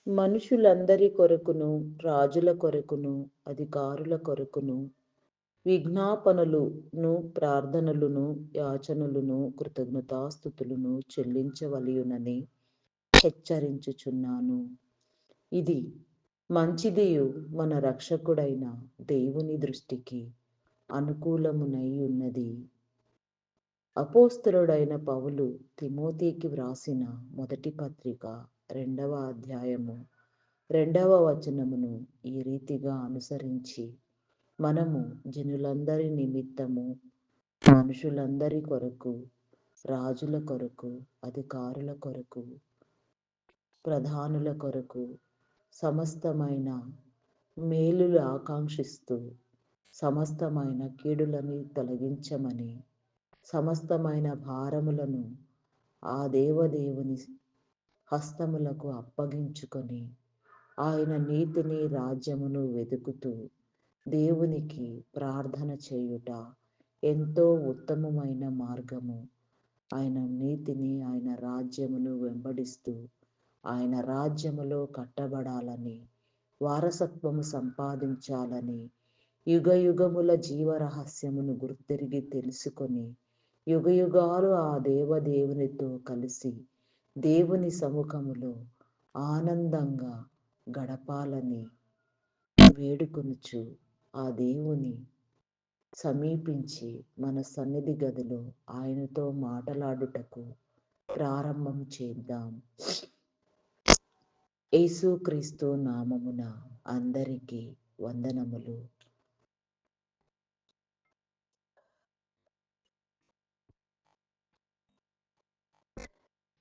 మనుషులందరి కొరకును, రాజుల కొరకును, అధికారుల కొరకును విజ్ఞాపనలును, ప్రార్థనలును, యాచనలును, కృతజ్ఞతాస్తుతులను చెల్లించవలయునని హెచ్చరించుచున్నాను. ఇది మంచిదియు మన రక్షకుడైన దేవుని దృష్టికి అనుకూలమునై ఉన్నది. అపోస్తలుడైన పౌలు తిమోతికి వ్రాసిన మొదటి పత్రిక 2వ అధ్యాయము 2వ వచనమును ఈ రీతిగా అనుసరించి మనము జనులందరి నిమిత్తము, మనుషులందరి కొరకు, రాజుల కొరకు, అధికారుల కొరకు, ప్రధానుల కొరకు సమస్తమైన మేలులు ఆకాంక్షిస్తూ సమస్తమైన కీడులను తొలగించమని, సమస్తమైన భారములను ఆ దేవదేవుని హస్తములకు అప్పగించుకొని ఆయన నీతిని, రాజ్యమును వెతుకుతూ దేవునికి ప్రార్థన చేయుట ఎంతో ఉత్తమమైన మార్గము. ఆయన నీతిని, ఆయన రాజ్యమును వెంబడిస్తూ ఆయన రాజ్యములో కట్టబడాలని, వారసత్వము సంపాదించాలని, యుగయుగముల జీవరహస్యమును గుర్తెరిగి తెలుసుకొని యుగయుగాలు ఆ దేవదేవునితో కలిసి దేవుని సముఖములో ఆనందంగా గడపాలని వేడుకొనుచు ఆ దేవుని సమీపించి మన సన్నిధి గదిలో ఆయనతో మాటలాడుటకు ప్రారంభం చేద్దాం. యేసుక్రీస్తు నామమున అందరికీ వందనములు.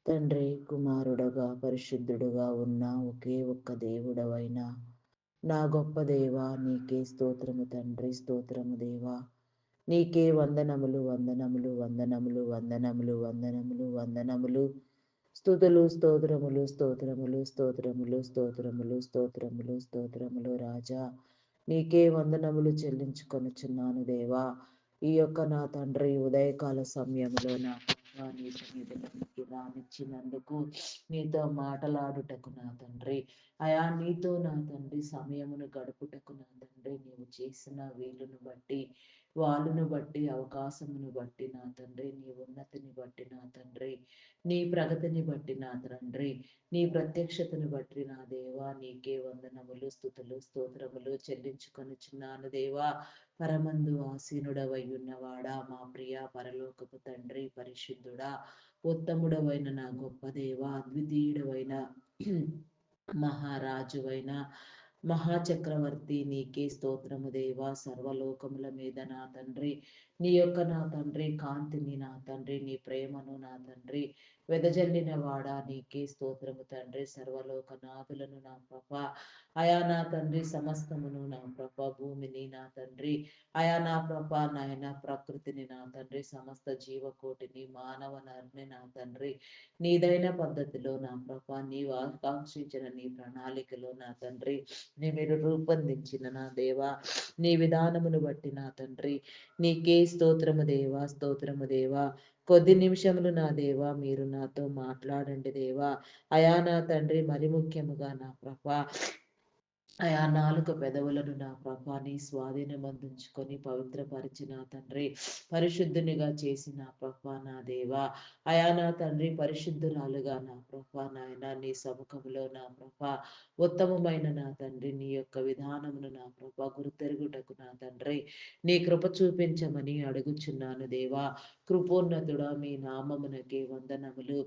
తండ్రి, కుమారుడగా, పరిశుద్ధుడుగా ఉన్న ఒకే ఒక్క దేవుడవైన నా గొప్ప దేవా, నీకే స్తోత్రము తండ్రి, స్తోత్రము దేవా. నీకే వందనములు, వందనములు, వందనములు, వందనములు, వందనములు, వందనములు. స్తుతులు, స్తోత్రములు, స్తోత్రములు, స్తోత్రములు, స్తోత్రములు, స్తోత్రములు, స్తోత్రములు రాజా. నీకే వందనములు చెల్లించుకొనుచున్నాను దేవా. ఈ యొక్క నా తండ్రి ఉదయకాల సమయంలో నా పట్ల నీ సన్నిధికి రానిచ్చినందుకు, నీతో మాటలాడుటకు నా తండ్రి, అయా నీతో నా తండ్రి సమయమును గడుపుటకు నా తండ్రి నీవు చేసిన వీలును బట్టి, వాళ్ళను బట్టి, అవకాశమును బట్టి నా తండ్రి, నీ ఉన్నతిని బట్టి నా తండ్రి, నీ ప్రగతిని బట్టి నా తండ్రి, నీ ప్రత్యక్షతను బట్టి నా దేవా, నీకే వందనములు, స్తుతులు, స్తోత్రములు చెల్లించుకొనుచున్నాను దేవా. పరమందు ఆసీనుడవై ఉన్నవాడా, మా ప్రియ పరలోకపు తండ్రి, పరిశుద్ధుడా, ఉత్తముడవైన నా గొప్ప దేవా, అద్వితీయుడవైన మహారాజువైన మహాచక్రవర్తి, నీకే స్తోత్రము దేవా. సర్వలోకముల మీద నా తండ్రి నీ యొక్క నా తండ్రి కాంతిని, నా తండ్రి నీ ప్రేమను నా తండ్రి వెదజల్లిన వాడా, నీకే స్తోత్రము తండ్రి. సర్వలోకనాథులను నా ప్రభ, అయా నా తండ్రి సమస్తమును నా ప్రభ, భూమిని నా తండ్రి, అయా నా ప్రభ నాయన ప్రకృతిని నా తండ్రి, సమస్త జీవకోటిని, మానవ నరుని నా తండ్రి, నీదైన పద్ధతిలో నా ప్రభ, నీవు ఆకాంక్షించిన నీ ప్రణాళికలో నా తండ్రి, నీ మీరు రూపొందించిన నా దేవా, నీ విధానమును బట్టి నా తండ్రి, నీకే స్తోత్రము దేవా, స్తోత్రము దేవా. కొద్ది నిమిషములు నా దేవా మీరు నాతో మాట్లాడండి దేవా. అయా నా తండ్రి, మరి ముఖ్యముగా నా ప్రభా, అయా నాలుక పెదవులను నా ప్రభా నీ స్వాధీనమందుంచుకొని పవిత్రపరిచి నా తండ్రి, పరిశుద్ధునిగా చేసి నా ప్రభా నా దేవా, అయా నా తండ్రి పరిశుద్ధురాలుగా నా ప్రభా నాయన నీ సముఖములో నా ప్రభా ఉత్తమమైన నా తండ్రి నీ యొక్క విధానమును నా ప్రభా గుర్తెరుగుటకు నా తండ్రి నీ కృప చూపించమని అడుగుచున్నాను దేవా. కృపోన్నతుడా మీ నామమునకే వందనములు,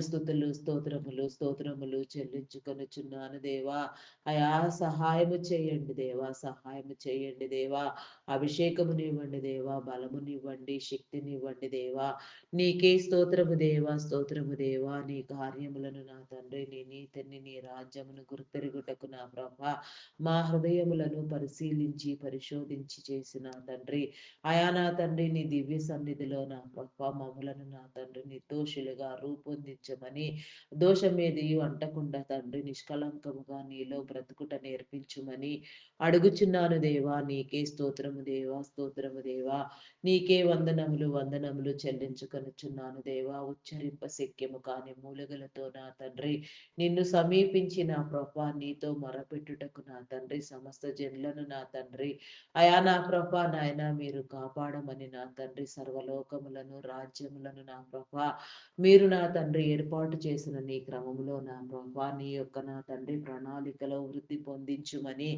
స్తుతులు, స్తోత్రములు, స్తోత్రములు చెల్లించుకొనుచున్నాను దేవా. అయా సహాయము చేయండి దేవా, సహాయము చేయండి దేవా. అభిషేకమునివ్వండి దేవా, బలమునివ్వండి, శక్తినివ్వండి దేవా. నీకే స్తోత్రము దేవా, స్తోత్రము దేవా. నీ కార్యములను నా తండ్రి, నీ నీతిని, నీ రాజ్యమును గుర్తెరుగుటకు నా ప్రభ, మా హృదయములను పరిశీలించి పరిశోధించి చేసిన తండ్రి, అయా నా తండ్రి నీ దివ్య సన్నిధిలో నా ప్రభ మమ్ములను నా తండ్రి నిర్దోషులుగా రూపొందించమని, దోషమేది అంటకుండా తండ్రి నిష్కలంకముగా నీలో బ్రతుకుట నడిపించుమని అడుగుచున్నాను దేవా. నీకే స్తోత్రము దేవా, స్తోత్రము దేవా. నీకే వందనములు వందనములు చెల్లించుకొనుచున్నాను దేవా. ఉచ్చరింప శక్యము కాని మూలుగలతో నా తండ్రి నిన్ను సమీపించి నా ప్రభా నీతో మొరపెట్టుటకు నా తండ్రి సమస్త జనులను నా తండ్రి అయా నా ప్రభా నాయన మీరు కాపాడమని నా తండ్రి సర్వలోకములను రాజ్యములను నా ప్రభా మీరు నా తండ్రి ఏర్పాటు చేసిన నీ క్రమములో నా ప్రభా నీ యొక్క నా తండ్రి ప్రణాళికలో వృద్ధి పొందించుమని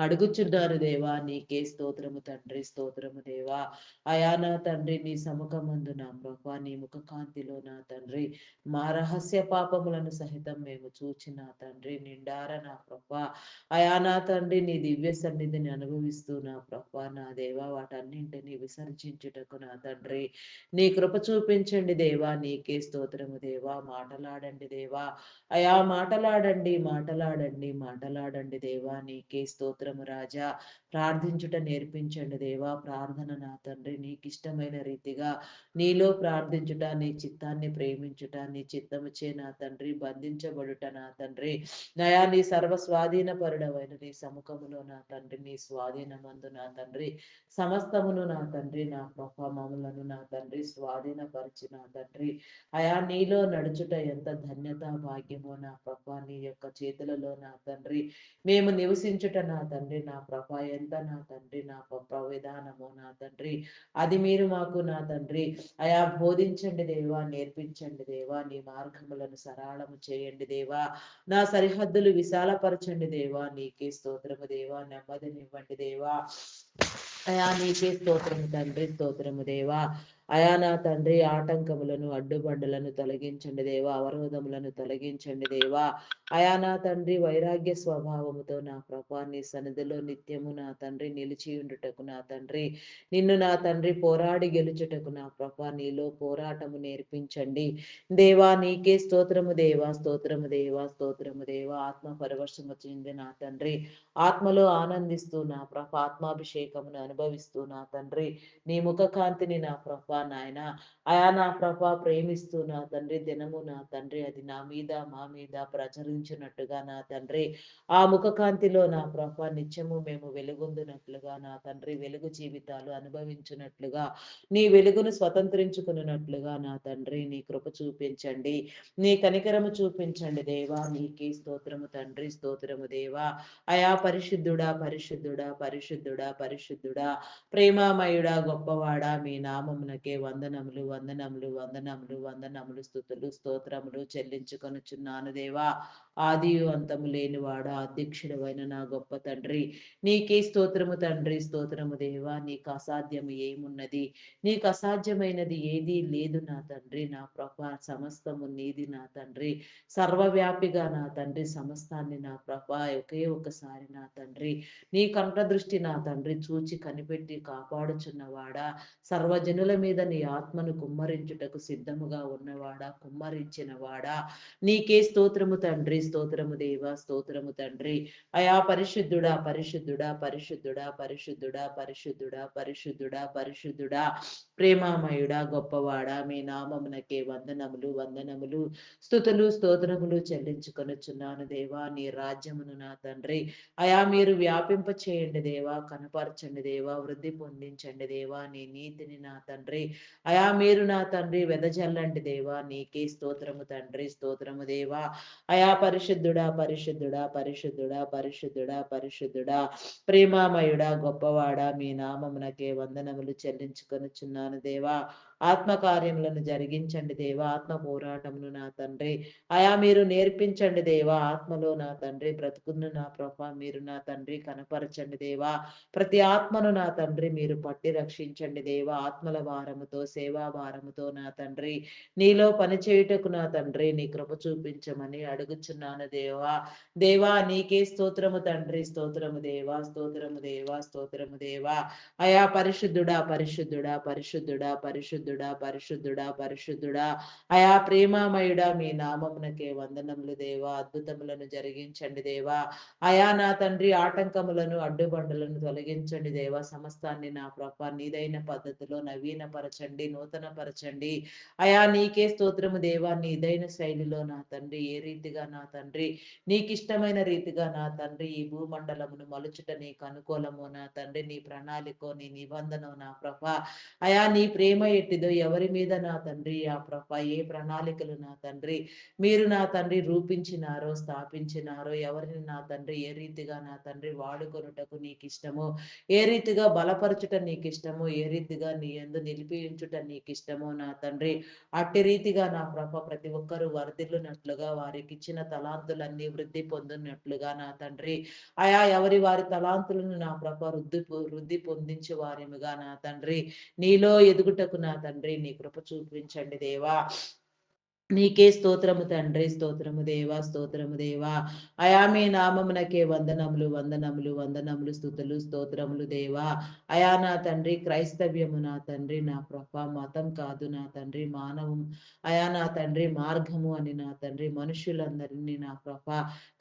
అడుగుచున్నారు దేవా. నీకే స్తోత్రము తండ్రి, స్తోత్రము దేవా. అయా నా తండ్రి నీ సముఖమందు నా ప్రభా నీ ముఖకాంతిలో నా తండ్రి మా రహస్య పాపములను సహితం మేము చూచి నా తండ్రి నిండార నా ప్రభా అయా నా తండ్రి నీ దివ్య సన్నిధిని అనుభవిస్తూ నా ప్రభా నా దేవా వాటన్నింటినీ విసర్జించుటకు నా తండ్రి నీ కృప చూపించండి దేవా. నీకే స్తోత్రము దేవా. మాటలాడండి దేవా. అయా మాటలాడండి, మాటలాడండి, మాటలాడండి దేవా. నీకే స్తోత్రము రాజా. ప్రార్థించుట నేర్పించండి దేవా. ప్రార్థన నా తండ్రి నీకిష్టమైన రీతిగా నీలో ప్రార్థించుట, నీ చిత్తాన్ని ప్రేమించుట, నీ చిత్తముచే నా తండ్రి బంధించబడుట నా తండ్రి నయా నీ సర్వ స్వాధీన పరుడవైన నీ సముఖములో నా తండ్రి నీ స్వాధీనమందు నా తండ్రి సమస్తమును నా తండ్రి నా ప్రభావములను నా తండ్రి స్వాధీనపరిచి నా తండ్రి అయా నీలో నడుచుట ఎంత ధన్యత భాగ్యమో నా ప్రభా నీ యొక్క చేతులలో నా తండ్రి మేము నివసించుట నా తండ్రి నా ప్రభా ఎంత నా తండ్రి నా ప్రభా విధానమో నా తండ్రి అది మీరు మాకు నా తండ్రి అయా బోధించండి దేవా. నేర్పించండి దేవా. నీ మార్గములను సరళము చేయండి దేవా. నా సరిహద్దులు విశాలపరచండి దేవా. నీకే స్తోత్రము దేవా. నెమ్మదినివ్వండి దేవా. అయా నీకే స్తోత్రము తండ్రి, స్తోత్రము దేవా. అయా నా తండ్రి ఆటంకములను అడ్డుబండలను తొలగించండి దేవా. అవరోధములను తొలగించండి దేవా. అయా నా తండ్రి వైరాగ్య స్వభావముతో నా ప్రభా నీ సన్నిధిలో నిత్యము నా తండ్రి నిలిచి ఉండుటకు నా తండ్రి నిన్ను నా తండ్రి పోరాడి గెలుచుటకు నా ప్రభా నీలో పోరాటము నేర్పించండి దేవా. నీకే స్తోత్రము దేవా, స్తోత్రము దేవా, స్తోత్రము దేవా. ఆత్మ పరవశము చెంది నా తండ్రి ఆత్మలో ఆనందిస్తూ నా ప్రభ ఆత్మాభిషేకమును అనుభవిస్తూ నా తండ్రి నీ ముఖ కాంతిని నా ప్రభ నాయన అయా నా ప్రభ ప్రేమిస్తూ నా తండ్రి దినము నా తండ్రి అది నా మీద మా మీద ప్రచురించినట్టుగా నా తండ్రి ఆ ముఖ కాంతిలో నా ప్రభ నిత్యము మేము వెలుగొందినట్లుగా నా తండ్రి వెలుగు జీవితాలు అనుభవించినట్లుగా నీ వెలుగును స్వతంత్రించుకున్నట్లుగా నా తండ్రి నీ కృప చూపించండి. నీ కనికరము చూపించండి దేవా. నీకే స్తోత్రము తండ్రి, స్తోత్రము దేవా. అయా పరిశుద్ధుడా, పరిశుద్ధుడా, పరిశుద్ధుడా, పరిశుద్ధుడా, ప్రేమామయుడా, గొప్పవాడా మీ నామమునకే వందనములు వందనములు వందనములు వందనములు స్తుతులు స్తోత్రములు చెల్లించుకొనుచున్నాను దేవా. ఆదియు అంతము లేనివాడా, అధ్యక్షుడవైన నా గొప్ప తండ్రి నీకే స్తోత్రము తండ్రి, స్తోత్రము దేవా. నీకు అసాధ్యము ఏమున్నది? నీకు అసాధ్యమైనది ఏదీ లేదు నా తండ్రి నా ప్రభ సమస్తము నీది నా తండ్రి సర్వవ్యాపిగా నా తండ్రి సమస్తాన్ని నా ప్రభ ఒకే ఒకసారి నా తండ్రి నీ కంఠదృష్టి నా తండ్రి చూచి కనిపెట్టి కాపాడుచున్నవాడా. సర్వజనుల మీద నీ ఆత్మను కుమ్మరించుటకు సిద్ధముగా ఉన్నవాడా, కుమ్మరించినవాడా. నీకే స్తోత్రము తండ్రి, స్తోత్రము దేవా, స్తోత్రము తండ్రి. అయా పరిశుద్ధుడా, పరిశుద్ధుడా, పరిశుద్ధుడా, పరిశుద్ధుడా, పరిశుద్ధుడా, పరిశుద్ధుడా, పరిశుద్ధుడా, ప్రేమామయుడా, గొప్పవాడా మీ నామమునకే వందనములు వందనములు స్తుతులు స్తోత్రములు చెల్లించుకొనుచున్నాను దేవా. నీ రాజ్యమును నా తండ్రి అయా మీరు వ్యాపింప చేయండి దేవా. కనపరచండి దేవా. వృద్ధి పొందించండి దేవా. నీ నీతిని నా తండ్రి అయా మీరు నా తండ్రి వెదజల్లండి దేవా. నీకే స్తోత్రము తండ్రి, స్తోత్రము దేవా. అయా పరిశుద్ధుడా, పరిశుద్ధుడా, పరిశుద్ధుడా, పరిశుద్ధుడా, పరిశుద్ధుడా, ప్రేమామయుడా, గొప్పవాడా మీ నామమునకే వందనములు చెల్లించుకొనుచున్నాను దేవా. ఆత్మ కార్యములను జరిగించండి దేవా. ఆత్మ పోరాటమును నా తండ్రి అయా మీరు నేర్పించండి దేవా. ఆత్మలో నా తండ్రి బ్రతుకును నా ప్రభ మీరు నా తండ్రి కనపరచండి దేవా. ప్రతి ఆత్మను నా తండ్రి మీరు పట్టి రక్షించండి దేవా. ఆత్మల భారముతో సేవా భారముతో నా తండ్రి నీలో పనిచేయుటకు నా తండ్రి నీ కృప చూపించమని అడుగుచున్నాను దేవా. దేవా నీకే స్తోత్రము తండ్రి, స్తోత్రము దేవా, స్తోత్రము దేవా, స్తోత్రము దేవా. అయా పరిశుద్ధుడా, పరిశుద్ధుడా, పరిశుద్ధుడా, పరిశుద్ధుడా, పరిశుద్ధుడా పరిశుద్ధుడా పరిశుద్ధుడా. అయా ప్రేమామయుడా మీ నామమునకే వందనములు దేవా. అద్భుతములను జరిగించండి దేవా. అయా నా తండ్రి ఆటంకములను అడ్డుబండలను తొలగించండి దేవా. సమస్తాన్ని నా ప్రభ నీదైన పద్ధతిలో నవీనపరచండి, నూతనపరచండి. అయా నీకే స్తోత్రము దేవా. నీదైన శైలిలో నా తండ్రి ఏ రీతిగా నా తండ్రి నీకిష్టమైన రీతిగా నా తండ్రి ఈ భూమండలమును మలుచుట నీకు అనుకూలము నా తండ్రి. నీ ప్రణాళికో నీ నిబంధన నా ప్రభ అయా నీ ప్రేమ ఎట్టిదో ఎవరి మీద నా తండ్రి ఆ ప్రభ ఏ ప్రణాళికలు నా తండ్రి మీరు నా తండ్రి రూపించినారో స్థాపించినారో ఎవరిని నా తండ్రి ఏ రీతిగా నా తండ్రి వాడుకొనుటకు నీకు ఇష్టమో ఏ రీతిగా బలపరచుట నీకు ఇష్టమో ఏ రీతిగా నీ యందు నిలిపించుట నీకు ఇష్టమో నా తండ్రి అట్టి రీతిగా నా ప్రభ ప్రతి ఒక్కరూ వర్ధిల్లునట్లుగా వారికి ఇచ్చిన తలాంతులన్నీ వృద్ధి పొందినట్లుగా నా తండ్రి అయా ఎవరి వారి తలాంతులను నా ప్రభ వృద్ధి పొందించే వారిముగా నా తండ్రి నీలో ఎదుగుటకు నా తండ్రి నీ కృప చూపించండి దేవా. నీకే స్తోత్రము తండ్రి, స్తోత్రము దేవా, స్తోత్రము దేవా. అయా మీ నామమునకే వందనములు, వందనములు, వందనములు, స్తుతులు, స్తోత్రములు దేవా. అయా నా తండ్రి క్రైస్తవ్యము నా తండ్రి నా ప్రభ మతం కాదు నా తండ్రి మానవం. అయా నా తండ్రి మార్గము అని నా తండ్రి మనుషులందరినీ నా ప్రభ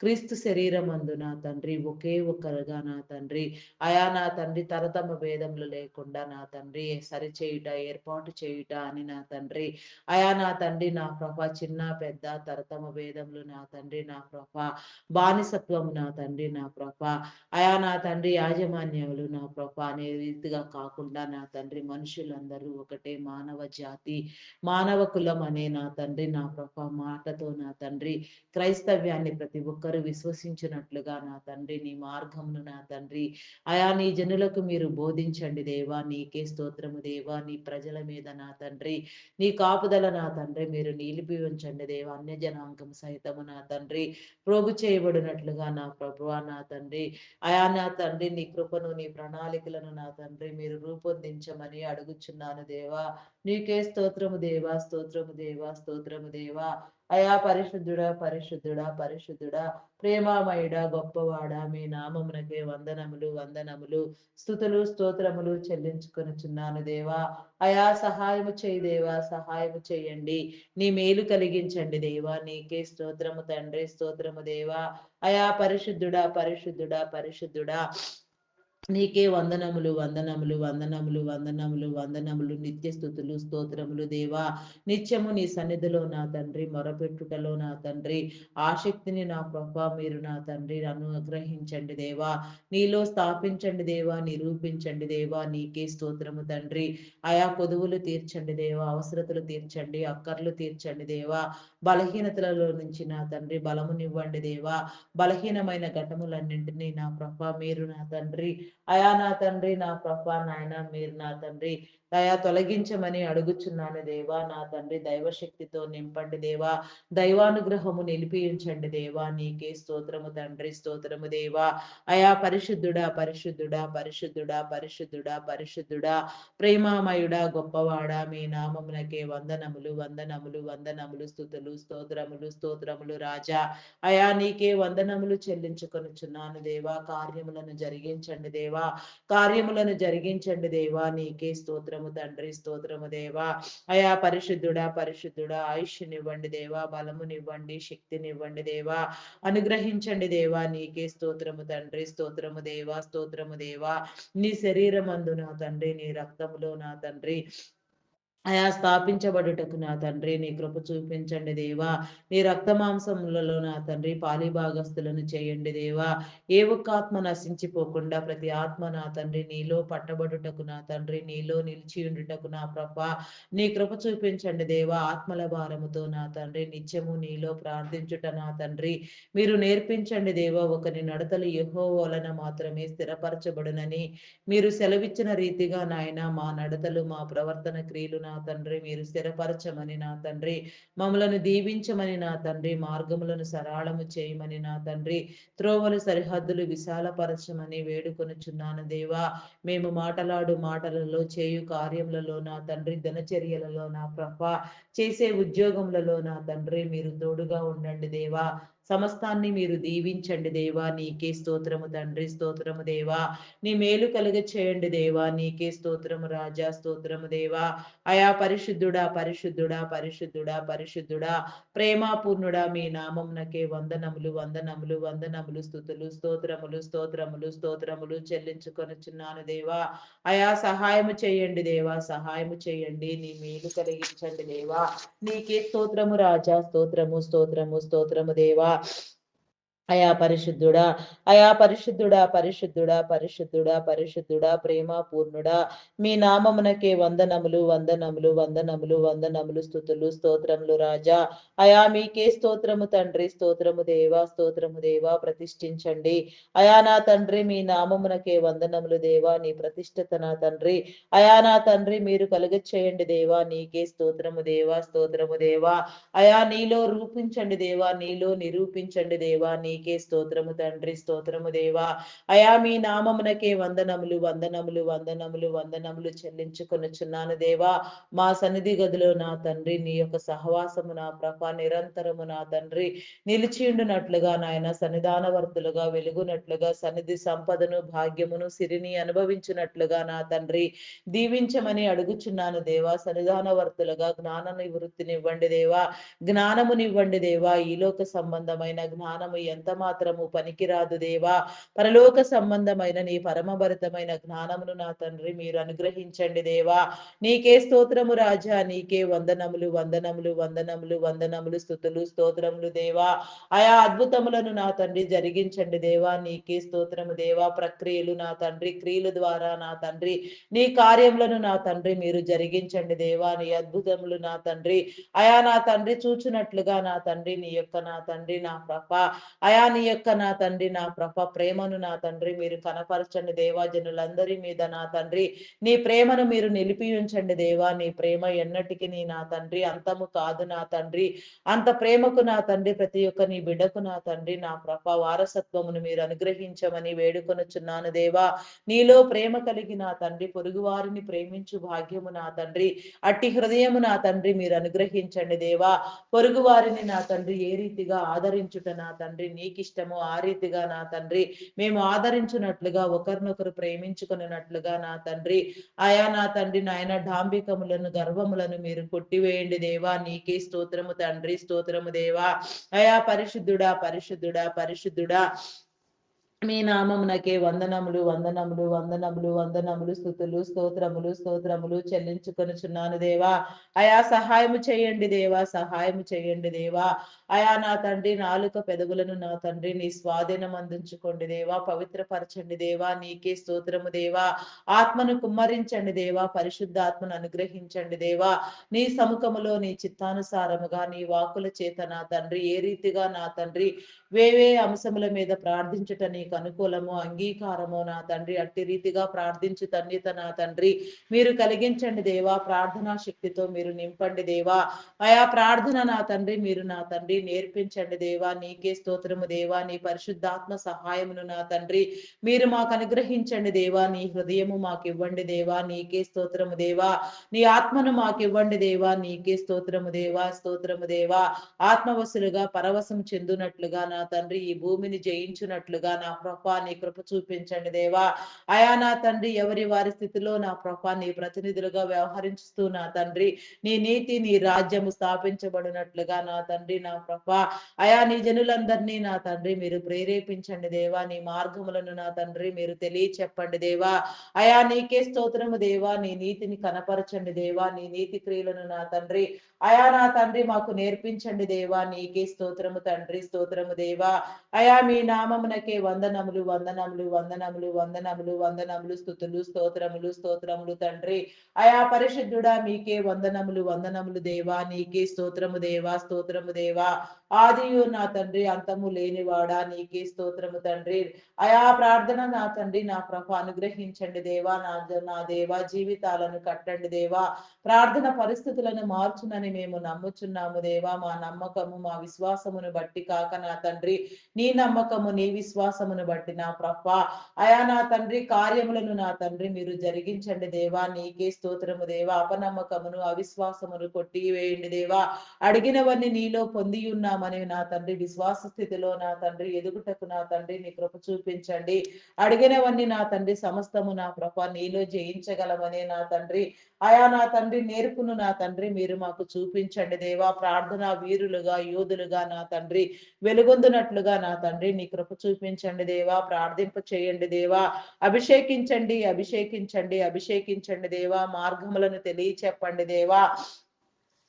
క్రీస్తు శరీరమందు నా తండ్రి ఒకే ఒక్కరుగా నా తండ్రి అయా నా తండ్రి తరతమ భేదములు లేకుండా నా తండ్రి సరిచేయుట, ఏర్పాటు చేయుట అని నా తండ్రి అయా నా తండ్రి నా ప్రభ చిన్న పెద్ద తరతమ భేదములు నా తండ్రి నా ప్రభ బానిసత్వము నా తండ్రి నా ప్రభ అయా నా తండ్రి యాజమాన్యములు నా ప్రభ అనే రీతిగా కాకుండా నా తండ్రి మనుషులందరూ ఒకటే మానవ జాతి మానవ కులం అనే నా తండ్రి నా ప్రభ మాటతో నా తండ్రి క్రైస్తవ్యాన్ని ప్రతి ఒక్కరూ విశ్వసించినట్లుగా నా తండ్రి నీ మార్గమును నా తండ్రి అయా నీ జనులకు మీరు బోధించండి దేవా. నీకే స్తోత్రము దేవా. నీ ప్రజల మీద నా తండ్రి నీ కాపుదల నా తండ్రి మీరు నిలిపి ఉంచండి దేవా. అన్య జనాంగం సైతము నా తండ్రి ప్రోగు చేయబడినట్లుగా నా ప్రభువా నా తండ్రి అయా నా తండ్రి నీ కృపను నీ ప్రణాళికలను నా తండ్రి మీరు రూపొందించమని అడుగుచున్నాను దేవా. నీకే స్తోత్రము దేవా, స్తోత్రము దేవా, స్తోత్రము దేవా. అయా పరిశుద్ధుడా పరిశుద్ధుడా పరిశుద్ధుడా ప్రేమామయుడా గొప్పవాడా మీ నామమునకే వందనములు, వందనములు, స్తుతులు, స్తోత్రములు చెల్లించుకొనుచున్నాను దేవా. అయా సహాయము చేయి దేవా, సహాయము చేయండి. నీ మేలు కలిగించండి దేవా. నీకే స్తోత్రము తండ్రి, స్తోత్రము దేవా. అయా పరిశుద్ధుడా పరిశుద్ధుడా పరిశుద్ధుడా నీకే వందనములు, వందనములు, వందనములు, వందనములు, వందనములు, నిత్య స్థుతులు, స్తోత్రములు దేవా. నిత్యము నీ సన్నిధిలో నా తండ్రి మొరపెట్టుటలో నా తండ్రి ఆసక్తిని నా ప్రభ మీరు నా తండ్రి అనుగ్రహించండి దేవా. నీలో స్థాపించండి దేవా, నిరూపించండి దేవా. నీకే స్తోత్రము తండ్రి. ఆయా కొదువులు తీర్చండి దేవా, అవసరతలు తీర్చండి, అక్కర్లు తీర్చండి దేవా. బలహీనతలలో నుంచి నా తండ్రి బలమునివ్వండి దేవా. బలహీనమైన ఘటములన్నింటినీ నా ప్రభ మీరు నా తండ్రి అయా నా తండ్రి నా ప్రభా నాయన మీరు నా తండ్రి దయా తొలగించమని అడుగుచున్నాను దేవా. నా తండ్రి దైవశక్తితో నింపండి దేవా. దైవానుగ్రహము నిలిపించండి దేవా. నీకే స్తోత్రము తండ్రి, స్తోత్రము దేవా. అయా పరిశుద్ధుడా పరిశుద్ధుడా పరిశుద్ధుడా పరిశుద్ధుడా పరిశుద్ధుడా ప్రేమామయుడా గొప్పవాడా మీ నామమునకే వందనములు, వందనములు, వందనములు, స్తుతులు, స్తోత్రములు, స్తోత్రములు రాజా. అయా నీకే వందనములు చెల్లించుకొనుచున్నాను దేవా. కార్యములను జరిగించండి దేవా. కార్యములను జరిగించండి దేవా. నీకే స్తోత్రము తండ్రి, స్తోత్రము దేవా. అయా పరిశుద్ధుడా పరిశుద్ధుడా ఆయుష్నివ్వండి దేవా. బలమునివ్వండి, శక్తినివ్వండి దేవా. అనుగ్రహించండి దేవా. నీకే స్తోత్రము తండ్రి, స్తోత్రము దేవా, స్తోత్రము దేవా. నీ శరీరమందు నా తండ్రి నీ రక్తములో నా తండ్రి అయా స్థాపించబడుటకు నా తండ్రి నీ కృప చూపించండి దేవా. నీ రక్త మాంసములలో నా తండ్రి పాలిభాగస్తులను చేయండి దేవా. ఏ ఒక్క ఆత్మ నశించిపోకుండా ప్రతి ఆత్మ నా తండ్రి నీలో పట్టబడుటకు నా తండ్రి నీలో నిలిచి ఉండుటకు నా ప్రభ నీ కృప చూపించండి దేవా. ఆత్మల భారముతో నా తండ్రి నిత్యము నీలో ప్రార్థించుట నా తండ్రి మీరు నేర్పించండి దేవా. ఒకరి నడతలు యెహోవా వలన మాత్రమే స్థిరపరచబడునని మీరు సెలవిచ్చిన రీతిగా నాయన మా నడతలు మా ప్రవర్తన క్రియలు నా తండ్రి మీరు స్థిరపరచమని నా తండ్రి మమ్మలను దీవించమని నా తండ్రి మార్గములను సరళము చేయమని నా తండ్రి త్రోవలు సరిహద్దులు విశాలపరచమని వేడుకొనుచున్నాను దేవా. మేము మాటలాడు మాటలలో చేయు కార్యములలో నా తండ్రి దినచర్యలలో నా ప్రభ చేసే ఉద్యోగములలో నా తండ్రి మీరు తోడుగా ఉండండి దేవా. సమస్తాన్ని మీరు దీవించండి దేవా, నీకే స్తోత్రము తండ్రి, స్తోత్రము దేవా. నీ మేలు కలుగ చేయండి దేవా, నీకే స్తోత్రము రాజా, స్తోత్రము దేవా. అయా పరిశుద్ధుడా, పరిశుద్ధుడా, పరిశుద్ధుడా, పరిశుద్ధుడా, ప్రేమాపూర్ణుడా, మీ నామమునకే వందనములు, వందనములు, వందనములు, స్తుతులు, స్తోత్రములు, స్తోత్రములు, స్తోత్రములు చెల్లించుకొనుచున్నాను దేవా. అయా సహాయము చేయండి దేవా, సహాయము చేయండి, నీ మేలు కలిగించండి దేవా. నీకే స్తోత్రము రాజా, స్తోత్రము, స్తోత్రము, స్తోత్రము దేవా. అయా పరిశుద్ధుడా, అయా పరిశుద్ధుడా, పరిశుద్ధుడా, పరిశుద్ధుడా, పరిశుద్ధుడా, ప్రేమ పూర్ణుడా, మీ నామమునకే వందనములు, వందనములు, వందనములు, వందనములు, స్తుతులు, స్తోత్రములు రాజా. అయా మీకే స్తోత్రము తండ్రి, స్తోత్రము దేవా, స్తోత్రము దేవా, ప్రతిష్ఠించండి. అయా నా తండ్రి, మీ నామమునకే వందనములు దేవా, నీ ప్రతిష్ఠత నా తండ్రి. అయా నా తండ్రి, మీరు కలుగచేయండి దేవా, నీకే స్తోత్రము దేవా, స్తోత్రము దేవా. అయా నీలో రూపించండి దేవా, నీలో నిరూపించండి దేవా, నీకే స్తోత్రము తండ్రి, స్తోత్రము దేవా. అయా మీ నామమునకే వందనములు, వందనములు, వందనములు, వందనములు చెల్లించుకొనుచున్నాను దేవా. మా సన్నిధి గదిలో నా తండ్రి, నీ యొక్క సహవాసము నా ప్రభ నిరంతరము నా తండ్రి నిలిచియుండునట్లుగా, నాయన సన్నిధానవర్తులుగా వెలుగునట్లుగా, సన్నిధి సంపదను భాగ్యమును సిరిని అనుభవించినట్లుగా నా తండ్రి దీవించమని అడుగుచున్నాను దేవా. సన్నిధానవర్తులుగా జ్ఞాన నివృత్తినివ్వండి దేవా, జ్ఞానమునివ్వండి దేవా. ఈలోక సంబంధమైన జ్ఞానము ఎంత మాత్రము పనికిరాదు దేవా. పరలోక సంబంధమైన నీ పరమభరితమైన జ్ఞానమును నా తండ్రి మీరు అనుగ్రహించండి దేవా. నీకే స్తోత్రము రాజా, నీకే వందనములు, వందనములు, వందనములు, వందనములు, స్తుతులు, స్తోత్రములు దేవా. ఆయా అద్భుతములను నా తండ్రి జరిగించండి దేవా, నీకే స్తోత్రము దేవా. ప్రక్రియలు నా తండ్రి, క్రియల ద్వారా నా తండ్రి నీ కార్యములను నా తండ్రి మీరు జరిగించండి దేవా. నీ అద్భుతములు నా తండ్రి అయా నా తండ్రి చూచునట్లుగా నా తండ్రి నీ యొక్క నా తండ్రి నా ప్రభ అయా నీ యొక్క నా తండ్రి నా ప్రభ ప్రేమను నా తండ్రి మీరు కనపరచండి దేవా. జనులందరి మీద నా తండ్రి నీ ప్రేమను మీరు నిలిపి ఉంచండి దేవా. నీ ప్రేమ ఎన్నటికి నీ నా తండ్రి అంతము కాదు నా తండ్రి. అంత ప్రేమకు నా తండ్రి ప్రతి ఒక్క నీ బిడ్డకు నా తండ్రి నా ప్రభ వారసత్వమును మీరు అనుగ్రహించమని వేడుకొనుచున్నాను దేవా. నీలో ప్రేమ కలిగి నా తండ్రి పొరుగు వారిని ప్రేమించు భాగ్యము నా తండ్రి అట్టి హృదయము నా తండ్రి మీరు అనుగ్రహించండి దేవా. పొరుగు వారిని నా తండ్రి ఏ రీతిగా ఆదరించుట నా తండ్రి నీకిష్టమో ఆ రీతిగా నా తండ్రి మేము ఆదరించున్నట్లుగా ఒకరినొకరు ప్రేమించుకున్నట్లుగా నా తండ్రి ఆయా నా తండ్రి నాయన డాంబికములను గర్వములను మీరు కొట్టివేయండి దేవా. నీకే స్తోత్రము తండ్రి, స్తోత్రము దేవా. అయా పరిశుద్ధుడా, పరిశుద్ధుడా, పరిశుద్ధుడా, మీ నామమునకే వందనములు, వందనములు, వందనములు, వందనములు, స్తుతులు, స్తోత్రములు, స్తోత్రములు చెల్లించుకొనుచున్నాను దేవా. అయా సహాయము చేయండి దేవా, సహాయము చేయండి దేవా. అయా నా తండ్రి నాలుక పెదవులను నా తండ్రి నీ స్వాధీనం అందించుకోండి దేవా. పవిత్రపరచండి దేవా, నీకే స్తోత్రము దేవా. ఆత్మను కుమ్మరించండి దేవా, పరిశుద్ధాత్మను అనుగ్రహించండి దేవా. నీ సముఖములో నీ చిత్తానుసారముగా నీ వాకుల చేత నా తండ్రి ఏ రీతిగా నా తండ్రి వేవే అంశముల మీద ప్రార్థించుట నీకు అనుకూలము అంగీకారము నా తండ్రి అట్టి రీతిగా ప్రార్థించు ధన్యత నా తండ్రి మీరు కలిగించండి దేవా. ప్రార్థనా శక్తితో మీరు నింపండి దేవా. ఆయా ప్రార్థన నా తండ్రి మీరు నా తండ్రి నేర్పించండి దేవా. నీకే స్తోత్రము దేవా. నీ పరిశుద్ధాత్మ సహాయమును నా తండ్రి మీరు మాకు అనుగ్రహించండి దేవా. నీ హృదయము మాకు ఇవ్వండి దేవా. నీకే స్తోత్రము దేవా. నీ ఆత్మను మాకు ఇవ్వండి దేవా. నీకే స్తోత్రము దేవా, స్తోత్రము దేవా. ఆత్మవశులుగా పరవశం చెందునట్లుగా నా తండ్రి ఈ భూమిని జయించునట్లుగా నా ప్రభా నీ కృప చూపించండి దేవా. అయా నా తండ్రి ఎవరి వారి స్థితిలో నా ప్రభా నీ ప్రతినిధులుగా వ్యవహరిస్తూ నా తండ్రి నీ నీతి నీ రాజ్యము స్థాపించబడినట్లుగా నా తండ్రి నా ప్రభా అయా నీ జనులందరినీ నా తండ్రి మీరు ప్రేరేపించండి దేవా. నీ మార్గములను నా తండ్రి మీరు తెలియచెప్పండి దేవా. అయా నీకే స్తోత్రము దేవా. నీ నీతిని కనపరచండి దేవా. నీ నీతి క్రియలను నా తండ్రి అయా నా తండ్రి మాకు నేర్పించండి దేవా. నీకే స్తోత్రము తండ్రి, స్తోత్రము దేవా. అయా మీ నామమునకే వందనములు, వందనములు, వందనములు, వందనములు, వందనములు, స్తుతులు, స్తోత్రములు, స్తోత్రములు తండ్రి. అయా పరిశుద్ధుడా మీకే వందనములు, వందనములు దేవా. నీకే స్తోత్రము దేవా, స్తోత్రము దేవా. ఆదియు నా తండ్రి అంతము లేనివాడా నీకే స్తోత్రము తండ్రి. అయా ప్రార్థన నా తండ్రి నా ప్రభ అనుగ్రహించండి దేవా. నా దేవా జీవితాలను కట్టండి దేవా. ప్రార్థన పరిస్థితులను మార్చునని మేము నమ్ముచున్నాము దేవా. మా నమ్మకము మా విశ్వాసమును బట్టి కాక నా తండ్రి తండ్రి, నీ నమ్మకము, నీ విశ్వాసమును బట్టి నా ప్రభా, అయా నా తండ్రి కార్యములను నా తండ్రి మీరు జరిగించండి దేవా. నీకే స్తోత్రము దేవా. అపనమ్మకమును అవిశ్వాసమును కొట్టివేయండి దేవా. అడిగినవన్నీ నీలో పొంది ఉన్నామని నా తండ్రి విశ్వాస స్థితిలో నా తండ్రి ఎదుగుటకు నా తండ్రి నీ కృప చూపించండి. అడిగినవన్నీ నా తండ్రి సమస్తము నా ప్రభ నీలో జయించగలమనే నా తండ్రి, అయా నా తండ్రి నేర్పును నా తండ్రి మీరు మాకు చూపించండి దేవా. ప్రార్థన వీరులుగా యోధులుగా నా తండ్రి వెలుగొందునట్లుగా నా తండ్రి నీ కృప చూపించండి దేవా. ప్రార్థింప చేయండి దేవా. అభిషేకించండి, అభిషేకించండి, అభిషేకించండి దేవా. మార్గములను తెలియచెప్పండి దేవా.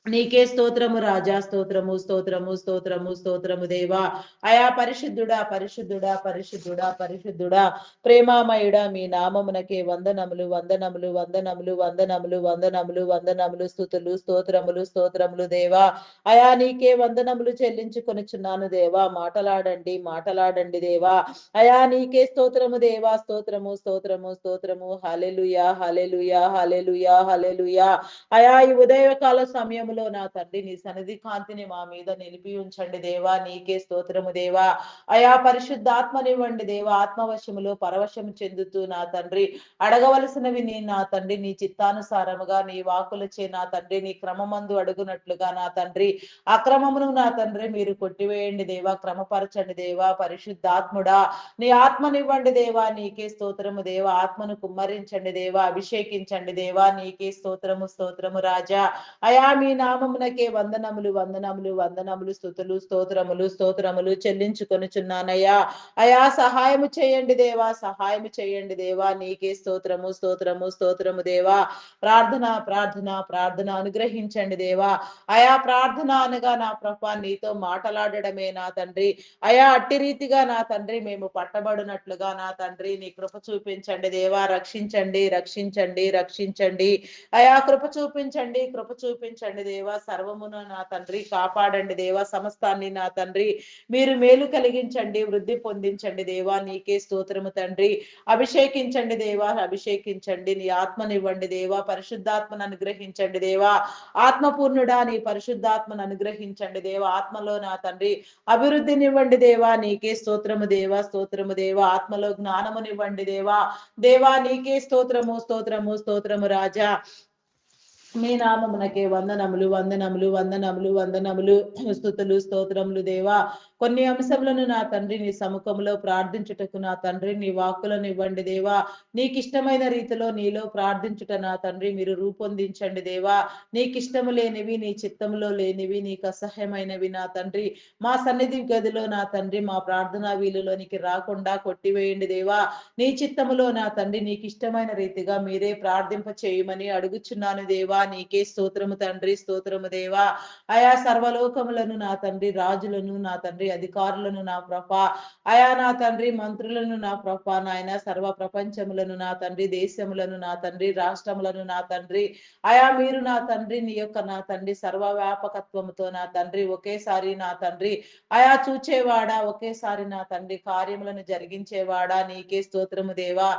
నీకే స్తోత్రము రాజా. స్తోత్రము, స్తోత్రము, స్తోత్రము, స్తోత్రము దేవా. అయా పరిశుద్ధుడా, పరిశుద్ధుడా, పరిశుద్ధుడా, పరిశుద్ధుడా, ప్రేమామయుడా, మీ నామమునకే వందనములు, వందనములు, వందనములు, వందనములు, వందనములు, వందనములు, స్తుతులు, స్తోత్రములు, స్తోత్రములు దేవా. అయా నీకే వందనములు చెల్లించుకొనుచున్నాను దేవా. మాటలాడండి, మాటలాడండి దేవా. అయా నీకే స్తోత్రము దేవా. స్తోత్రము, స్తోత్రము, స్తోత్రము. హల్లెలూయా, హల్లెలూయా, హల్లెలూయా, హల్లెలూయా. అయా ఈ ఉదయకాల సమయంలో నా తండ్రి నీ సన్నిధి కాంతిని మా మీద నిలిపి ఉంచండి దేవా. నీకే స్తోత్రము దేవా. అయా పరిశుద్ధాత్మనివ్వండి దేవా. ఆత్మవశములో పరవశము చెందుతూ నా తండ్రి అడగవలసినవి నీ నా తండ్రి నీ చిత్తానుసారముగా నీ వాకులచే నా తండ్రి నీ క్రమమందు అడుగునట్లుగా నా తండ్రి అక్రమమును నా తండ్రి మీరు కొట్టివేయండి దేవా. క్రమపరచండి దేవా. పరిశుద్ధాత్ముడా నీ ఆత్మనివ్వండి దేవా. నీకే స్తోత్రము దేవా. ఆత్మను కుమ్మరించండి దేవా. అభిషేకించండి దేవా. నీకే స్తోత్రము, స్తోత్రము రాజా. అయా మీ నామమునకే వందనములు, వందనములు, వందనములు, స్తుతులు, స్తోత్రములు, స్తోత్రములు చెల్లించుకొనుచున్నానయ్యా. అయా సహాయము చేయండి దేవా. సహాయము చేయండి దేవా. నీకే స్తోత్రము, స్తోత్రము, స్తోత్రము దేవా. ప్రార్థన, ప్రార్థన, ప్రార్థన అనుగ్రహించండి దేవా. అయా ప్రార్థన అనగా నా ప్రభా నీతో మాటలాడడమే నా తండ్రి. అయా అట్టి రీతిగా నా తండ్రి మేము పట్టబడినట్లుగా నా తండ్రి నీ కృప చూపించండి దేవా. రక్షించండి, రక్షించండి, రక్షించండి. అయా కృప చూపించండి, కృప చూపించండి దేవా. సర్వమును నా తండ్రి కాపాడండి దేవా. సమస్తాన్ని నా తండ్రి మీరు మేలు కలిగించండి, వృద్ధి పొందించండి దేవా. నీకే స్తోత్రము తండ్రి. అభిషేకించండి దేవా. అభిషేకించండి. నీ ఆత్మనివ్వండి దేవా. పరిశుద్ధాత్మను అనుగ్రహించండి దేవా. ఆత్మపూర్ణుడా నీ పరిశుద్ధాత్మను అనుగ్రహించండి దేవా. ఆత్మలో నా తండ్రి అభివృద్ధినివ్వండి దేవా. నీకే స్తోత్రము దేవా. స్తోత్రము దేవా. ఆత్మలో జ్ఞానమునివ్వండి దేవా. దేవా నీకే స్తోత్రము, స్తోత్రము, స్తోత్రము రాజా. మీ నామమునకే వందనములు, వందనములు, వందనములు, వందనములు, స్తుతులు, స్తోత్రములు దేవా. కొన్ని అంశములను నా తండ్రి నీ సముఖంలో ప్రార్థించుటకు నా తండ్రి నీ వాక్కులను ఇవ్వండి దేవా. నీకిష్టమైన రీతిలో నీలో ప్రార్థించుట నా తండ్రి మీరు రూపొందించండి దేవా. నీకిష్టము లేనివి, నీ చిత్తములో లేనివి, నీకు అసహ్యమైనవి నా తండ్రి మా సన్నిధి గదిలో నా తండ్రి మా ప్రార్థనా వీలులోనికి రాకుండా కొట్టివేయండి దేవా. నీ చిత్తములో నా తండ్రి నీకిష్టమైన రీతిగా మీరే ప్రార్థింప చేయమని అడుగుచున్నాను దేవా. నీకే స్తోత్రము తండ్రి. స్తోత్రము దేవా. అయా సర్వలోకములను నా తండ్రి రాజులను నా తండ్రి అధికారులను నా ప్రభా అయా నా తండ్రి మంత్రులను నా ప్రభా నాయన సర్వ ప్రపంచములను నా తండ్రి దేశములను నా తండ్రి రాష్ట్రములను నా తండ్రి అయా మీరు నా తండ్రి నీ యొక్క నా తండ్రి సర్వ వ్యాపకత్వముతో నా తండ్రి ఒకేసారి నా తండ్రి అయా చూచేవాడా ఒకేసారి నా తండ్రి కార్యములను జరిగించేవాడా నీకే స్తోత్రము దేవా.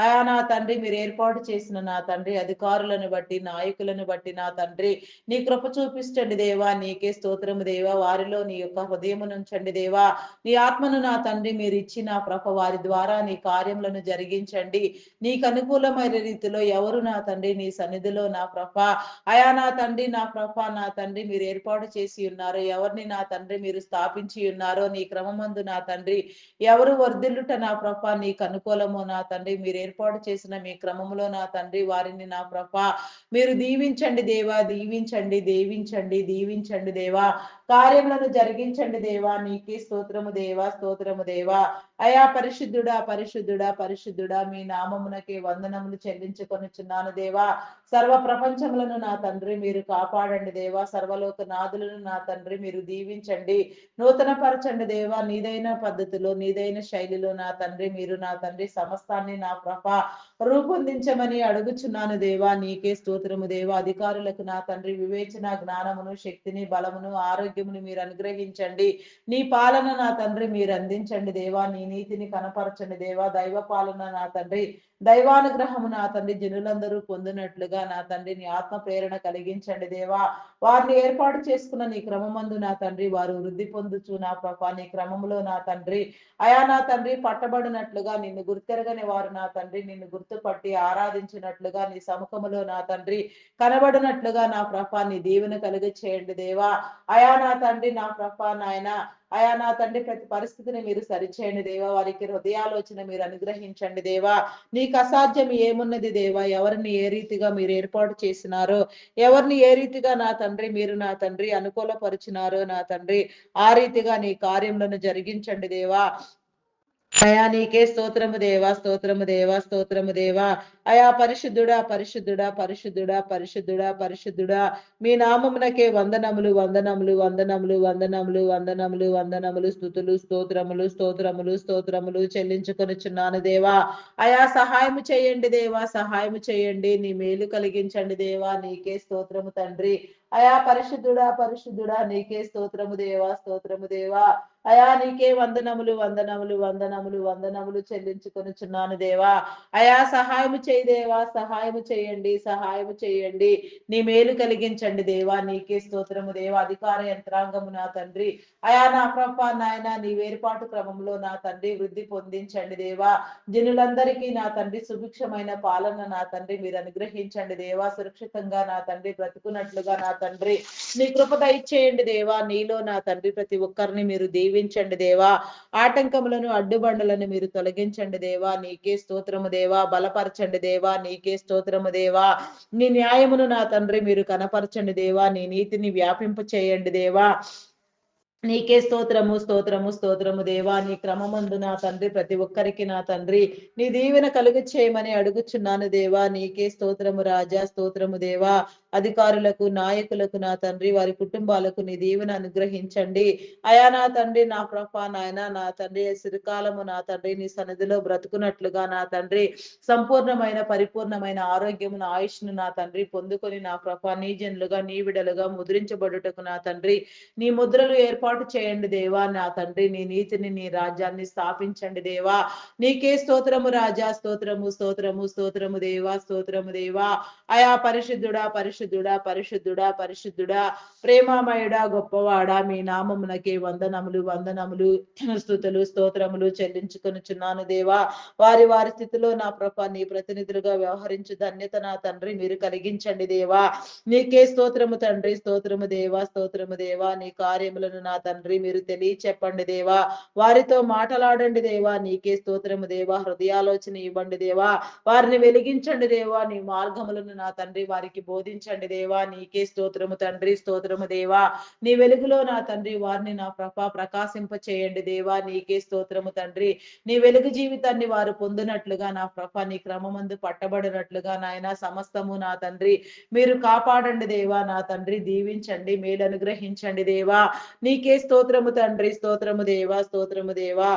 అయా నా తండ్రి మీరు ఏర్పాటు చేసిన నా తండ్రి అధికారులను బట్టి నాయకులను బట్టి నా తండ్రి నీ కృప చూపించండి దేవా. నీకే స్తోత్రము దేవా. వారిలో నీ యొక్క హృదయము నుంచండి దేవా. నీ ఆత్మను నా తండ్రి మీరు ఇచ్చి నా ప్రభ వారి ద్వారా నీ కార్యములను జరిగించండి. నీకు అనుకూలమైన రీతిలో ఎవరు నా తండ్రి నీ సన్నిధిలో నా ప్రభ అయా నా తండ్రి నా ప్రభ నా తండ్రి మీరు ఏర్పాటు చేసి ఉన్నారు. ఎవరిని నా తండ్రి మీరు స్థాపించి ఉన్నారో నీ క్రమమందు నా తండ్రి ఎవరు వర్ధిల్లుట నా ప్రభ నీకు అనుకూలము నా తండ్రి మీరు ఏర్పాటు చేసిన మీ క్రమములో నా తండ్రి వారిని నా ప్రభ మీరు దీవించండి దేవా. దీవించండి, దీవించండి, దీవించండి దేవా. కార్యములను జరిగించండి దేవా. నీకే స్తోత్రము దేవా. స్తోత్రము దేవా. అయా పరిశుద్ధుడా, పరిశుద్ధుడా, పరిశుద్ధుడా మీ నామమునకే వందనములు చెల్లించుకొనుచున్నాను దేవా. సర్వ ప్రపంచములను నా తండ్రి మీరు కాపాడండి దేవా. సర్వలోక నాదులను నా తండ్రి మీరు దీవించండి, నూతన పరచండి దేవా. నీదైన పద్ధతిలో నీదైన శైలిలో నా తండ్రి మీరు నా తండ్రి సమస్తాన్ని నా ప్రభ రూపొందించమని అడుగుచున్నాను దేవా. నీకే స్తోత్రము దేవా. అధికారులకు నా తండ్రి వివేచన జ్ఞానమును శక్తిని బలమును ఆరోగ్యమును మీరు అనుగ్రహించండి. నీ పాలన నా తండ్రి మీరు అందించండి దేవా. నీ నీతిని కనపరచండి దేవా. దైవ పాలన నా తండ్రి, దైవానుగ్రహము నా తండ్రి జనులందరూ పొందినట్లుగా నా తండ్రి నీ ఆత్మ ప్రేరణ కలిగించండి దేవా. వారిని ఏర్పాటు చేసుకున్న నీ క్రమమందు నా తండ్రి వారు వృద్ధి పొందుచు నా ప్రభా నీ క్రమములో నా తండ్రి అయా నా తండ్రి పట్టబడినట్లుగా నిన్ను గుర్తెరగని వారు నా తండ్రి నిన్ను గుర్తుపట్టి ఆరాధించినట్లుగా నీ సముఖములో నా తండ్రి కనబడినట్లుగా నా ప్రభా నీ దీవెన కలిగి చేయండి దేవా. అయా నా తండ్రి నా ప్రభా నాయన అయా నా తండ్రి ప్రతి పరిస్థితిని మీరు సరిచేయండి దేవా. వారికి హృదయాలోచన మీరు అనుగ్రహించండి దేవా. నీకు అసాధ్యం ఏమున్నది దేవా. ఎవరిని ఏ రీతిగా మీరు ఏర్పాటు చేసినారో, ఎవరిని ఏ రీతిగా నా తండ్రి మీరు నా తండ్రి అనుకూలపరిచినారో నా తండ్రి ఆ రీతిగా నీ కార్యములను జరిగించండి దేవా. అయా నీకే స్తోత్రము దేవా, స్తోత్రము దేవా, స్తోత్రము దేవా. అయా పరిశుద్ధుడా, పరిశుద్ధుడా, పరిశుద్ధుడా, పరిశుద్ధుడా, పరిశుద్ధుడా. మీ నామమునకే వందనములు, వందనములు, వందనములు, వందనములు, వందనములు, వందనములు, స్తుతులు, స్తోత్రములు, స్తోత్రములు, స్తోత్రములు చెల్లించుకొనుచున్నాను దేవా. అయా సహాయము చేయండి దేవా, సహాయము చేయండి. నీ మేలు కలిగించండి దేవా. నీకే స్తోత్రము తండ్రి. అయా పరిశుద్ధుడా, పరిశుద్ధుడా, నీకే స్తోత్రము దేవా, స్తోత్రము దేవా. అయా నీకే వందనములు, వందనములు, వందనములు, వందనములు చెల్లించుకొనుచున్నాను దేవా. అయా సహాయము చేయి దేవా, సహాయము చేయండి, సహాయము చేయండి. నీ మేలు కలిగించండి దేవా. నీకే స్తోత్రము దేవా. అధికార యంత్రాంగము నా తండ్రి అయా నా ప్రభా నాయన నీ వేర్పాటు క్రమంలో నా తండ్రి వృద్ధి పొందించండి దేవా. జనులందరికీ నా తండ్రి సుభిక్షమైన పాలన నా తండ్రి మీరు అనుగ్రహించండి దేవా. సురక్షితంగా నా తండ్రి బ్రతుకున్నట్లుగా నా తండ్రి నీ కృప దయచేయండి దేవా. నీలో నా తండ్రి ప్రతి ఒక్కరిని మీరు దీవించండి దేవా. ఆటంకములను అడ్డుబండలను మీరు తొలగించండి దేవా. నీకే స్తోత్రము దేవా. బలపరచండి దేవా. నీకే స్తోత్రము దేవా. నీ న్యాయమును నా తండ్రి మీరు కనపరచండి దేవా. నీ నీతిని వ్యాపింప చేయండి దేవా. నీకే స్తోత్రము, స్తోత్రము, స్తోత్రము దేవా. నీ క్రమమందు నా తండ్రి ప్రతి ఒక్కరికి నా తండ్రి నీ దీవెన కలుగు చేయమని అడుగుచున్నాను దేవా. నీకే స్తోత్రము రాజా, స్తోత్రము దేవా. అధికారులకు నాయకులకు నా తండ్రి వారి కుటుంబాలకు నీ దీవెన అనుగ్రహించండి. అయా నా తండ్రి నా ప్రభా నాయన నా తండ్రి సిరికాలము నా తండ్రి నీ సన్నిధిలో బ్రతుకున్నట్లుగా నా తండ్రి సంపూర్ణమైన పరిపూర్ణమైన ఆరోగ్యమును ఆయుష్ను నా తండ్రి పొందుకొని నా ప్రభా నీ జనులుగా నీ విడలుగా ముద్రించబడుటకు నా తండ్రి నీ ముద్రలు ఏర్పాటు చేయండి దేవా. నా తండ్రి నీ నీతిని నీ రాజ్యాన్ని స్థాపించండి దేవా. నీకే స్తోత్రము రాజా, స్తోత్రము, స్తోత్రము, స్తోత్రము దేవా, స్తోత్రము దేవా. అయా పరిశుద్ధుడా, పరిశుద్ధుడా, పరిశుద్ధుడా, పరిశుద్ధుడా, ప్రేమమయుడా, గొప్పవాడా, మీ నామమునకే వందనములు, వందనములు, స్తుతులు, స్తోత్రములు చెల్లించుకొనుచున్నాను దేవా. వారి వారి స్థితిలో నా ప్రభ నీ ప్రతినిధులుగా వ్యవహరించు ధన్యత నా తండ్రి మీరు కలిగించండి దేవా. నీకే స్తోత్రము తండ్రి, స్తోత్రము దేవా, స్తోత్రము దేవా. నీ కార్యములను నా తండ్రి మీరు తెలియచెప్పండి దేవా. వారితో మాటలాడండి దేవా. నీకే స్తోత్రము దేవా. హృదయాలోచన ఇవ్వండి దేవా. వారిని వెలిగించండి దేవా. నీ మార్గములను నా తండ్రి వారికి బోధించండి దేవా. నీకే స్తోత్రము తండ్రి, స్తోత్రము దేవా. నీ వెలుగులో నా తండ్రి వారిని నా ప్రకాశింప చేయండి దేవా. నీకే స్తోత్రము తండ్రి. నీ వెలుగు జీవితాన్ని వారు పొందినట్లుగా నా నీ క్రమమందు పట్టబడినట్లుగా నాయన సమస్తము నా తండ్రి మీరు కాపాడండి దేవా. నా తండ్రి దీవించండి, మేలు అనుగ్రహించండి దేవా. నీకే స్తోత్రము తండ్రి, స్తోత్రము దేవా, స్తోత్రము దేవా.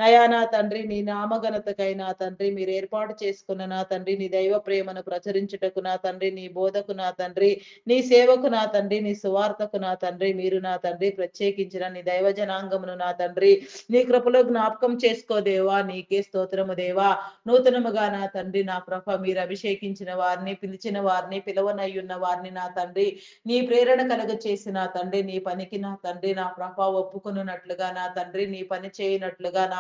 అయా నా తండ్రి నీ నామఘనతకై నా తండ్రి మీరు ఏర్పాటు చేసుకున్న నా తండ్రి నీ దైవ ప్రేమను ప్రచురించుటకు నా తండ్రి నీ బోధకు నా తండ్రి నీ సేవకు నా తండ్రి నీ సువార్తకు నా తండ్రి మీరు నా తండ్రి ప్రత్యేకించిన నీ దైవ జనాంగమును నా తండ్రి నీ కృపలో జ్ఞాపకం చేసుకో దేవా. నీకే స్తోత్రము దేవా. నూతనముగా నా తండ్రి నా మీరు అభిషేకించిన వారిని పిలిచిన వారిని పిలవనయ్యున్న వారిని నా తండ్రి నీ ప్రేరణ కలుగ చేసి నా తండ్రి నీ పనికి నా తండ్రి నా ఒప్పుకున్నట్లుగా నా తండ్రి నీ పని చేయనట్లుగా నా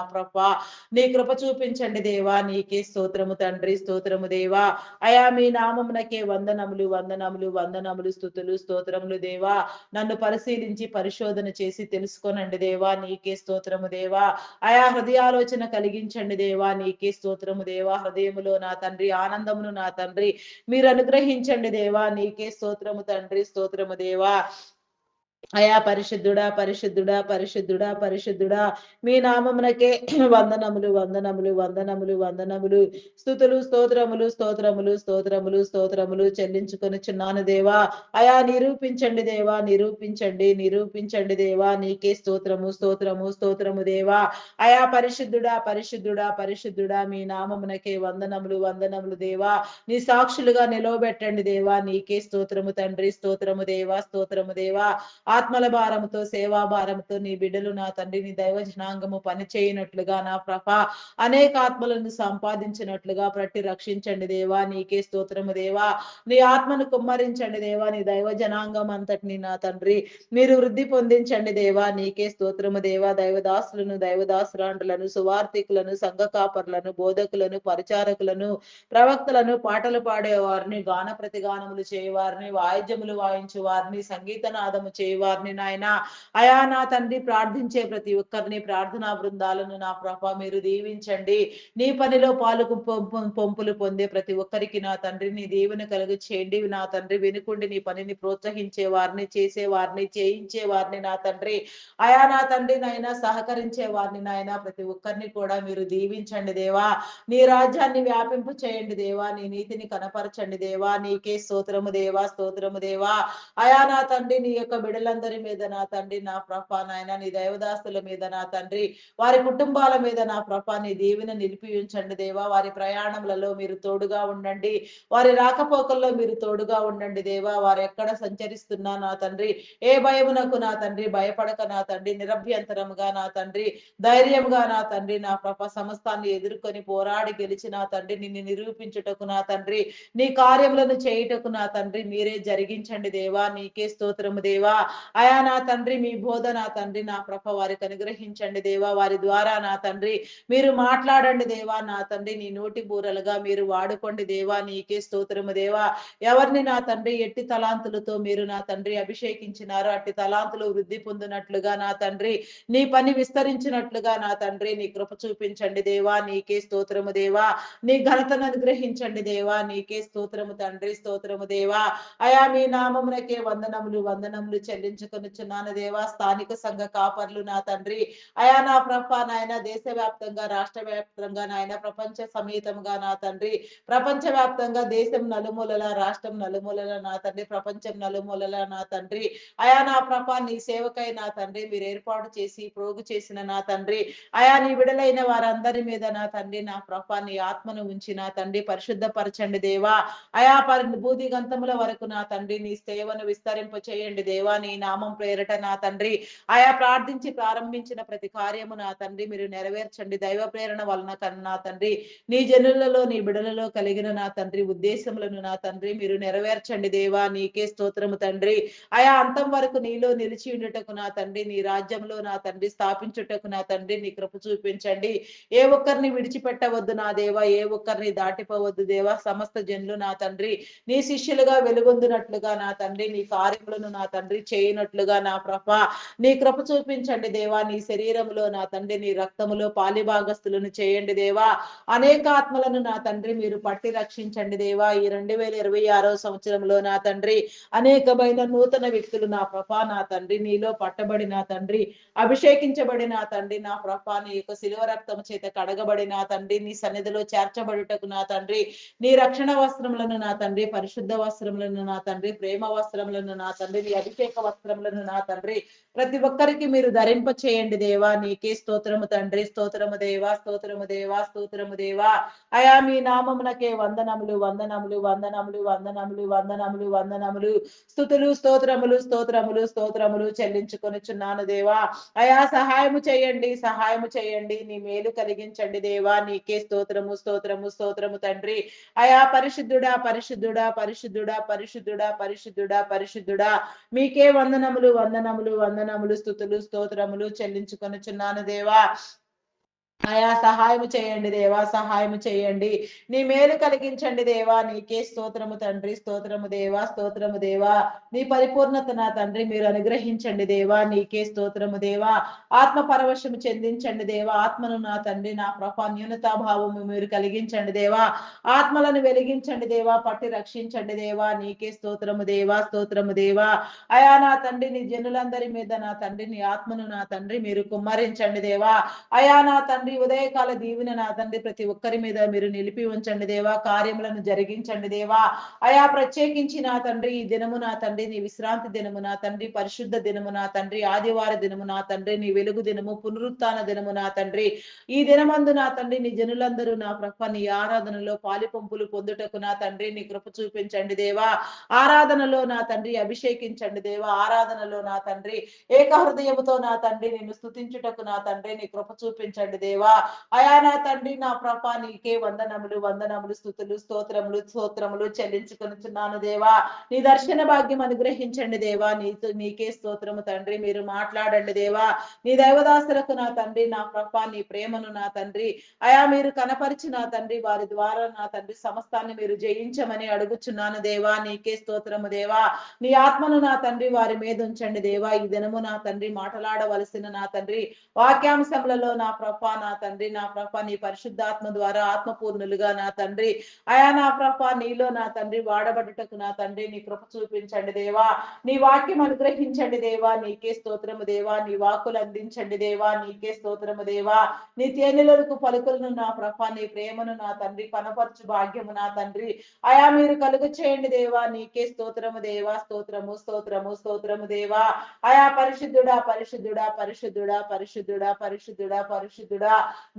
నీ కృప చూపించండి దేవా. నీకే స్తోత్రము తండ్రి, స్తోత్రము దేవా. అయా మీ నామమునకే వందనములు, వందనములు, వందనములు, స్తుతులు, స్తోత్రములు దేవా. నన్ను పరిశీలించి పరిశోధన చేసి తెలుసుకోనండి దేవా. నీకే స్తోత్రము దేవా. అయా హృదయాలోచన కలిగించండి దేవా. నీకే స్తోత్రము దేవా. హృదయములో నా తండ్రి ఆనందమును నా తండ్రి మీరు అనుగ్రహించండి దేవా. నీకే స్తోత్రము తండ్రి, స్తోత్రము దేవా. అయా పరిశుద్ధుడా, పరిశుద్ధుడా, పరిశుద్ధుడా, పరిశుద్ధుడా, మీ నామమునకే వందనములు, వందనములు, వందనములు, వందనములు, స్తుతులు, స్తోత్రములు, స్తోత్రములు, స్తోత్రములు, స్తోత్రములు చెల్లించుకొనుచున్నాను దేవా. అయా నిరూపించండి దేవా. నిరూపించండి, నిరూపించండి దేవా. నీకే స్తోత్రము, స్తోత్రము, స్తోత్రము దేవా. అయా పరిశుద్ధుడా, పరిశుద్ధుడా, పరిశుద్ధుడా, మీ నామమునకే వందనములు, వందనములు దేవా. నీ సాక్షులుగా నిలవబెట్టండి దేవా. నీకే స్తోత్రము తండ్రి, స్తోత్రము దేవా, స్తోత్రము దేవా. ఆత్మల భారముతో, సేవా భారముతో నీ బిడ్డలు నా తండ్రి నీ దైవ జనాంగము పని చేయనట్లుగా నా ప్రభ అనేక ఆత్మలను సంపాదించినట్లుగా ప్రట్టి రక్షించండి దేవా. నీకే స్తోత్రము దేవా. నీ ఆత్మను కుమ్మరించండి దేవా. నీ దైవ జనాంగం అంతటిని నా తండ్రి మీరు వృద్ధి పొందించండి దేవా. నీకే స్తోత్రము దేవా. దైవదాసులను, దైవదాసురాండ్రులను, సువార్థికులను, సంఘ కాపర్లను, బోధకులను, పరిచారకులను, ప్రవక్తలను, పాటలు పాడేవారిని, గాన ప్రతిగానములు చేయవారిని, వాయిద్యములు వాయించు వారిని, సంగీత నాదము చేయవారిని నాయన అయా నా తండ్రి ప్రార్థించే ప్రతి ఒక్కరిని, ప్రార్థనా బృందాలను నా ప్రభ మీరు దీవించండి. నీ పనిలో పొంపులు పొందే ప్రతి ఒక్కరికి నా తండ్రి నీ దీవెన కలుగు చేయండి. నా తండ్రి వెనుకుండి నీ పనిని ప్రోత్సహించే వారిని, చేసే వారిని, చేయించే వారిని నా తండ్రి అయా నా తండ్రి నాయన సహకరించే వారిని నాయన ప్రతి ఒక్కరిని కూడా మీరు దీవించండి దేవా. నీ రాజ్యాన్ని వ్యాపింపు చేయండి దేవా. నీ నీతిని కనపరచండి దేవా. నీకే స్తోత్రము దేవా, స్తోత్రము దేవా. అయా నా తండ్రి నీ యొక్క బిడలందరి మీద నా తండ్రి నా ప్రభ నాయన నీ దైవదాస్తుల మీద నా తండ్రి వారి కుటుంబాల మీద నా ప్రభ నీ దీవెన నిలిపి ఉంచండి దేవా. వారి ప్రయాణములలో మీరు తోడుగా ఉండండి. వారి రాకపోకల్లో మీరు తోడుగా ఉండండి దేవా. వారు ఎక్కడ సంచరిస్తున్నా నా తండ్రి ఏ భయమునకు నా తండ్రి భయపడక నా తండ్రి నిరభ్యంతరముగా నా తండ్రి ధైర్యంగా నా తండ్రి నా ప్రభ సమస్తాన్ని ఎదుర్కొని పోరాడి గెలిచి నా తండ్రి నిన్ను నిరూపించుటకు నా తండ్రి నీ కార్యములను చేయుటకు నా తండ్రి మీరే జరిగించండి దేవా. నీకే స్తోత్రము దేవా. అయా నా తండ్రి మీ బోధ నా తండ్రి నా ప్రభ వారికి అనుగ్రహించండి దేవా. వారి ద్వారా నా తండ్రి మీరు మాట్లాడండి దేవా. నా తండ్రి నీ నోటి బూరలుగా మీరు వాడుకోండి దేవా. నీకే స్తోత్రము దేవా. ఎవరిని నా తండ్రి ఎట్టి తలాంతులతో మీరు నా తండ్రి అభిషేకించినారో అట్టి తలాంతులు వృద్ధి పొందినట్లుగా నా తండ్రి నీ పని విస్తరించినట్లుగా నా తండ్రి నీ కృప చూపించండి దేవా. నీకే స్తోత్రము దేవా. నీ ఘనతను అనుగ్రహించండి దేవా. నీకే స్తోత్రము తండ్రి, స్తోత్రము దేవా. అయా మీ నామమునకే వందనములు వందనములు చెల్లించుకొనుచున్నాను దేవా. స్థానిక సంఘ కాపర్లు నా తండ్రి అయా నా ప్రభ నాయన దేశవ్యాప్తంగా, రాష్ట్ర వ్యాప్తంగా నాయన ప్రపంచ సమేతముగా నా తండ్రి ప్రపంచ వ్యాప్తంగా దేశం నలుమూలల, రాష్ట్రం నలుమూలల నా తండ్రి ప్రపంచం నలుమూలల నా తండ్రి అయా నా ప్రభ నీ సేవకై నా తండ్రి మీరు ఏర్పాటు చేసి ప్రోగు చేసిన నా తండ్రి అయా నీ విడలైన వారందరి మీద నా తండ్రి నా ప్రభ నీ ఆత్మను ఉంచి నా తండ్రి పరిశుద్ధపరచండి దేవా. అయా భూది గంతముల వరకు నా తండ్రి నీ సేవను విస్తరింప చేయండి దేవా. నీ నామం పేరట నా తండ్రి ఆయా ప్రార్థించి ప్రారంభించిన ప్రతి కార్యము నా తండ్రి మీరు నెరవేర్చండి. దైవ ప్రేరణ వలన నా తండ్రి నీ జనులలో నీ బిడలలో కలిగిన నా తండ్రి ఉద్దేశములను నా తండ్రి మీరు నెరవేర్చండి దేవా. నీకే స్తోత్రము తండ్రి. ఆయా అంతం వరకు నీలో నిలిచి ఉండుటకు నా తండ్రి నీ రాజ్యంలో నా తండ్రి స్థాపించుటకు నా తండ్రి నీ కృప చూపించండి. ఏ ఒక్కరిని విడిచిపెట్టవద్దు నా దేవా. ఏ ఒక్కరిని దాటిపోవద్దు దేవా. సమస్త జనులు నా తండ్రి నీ శిష్యులుగా వెలుగొందినట్లుగా నా తండ్రి నీ కార్యములను నా తండ్రి చేయనట్లుగా నా ప్రభ నీ కృప చూపించండి దేవా. నీ శరీరములో నా తండ్రి నీ రక్తములో పాలిభాగస్తులను చేయండి దేవా. అనేక ఆత్మలను నా తండ్రి మీరు పట్టి రక్షించండి దేవా. ఈ 2026వ సంవత్సరంలో నా తండ్రి అనేకమైన నూతన వ్యక్తులు నా ప్రభ నా తండ్రి నీలో పట్టబడి నా తండ్రి అభిషేకించబడి నా తండ్రి నా ప్రభ నీ యొక్క శిలువ రక్తము చేత కడగబడి నా తండ్రి నీ సన్నిధిలో చేర్చబడుటకు నా తండ్రి నీ రక్షణ వస్త్రములను నా తండ్రి పరిశుద్ధ వస్త్రములను నా తండ్రి ప్రేమ వస్త్రములను నా తండ్రి నీ అభిషేక వస్త్రములను నా తండ్రి ప్రతి ఒక్కరికి మీరు ధరింప చేయండి దేవా. నీకే స్తోత్రము తండ్రి, స్తోత్రము దేవా, స్తోత్రము దేవా, స్తోత్రము దేవా. అయా మీ నామమునకే వందనములు వందనములు వందనములు వందనములు వందనములు వందనములు స్తుతులు స్తోత్రములు స్తోత్రములు స్తోత్రములు చెల్లించుకొనుచున్నాను దేవా. అయా సహాయము చేయండి, సహాయము చేయండి. నీ మేలు కలిగించండి దేవా. నీకే స్తోత్రము స్తోత్రము స్తోత్రము తండ్రి. అయా పరిశుద్ధుడా పరిశుద్ధుడా పరిశుద్ధుడా పరిశుద్ధుడా పరిశుద్ధుడా పరిశుద్ధుడా మీకే వందనములు వందనములు వందనములు స్తుతులు స్తోత్రములు చెల్లించుకొనుచున్నాను దేవా. అయా సహాయము చేయండి దేవా. సహాయము చేయండి. నీ మేలు కలిగించండి దేవా. నీకే స్తోత్రము తండ్రి, స్తోత్రము దేవా, స్తోత్రము దేవా. నీ పరిపూర్ణత నా తండ్రి మీరు అనుగ్రహించండి దేవా. నీకే స్తోత్రము దేవా. ఆత్మ పరవశము చెందించండి దేవా. ఆత్మను నా తండ్రి నా ప్రభ న్యూనతాభావము మీరు కలిగించండి దేవా. ఆత్మలను వెలిగించండి దేవా. పట్టి రక్షించండి దేవా. నీకే స్తోత్రము దేవా, స్తోత్రము దేవా. అయా నా తండ్రి నీ జనులందరి మీద నా తండ్రి నీ ఆత్మను నా తండ్రి మీరు కుమ్మరించండి దేవా. అయా నా తండ్రి తండ్రి ఉదయకాల దీవెన నా తండ్రి ప్రతి ఒక్కరి మీద మీరు నిలిపి ఉంచండి దేవా. కార్యములను జరిగించండి దేవా. అయా ప్రత్యేకించి నా తండ్రి ఈ దినము నా తండ్రి నీ విశ్రాంతి దినము నా తండ్రి, పరిశుద్ధ దినము నా తండ్రి, ఆదివార దినము నా తండ్రి, నీ వెలుగు దినము, పునరుత్థాన దినము నా తండ్రి. ఈ దినమందు నా తండ్రి నీ జనులందరూ నా ప్రభ నీ ఆరాధనలో పాలిపంపులు పొందుటకు నా తండ్రి నీ కృప చూపించండి దేవా. ఆరాధనలో నా తండ్రి అభిషేకించండి దేవా. ఆరాధనలో నా తండ్రి ఏక హృదయముతో నా తండ్రి నిన్ను స్తుతించుటకు నా తండ్రి నీ కృప చూపించండి దేవా. అయా నా తండ్రి నా ప్రభ నీకే వందనములు వందనములు స్తుతులు స్తోత్రములు స్తోత్రములు చెల్లించుకొనుచున్నాను దేవా. నీ దర్శన భాగ్యం అనుగ్రహించండి దేవా. నీకే స్తోత్రము తండ్రి. మీరు మాట్లాడండి దేవా. నీ దైవదాసులకు నా తండ్రి నా ప్రభ నీ ప్రేమను నా తండ్రి అయా మీరు కనపరిచి నా తండ్రి వారి ద్వారా నా తండ్రి సమస్తాన్ని మీరు జయించమని అడుగుచున్నాను దేవా. నీకే స్తోత్రము దేవా. నీ ఆత్మను నా తండ్రి వారి మీద ఉంచండి దేవా. ఈ దినము నా తండ్రి మాట్లాడవలసిన నా తండ్రి వాక్యాంశములలో నా ప్రభ నా తండ్రి నా ప్రభ నీ పరిశుద్ధాత్మ ద్వారా ఆత్మపూర్ణులుగా నా తండ్రి అయా నా ప్రభ నీలో నా తండ్రి వాడబడుటకు నా తండ్రి నీ కృప చూపించండి దేవా. నీ వాక్యం అనుగ్రహించండి దేవా. నీకే స్తోత్రము దేవా. నీ వాక్కులు అందించండి దేవా. నీకే స్తోత్రము దేవా. నీ తేనెలకు పలుకులను నా ప్రభ నీ ప్రేమను నా తండ్రి కనపరచు భాగ్యము నా తండ్రి అయా మీరు కలుగు చేయండి దేవా. నీకే స్తోత్రము దేవా. స్తోత్రము స్తోత్రము స్తోత్రము దేవా. అయా పరిశుద్ధుడా పరిశుద్ధుడా పరిశుద్ధుడా పరిశుద్ధుడా పరిశుద్ధుడా పరిశుద్ధుడా.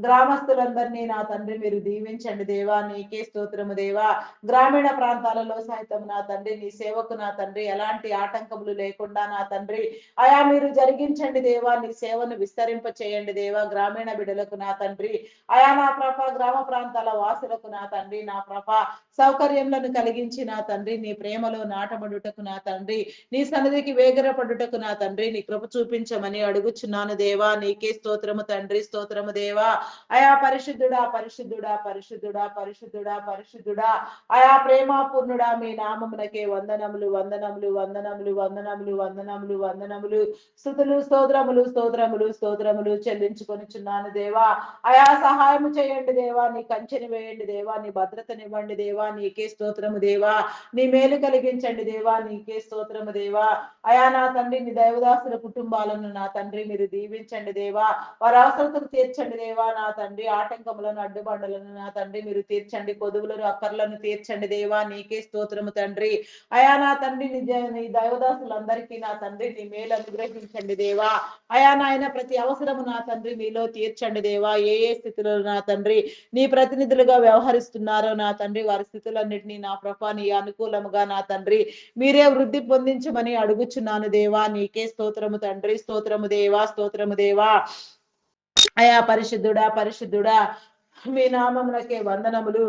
గ్రామస్తులందరినీ నా తండ్రి మీరు దీవించండి దేవా. నీకే స్తోత్రము దేవా. గ్రామీణ ప్రాంతాలలో సైతం నా తండ్రి నీ సేవకు నా తండ్రి ఎలాంటి ఆటంకములు లేకుండా నా తండ్రి అయా మీరు జరిగించండి దేవా. నీ సేవను విస్తరింప చేయండి దేవా. గ్రామీణ బిడ్డలకు నా తండ్రి అయా నా ప్రభ గ్రామ ప్రాంతాల వాసులకు నా తండ్రి నా ప్రభ సౌకర్యములను కలిగించి నా తండ్రి నీ ప్రేమలో నాటబడుటకు నా తండ్రి నీ సన్నిధికి వేగరపడుటకు నా తండ్రి నీ కృప చూపించమని అడుగుచున్నాను దేవా. నీకే స్తోత్రము తండ్రి. స్తోత్రము దేవా. అయా పరిశుద్ధుడా పరిశుద్ధుడా పరిశుద్ధుడా పరిశుద్ధుడా పరిశుద్ధుడా అయా ప్రేమాపూర్ణుడా మీ నామమునకే వందనములు వందనములు వందనములు వందనములు వందనములు వందనములు స్తుతులు స్తోత్రములు స్తోత్రములు స్తోత్రములు చెల్లించుకొనిచున్నాను దేవా. అయా సహాయము చేయండి దేవా. నీ కంచెని వేయండి దేవా. నీ భద్రతనివ్వండి దేవా. నీకే స్తోత్రము దేవా. నీ మేలు కలిగించండి దేవా. నీకే స్తోత్రము దేవా. అయా నా తండ్రి నీ దైవదాసుల కుటుంబాలను నా తండ్రి మీరు దీవించండి దేవా. వారి అవసరతలు తీర్చండి దేవా. నా తండ్రి ఆటంకములను అడ్డుబండలను నా తండ్రి మీరు తీర్చండి. కొదువులను అక్కర్లను తీర్చండి దేవా. నీకే స్తోత్రము తండ్రి అయా నా తండ్రి నీ దైవదాసులందరికీ నా తండ్రి నీ మేలు అనుగ్రహించండి దేవా. అయా నాయన ప్రతి అవసరము నా తండ్రి మీలో తీర్చండి దేవా. ఏ ఏ స్థితిలో నా తండ్రి నీ ప్రతినిధులుగా వ్యవహరిస్తున్నారో నా తండ్రి వారి స్థితులన్నింటినీ నా ప్రభ నీ అనుకూలముగా నా తండ్రి మీరే వృద్ధి పొందించమని అడుగుచున్నాను దేవా. నీకే స్తోత్రము తండ్రి. స్తోత్రము దేవా. స్తోత్రము దేవా. అయా పరిశుద్ధుడా పరిశుద్ధుడా మీ నామమునకే వందనములు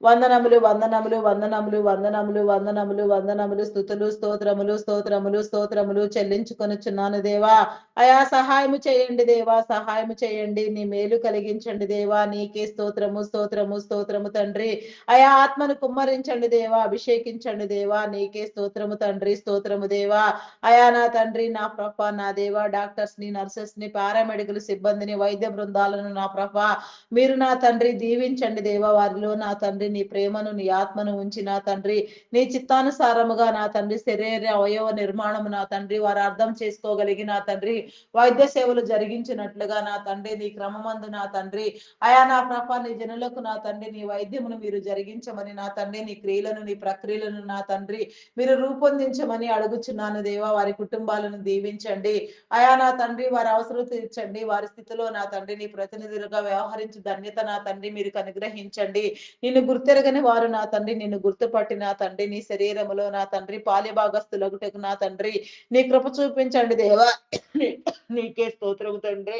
వందనములు వందనములు వందనములు వందనములు వందనములు వందనములు స్తుతులు స్తోత్రములు స్తోత్రములు స్తోత్రములు చెల్లించుకొనుచున్నాను దేవా. అయా సహాయము చేయండి దేవా. సహాయము చేయండి. నీ మేలు కలిగించండి దేవా. నీకే స్తోత్రము స్తోత్రము స్తోత్రము తండ్రి అయా ఆత్మను కుమ్మరించండి దేవా. అభిషేకించండి దేవా. నీకే స్తోత్రము తండ్రి. స్తోత్రము దేవా. అయా నా తండ్రి నా ప్రభ నా దేవా డాక్టర్స్ ని నర్సెస్ ని పారామెడికల్ సిబ్బందిని వైద్య బృందాలను నా ప్రభ మీరు నా తండ్రి దీవించండి దేవా. వారిలో నా తండ్రి నీ ప్రేమను నీ ఆత్మను ఉంచి నా తండ్రి నీ చిత్తానుసారముగా నా తండ్రి శరీర అవయవ నిర్మాణము నా తండ్రి వారు అర్థం చేసుకోగలిగి నా తండ్రి వైద్య సేవలు జరిగించినట్లుగా నా తండ్రి నీ క్రమమందు నా తండ్రి అయా నా ప్రభ నీ జనులకు నా తండ్రి నీ వైద్యమును మీరు జరిగించమని నా తండ్రి నీ క్రియలను నీ ప్రక్రియలను నా తండ్రి మీరు రూపొందించమని అడుగుచున్నాను దేవా. వారి కుటుంబాలను దీవించండి అయా నా తండ్రి వారి అవసరం తీర్చండి. వారి స్థితిలో నా తండ్రి నీ ప్రతినిధులుగా వ్యవహరించి ధన్యత నా తండ్రి మీరు అనుగ్రహించండి. నిన్ను గుర్తెరగని వారు నా తండ్రి నిన్ను గుర్తుపట్టి నా తండ్రి నీ శరీరములో నా తండ్రి పాలిభాగస్తులగుటకు నా తండ్రి నీ కృప చూపించండి దేవా. నీకే స్తోత్రము తండ్రి.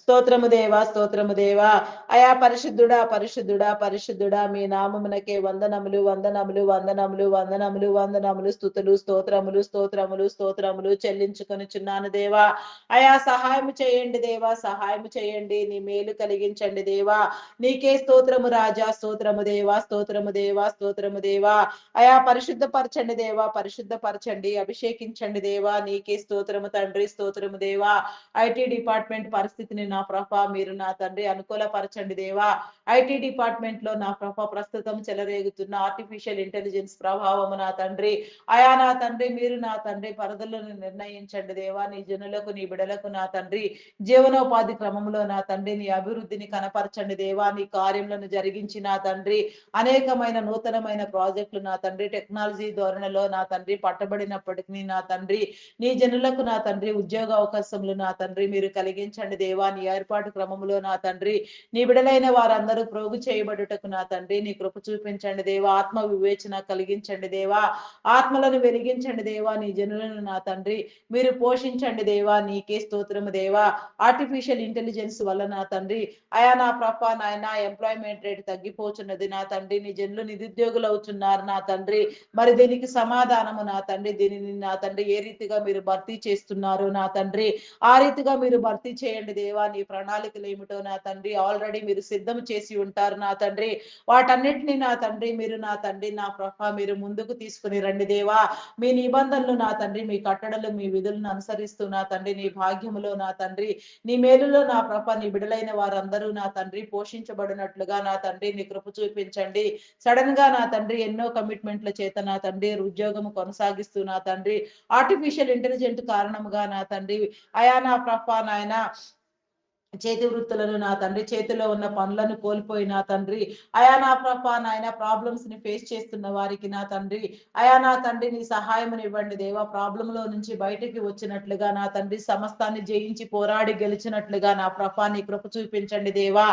స్తోత్రము దేవా. స్తోత్రము దేవా. అయా పరిశుద్ధుడా పరిశుద్ధుడా పరిశుద్ధుడా మీ నామమునకే వందనములు వందనములు వందనములు వందనములు వందనములు స్తుతులు స్తోత్రములు స్తోత్రములు స్తోత్రములు చెల్లించుకొనుచున్నాను దేవా. అయా సహాయము చేయండి దేవా. సహాయము చేయండి. నీ మేలు కలిగించండి దేవా. నీకే స్తోత్రము రాజా. స్తోత్రము దేవా. స్తోత్రము దేవా. స్తోత్రము దేవా. అయా పరిశుద్ధపరచండి దేవా. పరిశుద్ధపరచండి. అభిషేకించండి దేవా. నీకే స్తోత్రము తండ్రి. స్తోత్రము దేవా. ఐటీ డిపార్ట్మెంట్ పరిస్థితిని నా ప్రభ మీరు నా తండ్రి అనుకూలపరచండి దేవా. ఐటీ డిపార్ట్మెంట్ లో నా ప్రభ ప్రస్తుతం చెలరేగుతున్న ఆర్టిఫిషియల్ ఇంటెలిజెన్స్ ప్రభావము నా తండ్రి, అయా నా తండ్రి మీరు నా తండ్రి పరిధులను నిర్ణయించండి దేవా. నీ జనులకు నీ బిడలకు నా తండ్రి జీవనోపాధి క్రమంలో నా తండ్రి నీ అభివృద్ధిని కనపరచండి దేవా. నీ కార్యములను జరిగించి నా తండ్రి అనేకమైన నూతనమైన ప్రాజెక్టులు నా తండ్రి టెక్నాలజీ ధోరణిలో నా తండ్రి పట్టబడినప్పటికీ నా తండ్రి నీ జనులకు నా తండ్రి ఉద్యోగ అవకాశములు నా తండ్రి మీరు కలిగించండి దేవా. నీ ఏర్పాటు క్రమంలో నా తండ్రి నీ బిడలైన వారందరూ ప్రోగు చేయబడుటకు నా తండ్రి నీ కృప చూపించండి దేవా. ఆత్మ వివేచన కలిగించండి దేవా. ఆత్మలను వెలిగించండి దేవా. నీ జనులను నా తండ్రి మీరు పోషించండి దేవా. నీకే స్తోత్రము దేవా. ఆర్టిఫిషియల్ ఇంటెలిజెన్స్ వల్ల నా తండ్రి అయా నా ప్రభ నాయన ఎంప్లాయ్మెంట్ రేట్ తగ్గిపోతున్నది నా తండ్రి. నీ జనులు నిరుద్యోగులు అవుతున్నారు నా తండ్రి. మరి దీనికి సమాధానము నా తండ్రి దీనిని నా తండ్రి ఏ రీతిగా మీరు భర్తీ చేస్తున్నారు నా తండ్రి ఆ రీతిగా మీరు భర్తీ చేయండి దేవా. నీ ప్రణాళికలు ఏమిటో నా తండ్రి ఆల్రెడీ మీరు సిద్ధం చేసి ఉంటారు నా తండ్రి. వాటన్నిటిని నా తండ్రి మీరు నా తండ్రి నా ప్రభ మీరు ముందుకు తీసుకుని రండి దేవా. మీ నిబంధనలు నా తండ్రి మీ కట్టడలు మీ విధులను అనుసరిస్తూ నా తండ్రి నీ భాగ్యములో నా తండ్రి నీ మేలులో నా ప్రభ నీ బిడలైన వారందరూ నా తండ్రి పోషించబడినట్లుగా నా తండ్రి నీ కృప చూపించండి. సడన్ గా నా తండ్రి ఎన్నో కమిట్మెంట్ల చేత నా తండ్రి ఉద్యోగం కొనసాగిస్తూ నా తండ్రి ఆర్టిఫిషియల్ ఇంటెలిజెంట్ కారణముగా నా తండ్రి అయా నా ప్రభ నాయన చేతి వృత్తులను నా తండ్రి చేతిలో ఉన్న పనులను కోల్పోయి నా తండ్రి అయా నా ప్రభ నాయన ప్రాబ్లమ్స్ ని ఫేస్ చేస్తున్న వారికి నా తండ్రి అయా నా తండ్రి నీ సహాయముని ఇవ్వండి దేవా. ప్రాబ్లం లో నుంచి బయటికి వచ్చినట్లుగా నా తండ్రి సమస్తాన్ని జయించి పోరాడి గెలిచినట్లుగా నా ప్రభ నీ కృప చూపించండి దేవా.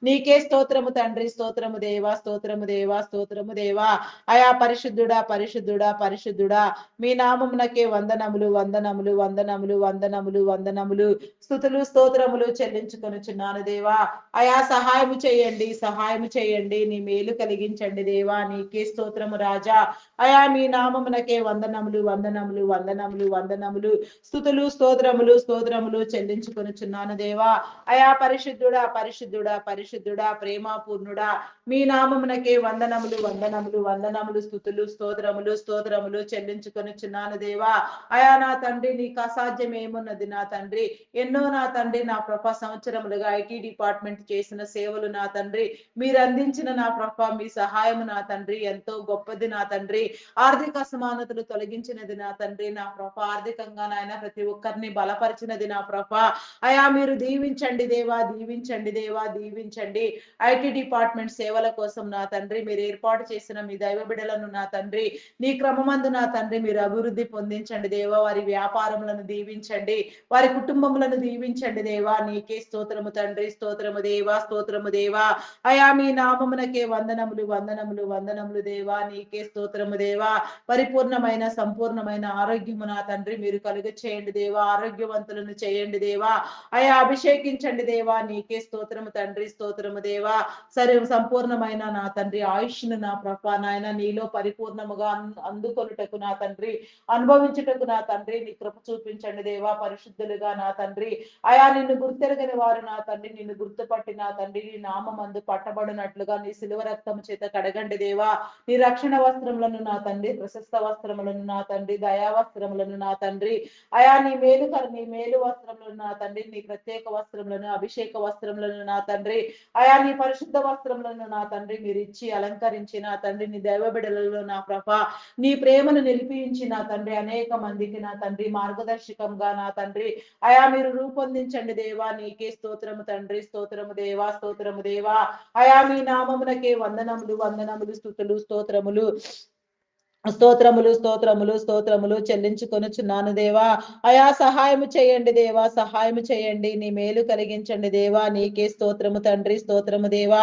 నీకే స్తోత్రము తండ్రి. స్తోత్రము దేవా. స్తోత్రము దేవా. స్తోత్రము దేవా. అయా పరిశుద్ధుడా పరిశుద్ధుడా పరిశుద్ధుడా మీ నామమునకే వందనములు వందనములు వందనములు వందనములు వందనములు స్తుతులు స్తోత్రములు చెల్లించుకొనుచున్నాను దేవా. అయా సహాయము చేయండి సహాయము చేయండి. నీ మేలు కలిగించండి దేవా. నీకే స్తోత్రము రాజా. అయా మీ నామమునకే వందనములు వందనములు వందనములు వందనములు స్తుతులు స్తోత్రములు స్తోత్రములు చెల్లించుకొనుచున్నాను దేవా. అయా పరిశుద్ధుడా పరిశుద్ధుడా పరిశుద్ధుడా ప్రేమాపూర్ణుడా మీ నామమునకే వందనములు వందనములు వందనములు స్తుతులు స్తోత్రములు స్తోత్రములు చెల్లించుకొనుచున్నాను దేవా. అయా నా తండ్రి నీకు అసాధ్యం ఏమున్నది నా తండ్రి. ఎన్నో నా తండ్రి నా ప్రభ సంవత్సరములుగా ఐటీ డిపార్ట్మెంట్ చేసిన సేవలు నా తండ్రి మీరు అందించిన నా ప్రభ మీ సహాయము నా తండ్రి ఎంతో గొప్పది నా తండ్రి. ఆర్థిక అసమానతలు తొలగించినది నా తండ్రి నా ప్రభ. ఆర్థికంగా నాయన ప్రతి ఒక్కరిని బలపరిచినది నా ప్రభ. అయా మీరు దీవించండి దేవా. దీవించండి దేవా. దీవించండి. ఐటీ డిపార్ట్మెంట్ సేవల కోసం నా తండ్రి మీరు ఏర్పాటు చేసిన మీ దైవ బిడలను నా తండ్రి నీ క్రమమందు నా తండ్రి మీరు అభివృద్ధి పొందించండి దేవా. వారి వ్యాపారములను దీవించండి. వారి కుటుంబములను దీవించండి దేవా. నీకే స్తోత్రము తండ్రి. స్తోత్రము దేవా. స్తోత్రము దేవా. అయా మీ నామమునకే వందనములు వందనములు వందనములు దేవా. నీకే స్తోత్రము దేవా. పరిపూర్ణమైన సంపూర్ణమైన ఆరోగ్యము నా తండ్రి మీరు కలుగ చేయండి దేవా. ఆరోగ్యవంతులను చేయండి దేవా. అయా అభిషేకించండి దేవా. నీకే స్తోత్రము తండ్రి. స్తోత్రము దేవా. సరే సంపూర్ణమైన నా తండ్రి ఆయుష్ను నా ప్రభ నాయన నీలో పరిపూర్ణముగా అందుకొనుటకు నా తండ్రి అనుభవించుటకు నా తండ్రి నీ కృప చూపించండి దేవా. పరిశుద్ధులుగా నా తండ్రి అయా నిన్ను గుర్తెరగని వారు నా తండ్రి నిన్ను గుర్తుపట్టి నా తండ్రి నీ నామందు పట్టబడినట్లుగా నీ శిలువ రక్తం చేత కడగండి దేవా. నీ రక్షణ వస్త్రములను నా తండ్రి ప్రశస్త వస్త్రములను నా తండ్రి దయా వస్త్రములను నా తండ్రి అయా నీ మేలు వస్త్రములను నా తండ్రి నీ ప్రత్యేక వస్త్రములను అభిషేక వస్త్రములను నా తండ్రి అయా నీ పరిశుద్ధ వస్త్రములను నా తండ్రి మీరు ఇచ్చి అలంకరించి నా తండ్రి నీ దైవ బిడలలో నా ప్రభ నీ ప్రేమను నిలిపించి నా తండ్రి అనేక మందికి నా తండ్రి మార్గదర్శకంగా నా తండ్రి అయా మీరు రూపొందించండి దేవా. నీకే స్తోత్రము తండ్రి. స్తోత్రము దేవా. స్తోత్రము దేవా. అయా మీ నామమునకే వందనములు వందనములు స్తుతులు స్తోత్రములు స్తోత్రములు స్తోత్రములు స్తోత్రములు చెల్లించుకొనుచున్నాను దేవా. అయా సహాయము చేయండి దేవా. సహాయము చేయండి. నీ మేలు కలిగించండి దేవా. నీకే స్తోత్రము తండ్రి. స్తోత్రము దేవా.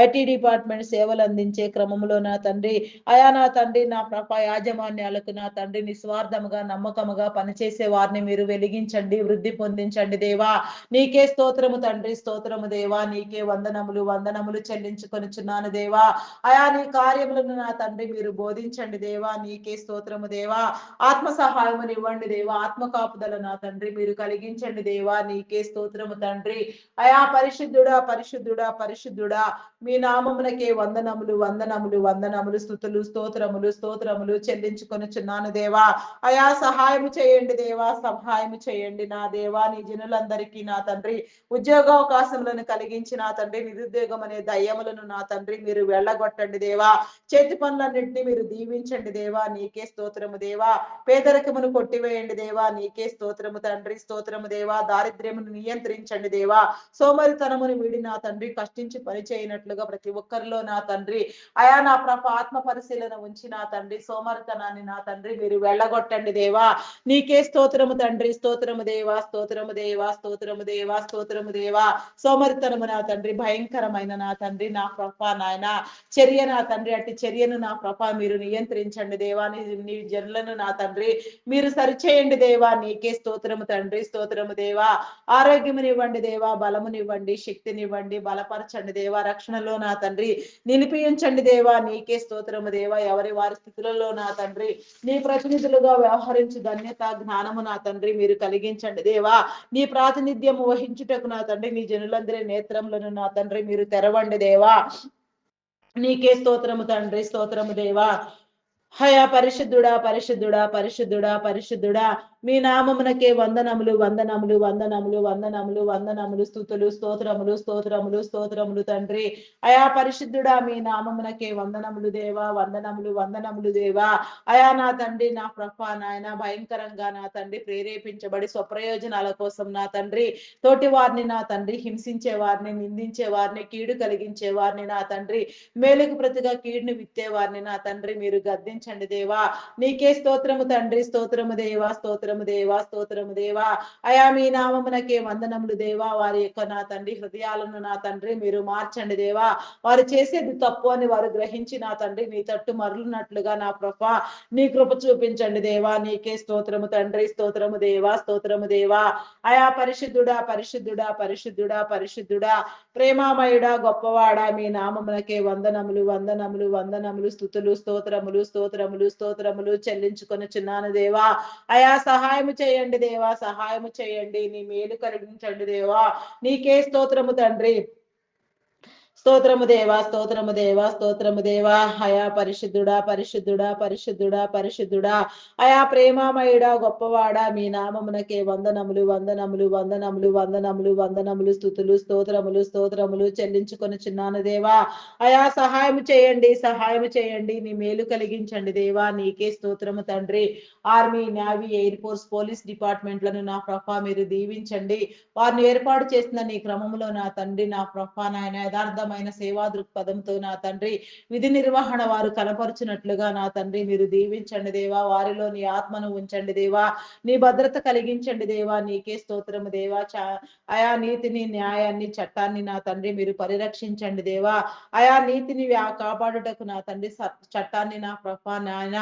ఐటీ డిపార్ట్మెంట్ సేవలు అందించే క్రమంలో నా తండ్రి అయా నా తండ్రి నా ప్రభ యాజమాన్యాలకు నా తండ్రి నిస్వార్థముగా నమ్మకముగా పనిచేసే వారిని మీరు వెలిగించండి వృద్ధి పొందించండి దేవా. నీకే స్తోత్రము తండ్రి. స్తోత్రము దేవా. నీకే వందనములు వందనములు చెల్లించుకొనుచున్నాను దేవా. అయా నీ కార్యములను నా తండ్రి మీరు బోధించండి దేవా. దేవా, నీకే స్తోత్రము దేవా. ఆత్మ సహాయముని ఇవ్వండి దేవా, ఆత్మ కాపుదల నా తండ్రి మీరు కలిగించండి దేవా, నీకే స్తోత్రము తండ్రి. అయా పరిశుద్ధుడా, పరిశుద్ధుడా, పరిశుద్ధుడా, మీ నామమునకే వందనములు, వందనములు, వందనములు, స్తుతులు, స్తోత్రములు, స్తోత్రములు చెల్లించుకొనుచున్నాను దేవా. అయా సహాయము చేయండి దేవా, సహాయము చేయండి నా దేవా. నీ జనులందరికీ నా తండ్రి ఉద్యోగావకాశములను కలిగించి నా తండ్రి నిరుద్యోగం అనే దయ్యములను నా తండ్రి మీరు వెళ్ళగొట్టండి దేవా. చేతి పనులన్నింటినీ మీరు దీవించండి దేవా, నీకే స్తోత్రము దేవా. పేదరికమును కొట్టివేయండి దేవా, నీకే స్తోత్రము తండ్రి, స్తోత్రము దేవా. దారిద్ర్యమును నియంత్రించండి దేవా. సోమరితనమును వీడి నా తండ్రి కష్టించి పని చేయనట్లుగా ప్రతి ఒక్కరిలో నా తండ్రి అయా నా ప్రభ ఆత్మ పరిశీలన ఉంచి నా తండ్రి సోమరితనాన్ని నా తండ్రి మీరు వెళ్ళగొట్టండి దేవా. నీకే స్తోత్రము తండ్రి, స్తోత్రము దేవా, స్తోత్రము దేవా, స్తోత్రము దేవా, స్తోత్రము దేవా. సోమరితనము నా తండ్రి భయంకరమైన నా తండ్రి నా ప్రభ నాయన చర్య నా తండ్రి, అట్టి చర్యను నా ప్రభ మీరు నియంత్రించండి దేవా. నీ జనులను నా తండ్రి మీరు సరిచేయండి దేవా, నీకే స్తోత్రము తండ్రి, స్తోత్రము దేవా. ఆరోగ్యమునివ్వండి దేవా, బలమునివ్వండి, శక్తినివ్వండి, బలపరచండి దేవా. రక్షణలో నా తండ్రి నిలిపించండి దేవా, నీకే స్తోత్రము దేవా. ఎవరి వారి స్థితులలో నా తండ్రి నీ ప్రతినిధులుగా వ్యవహరించు ధన్యత జ్ఞానము నా తండ్రి మీరు కలిగించండి దేవా. నీ ప్రాతినిధ్యము వహించుటకు నా తండ్రి నీ జనులందరి నేత్రములను నా తండ్రి మీరు తెరవండి దేవా. నీకే స్తోత్రము తండ్రి, స్తోత్రము దేవా. హయా పరిశుద్ధుడా, పరిశుద్ధుడా, పరిశుద్ధుడా, పరిశుద్ధుడా, మీ నామమునకే వందనములు, వందనములు, వందనములు, వందనములు, వందనములు, స్తుతులు, స్తోత్రములు, స్తోత్రములు, స్తోత్రములు తండ్రి. అయా పరిశుద్ధుడా, మీ నామమునకే వందనములు దేవా, వందనములు, వందనములు దేవా. అయా నా తండ్రి నా ప్రభ నాయన భయంకరంగా నా తండ్రి ప్రేరేపించబడి స్వప్రయోజనాల కోసం నా తండ్రి తోటి వారిని నా తండ్రి హింసించే వారిని, నిందించే వారిని, కీడు కలిగించే వారిని నా తండ్రి మేలుకు ప్రతిగా కీడుని విత్తే వారిని నా తండ్రి మీరు గద్దించండి దేవా. నీకే స్తోత్రము తండ్రి, స్తోత్రము దేవా, స్తోత్రము దేవా, స్తోత్రము దేవా. అయా మీ నామమునకే వందనములు దేవా. వారి యొక్క నా తండ్రి హృదయాలను నా తండ్రి మీరు మార్చండి దేవా. వారు చేసేది తప్పు అని వారు గ్రహించి నా తండ్రి నీ తట్టు మరలునట్లుగా నా ప్రభ నీ కృప చూపించండి దేవా. నీకే స్తోత్రము తండ్రి, స్తోత్రము దేవా, స్తోత్రము దేవా. అయా పరిశుద్ధుడా, పరిశుద్ధుడా, పరిశుద్ధుడా, పరిశుద్ధుడా, ప్రేమామయుడా, గొప్పవాడా, మీ నామమునకే వందనములు, వందనములు, వందనములు, స్తుతులు, స్తోత్రములు, స్తోత్రములు, స్తోత్రములు చెల్లించుకొనుచున్నాను దేవా. అయా సహాయము చేయండి దేవా, సహాయము చేయండి, నీ మేలు కలిగించండి దేవా. నీకే స్తోత్రము తండ్రి, స్తోత్రము దేవా, స్తోత్రము దేవా, స్తోత్రము దేవా. అయా పరిశుద్ధుడా, పరిశుద్ధుడా, పరిశుద్ధుడా, పరిశుద్ధుడా, అయా ప్రేమామయుడా, గొప్పవాడా, మీ నామమునకే వందనములు, వందనములు, వందనములు, వందనములు, వందనములు, స్తుతులు, స్తోత్రములు, స్తోత్రములు చెల్లించుకొనుచున్నాను దేవా. అయా సహాయము చేయండి, సహాయము చేయండి, నీ మేలు కలిగించండి దేవా. నీకే స్తోత్రము తండ్రి. Army, navy, air force, police డిపార్ట్మెంట్లను నా ప్రభ మీరు దీవించండి. వారిని ఏర్పాటు చేసిన నీ క్రమములో నా తండ్రి నా ప్రభ నాయన యథార్థమైన సేవా దృక్పథంతో నా తండ్రి విధి నిర్వహణ వారు కనపరుచున్నట్లుగా నా తండ్రి మీరు దీవించండి దేవా. వారిలో నీ ఆత్మను ఉంచండి దేవా. నీ భద్రత కలిగించండి దేవా. నీకే స్తోత్రము దేవా. అయా నీతిని, న్యాయాన్ని, చట్టాన్ని నా తండ్రి మీరు పరిరక్షించండి దేవా. అయా నీతిని కాపాడుటకు నా తండ్రి చట్టాన్ని నా ప్రభ నాయన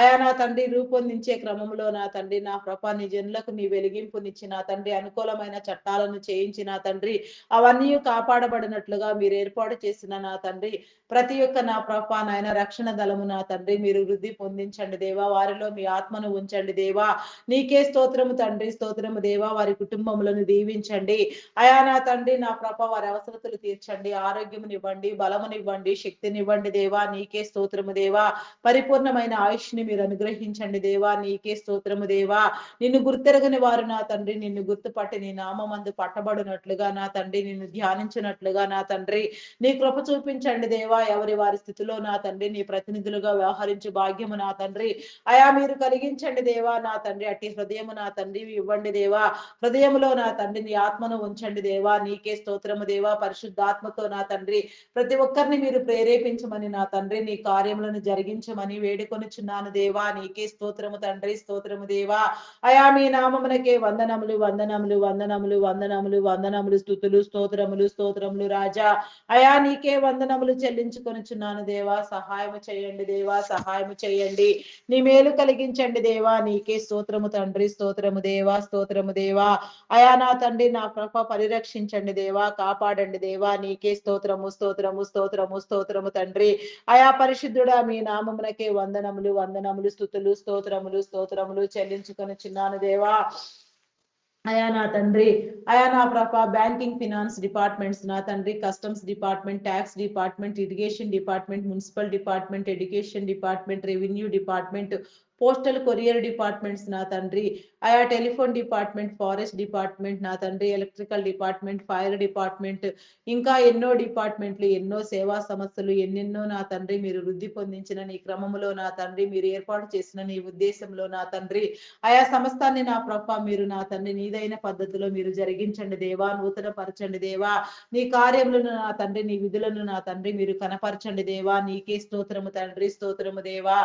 అయా నా తండ్రి రూపొందించే క్రమంలో నా తండ్రి నా ప్రభ నీ జనులకు నీ వెలిగింపునిచ్చి నా తండ్రి అనుకూలమైన చట్టాలను చేయించి నా తండ్రి అవన్నీ కాపాడబడినట్లుగా మీరు ఏర్పాటు చేసిన నా తండ్రి ప్రతి ఒక్క నా ప్రభ నాయన రక్షణ దళము నా తండ్రి మీరు వృద్ధి పొందించండి దేవా. వారిలో మీ ఆత్మను ఉంచండి దేవా. నీకే స్తోత్రము తండ్రి, స్తోత్రము దేవా. వారి కుటుంబములను దీవించండి అయా నా తండ్రి నా ప్రభ వారి అవసరతలు తీర్చండి, ఆరోగ్యమునివ్వండి, బలమునివ్వండి, శక్తినివ్వండి దేవా. నీకే స్తోత్రము దేవా. పరిపూర్ణమైన ఆయుష్ని మీరు అనుగ్రహించండి దేవా. నీకే స్తోత్రము దేవా. నిన్ను గుర్తెరగని వారు నా తండ్రి నిన్ను గుర్తుపట్టి నీ నామందు పట్టబడినట్లుగా నా తండ్రి నిన్ను ధ్యానించినట్లుగా నా తండ్రి నీ కృప చూపించండి దేవా. ఎవరి వారి స్థితిలో నా తండ్రి నీ ప్రతినిధులుగా వ్యవహరించు భాగ్యము నా తండ్రి అయా మీరు కలిగించండి దేవా. నా తండ్రి అట్టి హృదయము నా తండ్రి ఇవ్వండి దేవా. హృదయములో నా తండ్రి నీ ఆత్మను ఉంచండి దేవా. నీకే స్తోత్రము దేవా. పరిశుద్ధాత్మతో నా తండ్రి ప్రతి ఒక్కరిని మీరు ప్రేరేపించమని నా తండ్రి నీ కార్యములను జరిగించమని వేడుకొనుచున్నాను దేవా. నీకే స్తోత్రము తండ్రి, స్తోత్రము దేవా. అయా మీ నామమునకే వందనములు, వందనములు, వందనములు, వందనములు, వందనములు, స్తుతులు, స్తోత్రములు, స్తోత్రములు రాజా. అయా నీకే వందనములు చెల్లించుకొనుచున్నాను దేవా. సహాయము చేయండి దేవా, సహాయము చేయండి. నీ మేలు కలిగించండి దేవా. నీకే స్తోత్రము తండ్రి, స్తోత్రము దేవా, స్తోత్రము దేవా. అయా నా తండ్రి నా కృప పరిరక్షించండి దేవా, కాపాడండి దేవా. నీకే స్తోత్రము, స్తోత్రము, స్తోత్రము, స్తోత్రము తండ్రి. అయా పరిశుద్ధుడా మీ నామమునకే వందనములు, వందనములు, స్తుతులు, స్తోత్రములు, స్తోత్రములు చెల్లించుకొనుచున్నాను దేవా. అయా నా తండ్రి, అయా నా ప్రభ, బ్యాంకింగ్ ఫినాన్స్ డిపార్ట్మెంట్స్ నా తండ్రి, customs department, tax department, irrigation department, municipal department, education department, revenue department, postal courier departments నా తండ్రి, ఆయా టెలిఫోన్ డిపార్ట్మెంట్, ఫారెస్ట్ డిపార్ట్మెంట్ నా తండ్రి, ఎలక్ట్రికల్ డిపార్ట్మెంట్, ఫైర్ డిపార్ట్మెంట్, ఇంకా ఎన్నో డిపార్ట్మెంట్లు, ఎన్నో సేవా సంస్థలు, ఎన్నెన్నో నా తండ్రి మీరు వృద్ధి పొందించిన నీ క్రమములో నా తండ్రి, మీరు ఏర్పాటు చేసిన నీ ఉద్దేశంలో నా తండ్రి, ఆయా సమస్తాన్ని నా ప్రభ మీరు నా తండ్రి నీదైన పద్ధతిలో మీరు జరిగించండి దేవా, నూతన పరచండి దేవా. నీ కార్యములను నా తండ్రి, నీ విధులను నా తండ్రి మీరు కనపరచండి దేవా. నీకే స్తోత్రము తండ్రి, స్తోత్రము దేవా.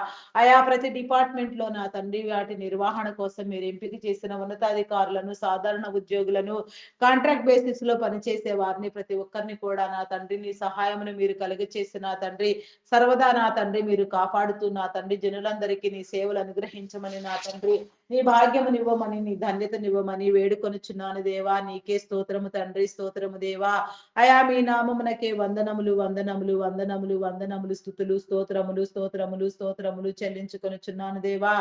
ఆయా ప్రతి డిపార్ట్మెంట్ లో నా తండ్రి వాటి నిర్వహణ కోసం మీరు ఎంపిక చేసిన ఉన్నతాధికారులను, సాధారణ ఉద్యోగులను, కాంట్రాక్ట్ బేసిస్ లో పనిచేసే వారిని ప్రతి ఒక్కరిని కూడా నా తండ్రి నీ సహాయమును మీరు కలుగచేసి నా తండ్రి సర్వదా నా తండ్రి మీరు కాపాడుతూ నా తండ్రి జనులందరికీ నీ సేవలు అనుగ్రహించమని నా తండ్రి నీ భాగ్యమునివ్వమని, నీ ధన్యతనివ్వమని వేడుకొనుచున్నాను దేవా. నీకే స్తోత్రము తండ్రి, స్తోత్రము దేవా. అయా మీ నామమునకే వందనములు, వందనములు, వందనములు, వందనములు, స్తుతులు, స్తోత్రములు, స్తోత్రములు, స్తోత్రములు చెల్లించుకొనుచున్నాను దేవా.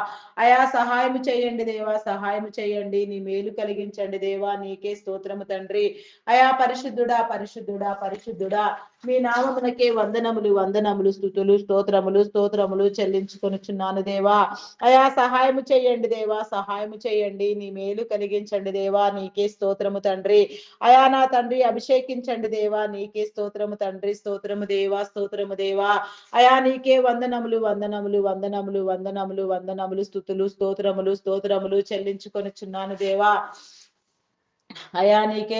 అయా సహాయము చేయండి దేవా, సహాయము చేయండి. నీ మేలు కలిగించండి దేవా. నీకే స్తోత్రము తండ్రి. అయా పరిశుద్ధుడా, పరిశుద్ధుడా, పరిశుద్ధుడా, మీ నామమునకే వందనములు, వందనములు, స్తుతులు, స్తోత్రములు, స్తోత్రములు చెల్లించుకొనుచున్నాను దేవా. అయా సహాయము చేయండి దేవా, సహాయము చేయండి. నీ మేలు కలిగించండి దేవా. నీకే స్తోత్రము తండ్రి. అయా నా తండ్రి అభిషేకించండి దేవా. నీకే స్తోత్రము తండ్రి, స్తోత్రము దేవా, స్తోత్రము దేవా. అయా నీకే వందనములు, వందనములు, వందనములు, వందనములు, వందనములు, స్తుతులు, స్తోత్రములు, స్తోత్రములు చెల్లించుకొనుచున్నాను దేవా. అయా నీకే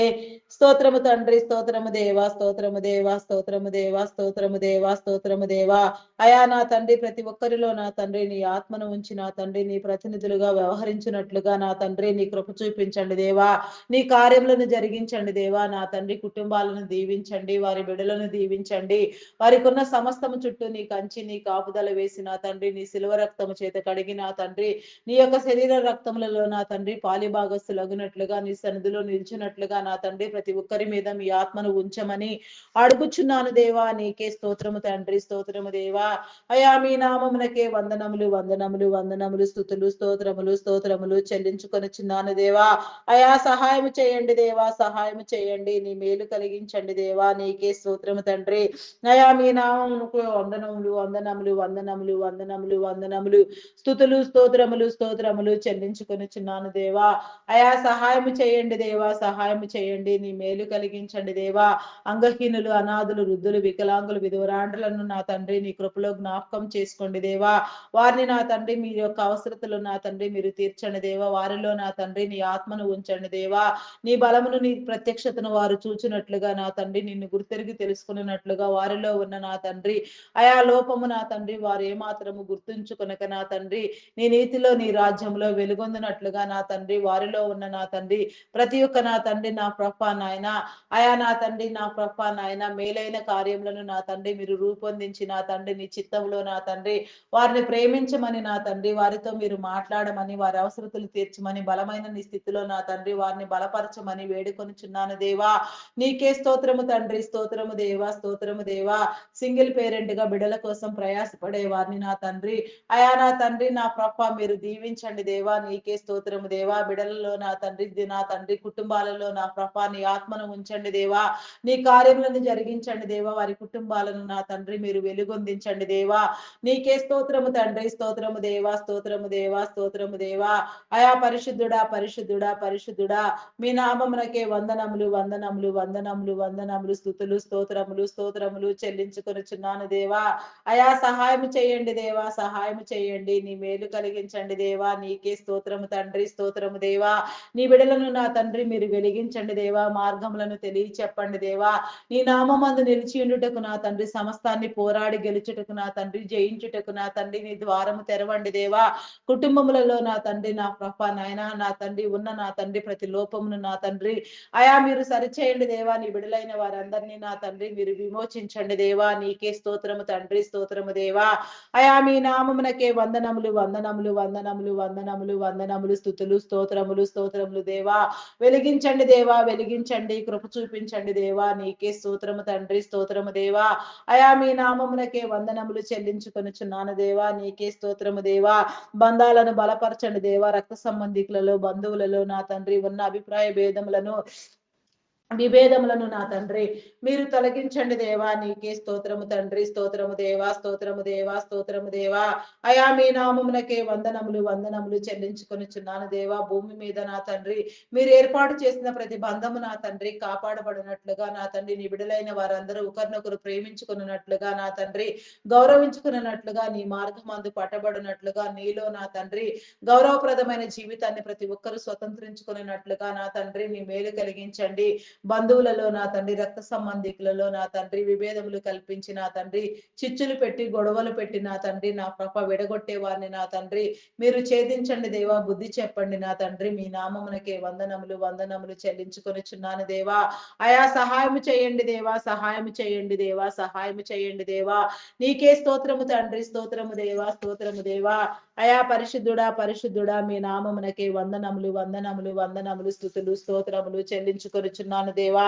స్తోత్రము తండ్రి, స్తోత్రము దేవా, స్తోత్రము దేవా, స్తోత్రము దేవా, స్తోత్రము దేవా, స్తోత్రము దేవా. అయా నా తండ్రి ప్రతి ఒక్కరిలో నా తండ్రి నీ ఆత్మను ఉంచి నా తండ్రి నీ ప్రతినిధులుగా వ్యవహరించినట్లుగా నా తండ్రి నీ కృప చూపించండి దేవా. నీ కార్యములను జరిగించండి దేవా. నా తండ్రి కుటుంబాలను దీవించండి, వారి బిడలను దీవించండి. వారికి ఉన్న సమస్తము చుట్టూ నీ కంచి, నీ కాపుదల వేసి నా తండ్రి నీ శిలువ రక్తము చేత కడిగి నా తండ్రి నీ యొక్క శరీర రక్తములలో నా తండ్రి పాలిభాగస్తులగునట్లుగా నీ సన్నిధిలో నిలిచినట్లుగా నా తండ్రి ప్రతి ఒక్కరి మీద మీ ఆత్మను ఉంచమని అడుగుచున్నాను దేవా. నీకే స్తోత్రము తండ్రి, స్తోత్రము దేవా. అయా మీ నామమునకే వందనములు, వందనములు, వందనములు, స్తుతులు, స్తోత్రములు, స్తోత్రములు చెల్లించుకొనుచున్నాను దేవా. అయా సహాయము చేయండి దేవా, సహాయము చేయండి. నీ మేలు కలిగించండి దేవా. నీకే స్తోత్రము తండ్రి. అయా మీ నామమునకు వందనములు, వందనములు, వందనములు, వందనములు, వందనములు, స్తుతులు, స్తోత్రములు, స్తోత్రములు చెల్లించుకొనుచున్నాను దేవా. అయా సహాయము చేయండి దేవా, సహాయము చేయండి. నీ మేలు కలిగించండి దేవా. అంగహీనులు, అనాథులు, వృద్ధులు, వికలాంగులు, విధవరాండ్రులను నా తండ్రి నీ కృపలో జ్ఞాపకం చేసుకోండి దేవా. వారిని నా తండ్రి మీ యొక్క అవసరతలు నా తండ్రి మీరు తీర్చండి దేవా. వారిలో నా తండ్రి నీ ఆత్మను ఉంచండి దేవా. నీ బలమును నీ ప్రత్యక్షతను వారు చూచినట్లుగా నా తండ్రి నిన్ను గుర్తెరిగి తెలుసుకున్నట్లుగా వారిలో ఉన్న నా తండ్రి అయా లోపము నా తండ్రి వారు ఏమాత్రము గుర్తుంచుకొనక నా తండ్రి నీ నీతిలో నీ రాజ్యంలో వెలుగొందినట్లుగా నా తండ్రి వారిలో ఉన్న నా తండ్రి ప్రతి ఒక్క నా తండ్రి నా ప్రభ నాయన అయా నా తండ్రి నా ప్రభ నాయన మేలైన కార్యములను నా తండ్రి మీరు రూపొందించి నా తండ్రి నీ చిత్తంలో నా తండ్రి వారిని ప్రేమించమని నా తండ్రి వారితో మీరు మాట్లాడమని వారి అవసరతలు తీర్చమని బలమైన నీ స్థితిలో నా తండ్రి వారిని బలపరచమని వేడుకొనుచున్నాను దేవా. నీకే స్తోత్రము తండ్రి, స్తోత్రము దేవా, స్తోత్రము దేవా. సింగిల్ పేరెంట్ గా బిడ్డల కోసం ప్రయాసపడే వారిని నా తండ్రి అయా నా తండ్రి నా ప్రభ మీరు దీవించండి దేవా. నీకే స్తోత్రము దేవా. బిడలలో నా తండ్రి కుటుంబాలలో నా ప్రభ నీ ఆత్మను ఉంచండి దేవా. నీ కార్యములను జరిగించండి దేవా. వారి కుటుంబాలను నా తండ్రి మీరు వెలుగొందించండి దేవా. నీకే స్తోత్రము తండ్రి, స్తోత్రము దేవా, స్తోత్రము దేవా, స్తోత్రము దేవా. అయా పరిశుద్ధుడా, పరిశుద్ధుడా, పరిశుద్ధుడా, మీ నామమునకే వందనములు, వందనములు, వందనములు, వందనములు, స్తుతులు, స్తోత్రములు, స్తోత్రములు చెల్లించుకొనుచున్నాను దేవా. అయా సహాయము చేయండి దేవా, సహాయము చేయండి. నీ మేలు కలిగించండి దేవా. నీకే స్తోత్రము తండ్రి, స్తోత్రము దేవా. నీ బిడలను నా తండ్రి తండ్రి మీరు వెలిగించండి దేవా. మార్గములను తెలియచెప్పండి దేవా. నీ నామమందు నిలిచి ఉండుటకు నా తండ్రి, సమస్తాన్ని పోరాడి గెలుచుటకు నా తండ్రి, జయించుటకు నా తండ్రి నీ ద్వారము తెరవండి దేవా. కుటుంబములలో నా తండ్రి, నా ప్రభ నాయన నా తండ్రి ఉన్న నా తండ్రి ప్రతి లోపమును నా తండ్రి అయా మీరు సరిచేయండి దేవా. నీ బిడలైన వారందరినీ నా తండ్రి మీరు విమోచించండి దేవా. నీకే స్తోత్రము తండ్రి, స్తోత్రము దేవా. అయా మీ నామమునకే వందనములు, వందనములు, వందనములు, వందనములు, వందనములు, స్తుతులు, స్తోత్రములు, స్తోత్రములు దేవా. వెలిగించండి దేవా, వెలిగించండి, కృప చూపించండి దేవా. నీకే స్తోత్రము తండ్రి, స్తోత్రము దేవా. అయా మీ నామమునకే వందనములు చెల్లించుకొనుచున్నాను దేవా. నీకే స్తోత్రము దేవా. బంధాలను బలపరచండి దేవా. రక్త సంబంధికులలో, బంధువులలో నా తండ్రి ఉన్న అభిప్రాయ భేదములను విభేదములను నా తండ్రి మీరు తొలగించండి దేవా. నీకే స్తోత్రము తండ్రి, స్తోత్రము దేవా, స్తోత్రము దేవా, స్తోత్రము దేవా. అయా మీ నామమునకే వందనములు, వందనములు చెల్లించుకొనుచున్నాను దేవా. భూమి మీద నా తండ్రి మీరు ఏర్పాటు చేసిన ప్రతి బంధము నా తండ్రి కాపాడబడినట్లుగా నా తండ్రి నీ బిడలైన వారందరూ ఒకరినొకరు ప్రేమించుకున్నట్లుగా నా తండ్రి గౌరవించుకున్నట్లుగా నీ మార్గమందు పట్టబడినట్లుగా నీలో నా తండ్రి గౌరవప్రదమైన జీవితాన్ని ప్రతి ఒక్కరూ స్వతంత్రించుకున్నట్లుగా నా తండ్రి మీ మేలు కలిగించండి. బంధువులలో నా తండ్రి, రక్త సంబంధికులలో నా తండ్రి విభేదములు కల్పించి నా తండ్రి చిచ్చులు పెట్టి గొడవలు పెట్టి నా తండ్రి నా ప్రభ విడగొట్టే వారిని నా తండ్రి మీరు ఛేదించండి దేవా. బుద్ధి చెప్పండి నా తండ్రి. మీ నామమునకే వందనములు, వందనములు చెల్లించుకొనుచున్నాను దేవా. అయా సహాయం చేయండి దేవా, సహాయం చేయండి దేవా, సహాయం చేయండి దేవా. నీకే స్తోత్రము తండ్రి, స్తోత్రము దేవా, స్తోత్రము దేవా. అయా పరిశుద్ధుడా, పరిశుద్ధుడా మీ నామమునకే వందనములు, వందనములు, వందనములు, స్తుతులు, స్తోత్రములు చెల్లించుకొనుచున్నాను దేవా.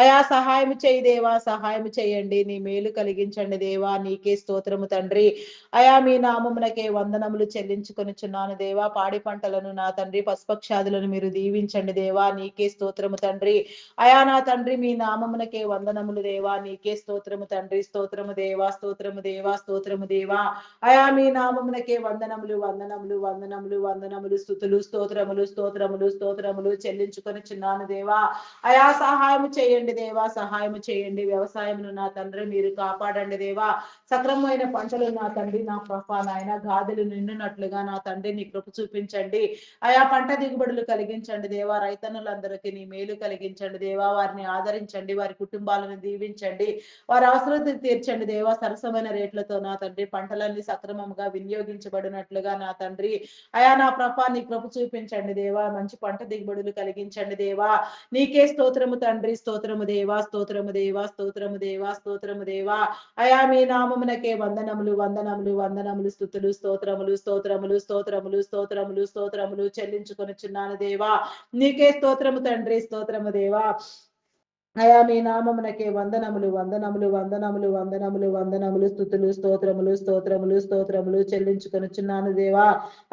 అయా సహాయం చేయి దేవా, సహాయం చేయండి. నీ మేలు కలిగించండి దేవా. నీకే స్తోత్రము తండ్రి. అయా మీ నామమునకే వందనములు చెల్లించుకొనుచున్నాను దేవా. పాడి పంటలను నా తండ్రి పశుపక్షాదులను మీరు దీవించండి దేవా. నీకే స్తోత్రము తండ్రి. అయా నా తండ్రి మీ నామమునకే వందనములు దేవా. నీకే స్తోత్రము తండ్రి, స్తోత్రము దేవా, స్తోత్రము దేవా, స్తోత్రము దేవా. అయా మీ నామమునకే వందనములు, వందనములు, వందనములు, వందనములు, స్తుతులు, స్తోత్రములు, స్తోత్రములు, స్తోత్రములు చెల్లించుకొనుచున్నాను దేవా. అయా సహాయం చేయండి దేవా, సహాయం చేయండి. వ్యవసాయమును నా తండ్రి మీరు కాపాడండి దేవా. సక్రమమైన పంటలు నా తండ్రి నా ప్రభ నాయన గాదులు నిండునట్లుగా నా తండ్రి నీ కృప చూపించండి. అయా పంట దిగుబడులు కలిగించండి దేవా. రైతన్నులందరికీ నీ మేలు కలిగించండి దేవా. వారిని ఆదరించండి, వారి కుటుంబాలను దీవించండి, వారి అవసరతలు తీర్చండి దేవా. సరసమైన రేట్లతో నా తండ్రి పంటలన్నీ సక్రమంగా వినియోగించబడినట్లుగా నా తండ్రి అయా నా ప్రభ నీ కృప చూపించండి దేవా. మంచి పంట దిగుబడులు కలిగించండి దేవా. నీకే స్తోత్రము తండ్రి, స్తోత్రము దేవా, స్తోత్రము దేవా, స్తోత్రము దేవా, స్తోత్రము దేవా. అయా మీ నామమునకే వందనములు, వందనములు, వందనములు, స్తుతులు, స్తోత్రములు, స్తోత్రములు, స్తోత్రములు, స్తోత్రములు, స్తోత్రములు చెల్లించుకొనుచున్నాను దేవా. నీకే స్తోత్రము తండ్రి, స్తోత్రము దేవా. అయా మీ నామమునకే వందనములు, వందనములు, వందనములు, వందనములు, వందనములు, స్తుతులు, స్తోత్రములు, స్తోత్రములు, స్తోత్రములు చెల్లించుకొనుచున్నాను దేవా.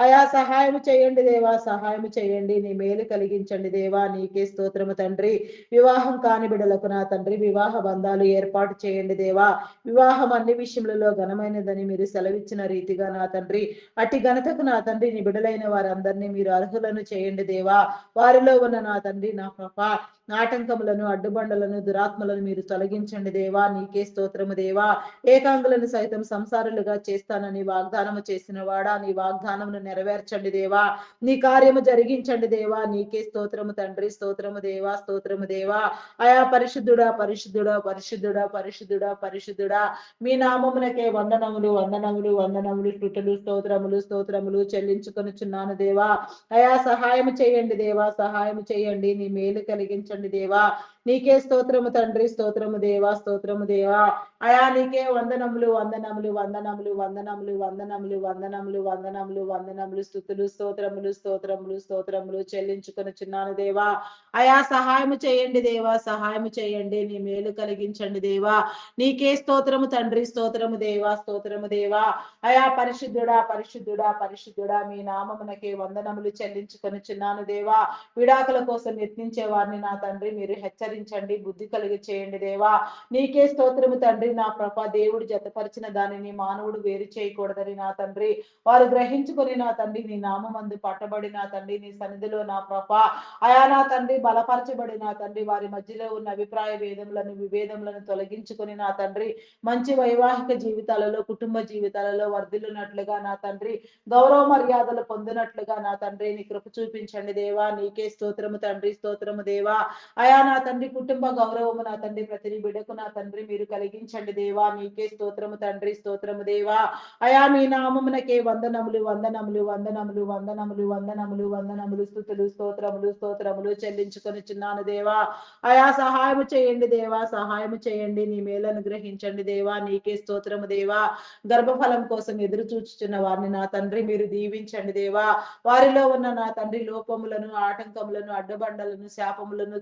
అయా సహాయం చేయండి దేవా, సహాయం చేయండి. నీ మేలు కలిగించండి దేవా. నీకే స్తోత్రము తండ్రి. వివాహం కాని బిడలకు నా తండ్రి వివాహ బంధాలు ఏర్పాటు చేయండి దేవా. వివాహం అన్ని విషయములలో ఘనమైనదని మీరు సెలవిచ్చిన రీతిగా నా తండ్రి అట్టి ఘనతకు నా తండ్రి నీ బిడలైన వారందరినీ మీరు అర్హులను చేయండి దేవా. వారిలో ఉన్న నా తండ్రి నా కృప ఆటంకములను, అడ్డుబండలను, దురాత్మలను మీరు తొలగించండి దేవా. నీకే స్తోత్రము దేవా. ఏకాంగులను సైతం సంసారులుగా చేస్తానని వాగ్దానము చేసిన వాడా, నీ వాగ్దానమును నెరవేర్చండి దేవా. నీ కార్యము జరిగించండి దేవా. నీకే స్తోత్రము తండ్రి, స్తోత్రము దేవా, స్తోత్రము దేవా. అయా పరిశుద్ధుడా, పరిశుద్ధుడా, పరిశుద్ధుడా, పరిశుద్ధుడా, పరిశుద్ధుడా. మీ నామమునకే వందనములు, వందనములు, వందనములు, స్తుతులు, స్తోత్రములు, స్తోత్రములు చెల్లించుకొనుచున్నాను దేవా. అయా సహాయం చేయండి దేవా, సహాయం చేయండి. నీ మేలు కలిగించండి దేవా. నీకే స్తోత్రము తండ్రి, స్తోత్రము దేవా, స్తోత్రము దేవా. అయా నీకే వందనములు, వందనములు, వందనములు, వందనములు, వందనములు, వందనములు, వందనములు, వందనములు, స్తుతులు, స్తోత్రములు, స్తోత్రములు, స్తోత్రములు చెల్లించుకొనుచున్నాను దేవా. అయా సహాయం చేయండి దేవా, సహాయం చేయండి. నీ మేలు కలిగించండి దేవా. నీకే స్తోత్రము తండ్రి, స్తోత్రము దేవా, స్తోత్రము దేవా. అయా పరిశుద్ధుడా, పరిశుద్ధుడా, పరిశుద్ధుడా మీ నామమునకే వందనములు చెల్లించుకొనుచున్నాను దేవా. విడాకుల కోసం యత్నించే వారిని నా తండ్రి మీరు హెచ్చరించండి అనుసరించండి, బుద్ధి కలిగి చేయండి దేవా. నీకే స్తోత్రము తండ్రి. నా ప్రభ దేవుడు జతపరిచిన దానిని మానవుడు వేరు చేయకూడదని నా తండ్రి వారు గ్రహించుకొని నా తండ్రి నీ నామందు పట్టబడి నా తండ్రి నీ సన్నిధిలో నా ప్రభ అయా నా తండ్రి బలపరచబడి నా తండ్రి వారి మధ్యలో ఉన్న అభిప్రాయ భేదములను విభేదములను తొలగించుకొని నా తండ్రి మంచి వైవాహిక జీవితాలలో కుటుంబ జీవితాలలో వర్ధిల్లునట్లుగా నా తండ్రి గౌరవ మర్యాదలు పొందినట్లుగా నా తండ్రి నీ కృప చూపించండి దేవా. నీకే స్తోత్రము తండ్రి, స్తోత్రము దేవా. అయా నా తండ్రి కుటుంబ గౌరవము నా తండ్రి ప్రతి బిడకు నా తండ్రి మీరు కలిగించండి దేవా. నీకే స్తోత్రము తండ్రి, స్తోత్రము దేవా. అయా మీ నామమునకే వందనములు వందనములు వందనములు వందనములు వందనములు వందనములు స్తుతులు స్తోత్రములు స్తోత్రములు చెల్లించుకొని చిన్నాను దేవా. అయా సహాయము చేయండి దేవా, సహాయము చేయండి. నీ మేలను గ్రహించండి దేవా. నీకే స్తోత్రము దేవా. గర్భఫలం కోసం ఎదురు చూచుచున్న వారిని నా తండ్రి మీరు దీవించండి దేవా. వారిలో ఉన్న నా తండ్రి లోపములను ఆటంకములను అడ్డబండలను శాపములను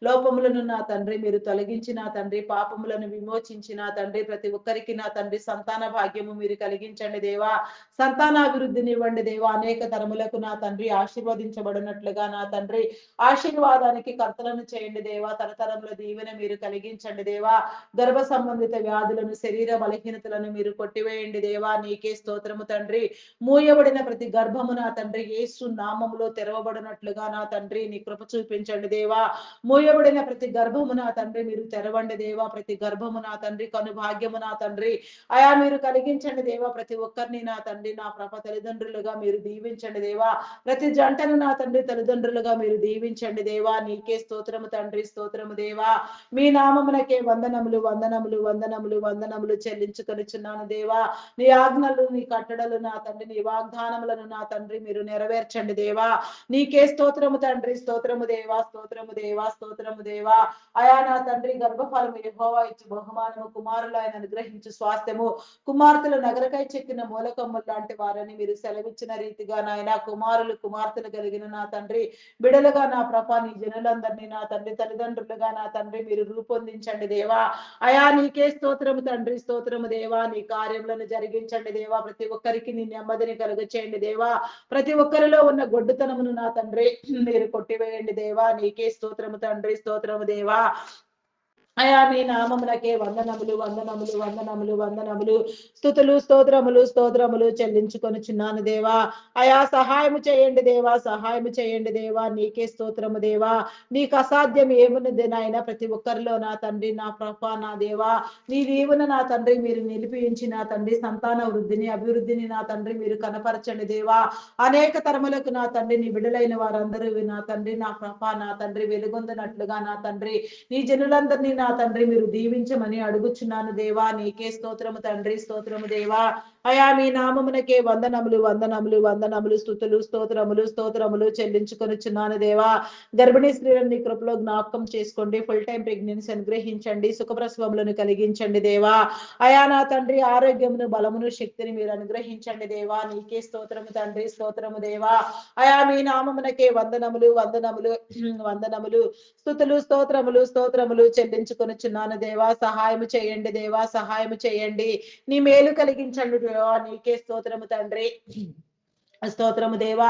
లోపములను నా తండ్రి మీరు తొలగించి నా తండ్రి పాపములను విమోచించి నా తండ్రి ప్రతి ఒక్కరికి నా తండ్రి సంతాన భాగ్యము మీరు కలిగించండి దేవా. సంతానాభివృద్ధినివ్వండి దేవా. అనేక తరములకు నా తండ్రి ఆశీర్వదించబడినట్లుగా నా తండ్రి ఆశీర్వాదానికి కర్తలను చేయండి దేవా. తరతరముల దీవెన మీరు కలిగించండి దేవా. గర్భ సంబంధిత వ్యాధులను శరీర బలహీనతలను మీరు కొట్టివేయండి దేవా. నీకే స్తోత్రము తండ్రి. మూయబడిన ప్రతి గర్భము నా తండ్రి యేసు నామములో తెరవబడినట్లుగా నా తండ్రి నీ కృప చూపించండి దేవా. మూయబడిన ప్రతి గర్భము నా తండ్రి మీరు తెరవండి దేవా. ప్రతి గర్భము నా తండ్రి కను భాగ్యము నా తండ్రి అయా మీరు కలిగించండి దేవా. ప్రతి ఒక్కరిని నా తండ్రి నా ప్రభ తల్లిదండ్రులుగా మీరు దీవించండి దేవా. ప్రతి జంటను నా తండ్రి తల్లిదండ్రులుగా మీరు దీవించండి దేవా. నీకే స్తోత్రము తండ్రి, స్తోత్రము దేవా. మీ నామమునకే వందనములు వందనములు వందనములు వందనములు చెల్లించుకొనిచున్నాను దేవా. నీ ఆజ్ఞలు నీ కట్టడలు నా తండ్రి నీ వాగ్దానములను నా తండ్రి మీరు నెరవేర్చండి దేవా. నీకే స్తోత్రము తండ్రి, స్తోత్రము దేవా, స్తోత్రము దేవా, స్తోత్రము దేవా. అయా నా తండ్రి గర్భఫలము యెహోవా ఇచ్చు బహుమానము కుమారులు ఆయన అనుగ్రహించు స్వాస్థ్యము కుమార్తెలు నగరకై చెక్కిన మూలకమ్ములు లాంటి వారని మీరు సెలవిచ్చిన రీతిగా నాయన కుమారులు కుమార్తెలు కలిగిన నా తండ్రి బిడలుగా నా ప్రభ నీ జనులందరినీ నా తండ్రి తల్లిదండ్రులుగా నా తండ్రి మీరు రూపొందించండి దేవా. అయా నీకే స్తోత్రము తండ్రి, స్తోత్రము దేవా. నీ కార్యములను జరిగించండి దేవా. ప్రతి ఒక్కరికి నీ నెమ్మదిని కలుగ చేయండి దేవా. ప్రతి ఒక్కరిలో ఉన్న గొడ్డుతనమును నా తండ్రి మీరు కొట్టివేయండి దేవా. నీకే స్తోత్రము తండ్రి, స్తోత్రము దేవా. అయా మీ నామమునకే వందనములు వందనములు వందనములు వందనములు స్తుతులు స్తోత్రములు స్తోత్రములు చెల్లించుకొనుచున్నాను దేవా. అయా సహాయము చేయండి దేవా, సహాయము చేయండి దేవా. నీకే స్తోత్రము దేవా. నీకు అసాధ్యం ఏమున్నది నాయన. ప్రతి ఒక్కరిలో నా తండ్రి నా ప్రభ నా దేవా నీ దీవున నా తండ్రి మీరు నిలిపించి నా తండ్రి సంతాన వృద్ధిని అభివృద్ధిని నా తండ్రి మీరు కనపరచండి దేవా. అనేక తరములకు నా తండ్రి నీ బిడలైన వారందరూ నా తండ్రి నా ప్రభ నా తండ్రి వెలుగొందినట్లుగా నా తండ్రి నీ జనులందరినీ నా తండ్రి మీరు దీవించమని అడుగుచున్నాను దేవా. నీకే స్తోత్రము తండ్రి, స్తోత్రము దేవా. అయా మీ నామమునకే వందనములు వందనములు వందనములు స్తుతులు స్తోత్రములు స్తోత్రములు చెల్లించుకొనుచున్నాను దేవా. గర్భిణీ స్త్రీలను నీ కృపలో జ్ఞాపకం చేసుకోండి. ఫుల్ టైం ప్రెగ్నెన్సీ అనుగ్రహించండి. సుఖప్రసవములను కలిగించండి దేవా. అయా నా తండ్రి ఆరోగ్యమును బలమును శక్తిని మీరు అనుగ్రహించండి దేవా. నీకే స్తోత్రము తండ్రి, స్తోత్రము దేవా. అయా మీ నామమునకే వందనములు వందనములు వందనములు స్తుతులు స్తోత్రములు స్తోత్రములు చెల్లించుకొనుచున్నాను దేవా. సహాయము చేయండి దేవా, సహాయము చేయండి. నీ మేలు కలిగించండి దేవా. నీకే స్తోత్రము తండ్రి, స్తోత్రము దేవా.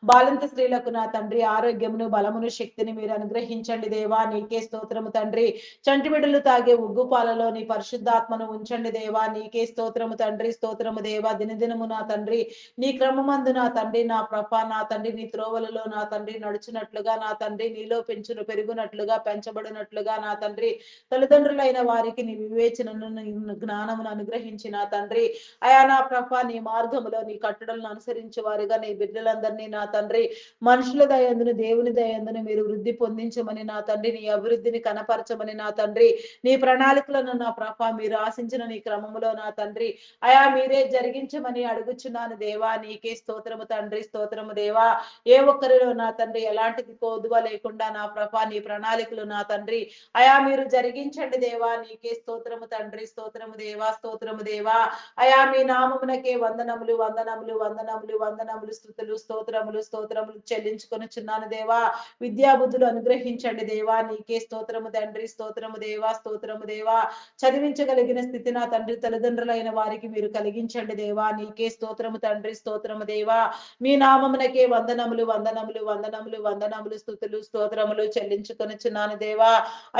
బాలింత స్త్రీలకు నా తండ్రి ఆరోగ్యమును బలమును శక్తిని మీరు అనుగ్రహించండి దేవా. నీకే స్తోత్రము తండ్రి. చంటి బిడ్డలు తాగే ఉగ్గు పాలలో నీ పరిశుద్ధాత్మను ఉంచండి దేవా. నీకే స్తోత్రము తండ్రి, స్తోత్రము దేవా. దినదినము నా తండ్రి నీ క్రమమందు నా తండ్రి నా ప్రభ నా తండ్రి నీ త్రోవలలో నా తండ్రి నడుచునట్లుగా నా తండ్రి నీలో పెరుగునట్లుగా పెంచబడినట్లుగా నా తండ్రి తల్లిదండ్రులైన వారికి నీ వివేచనను జ్ఞానమును అనుగ్రహించి నా తండ్రి అయా నా ప్రభ నీ మార్గములో నీ కట్టడలను అనుసరించే వారిగా నీ బిడ్డలందరినీ నా తండ్రి మనుషుల దయందును దేవుని దయందును మీరు వృద్ధి పొందించమని నా తండ్రి నీ అభివృద్ధిని కనపరచమని నా తండ్రి నీ ప్రణాళికలను నా ప్రభ మీరు ఆశించిన నీ క్రమములో నా తండ్రి అయా మీరే జరిగించమని అడుగుచున్నాను దేవా. నీకే స్తోత్రము తండ్రి, స్తోత్రము దేవా. ఏ ఒక్కరిలో నా తండ్రి ఎలాంటిది కోదువ లేకుండా నా ప్రభ నీ ప్రణాళికలు నా తండ్రి అయా మీరు జరిగించండి దేవా. నీకే స్తోత్రము తండ్రి, స్తోత్రము దేవా, స్తోత్రము దేవా. అయా మీ నామమునకే వందనములు వందనములు వందనములు వందనములు వందనములు స్తుతులు స్తోత్రములు స్తోత్రములు చెల్లించుకొనుచున్నాను దేవా. విద్యాబుద్ధులు అనుగ్రహించండి దేవా. నీకే స్తోత్రము తండ్రి, స్తోత్రము దేవా, స్తోత్రము దేవా. చదివించగలిగిన స్థితి నా తండ్రి తల్లిదండ్రులైన వారికి మీరు కలిగించండి దేవా. నీకే స్తోత్రము తండ్రి, స్తోత్రము దేవా. మీ నామమునకే వందనములు వందనములు వందనములు వందనములు స్తుతులు స్తోత్రములు చెల్లించుకొనుచున్నాను దేవా.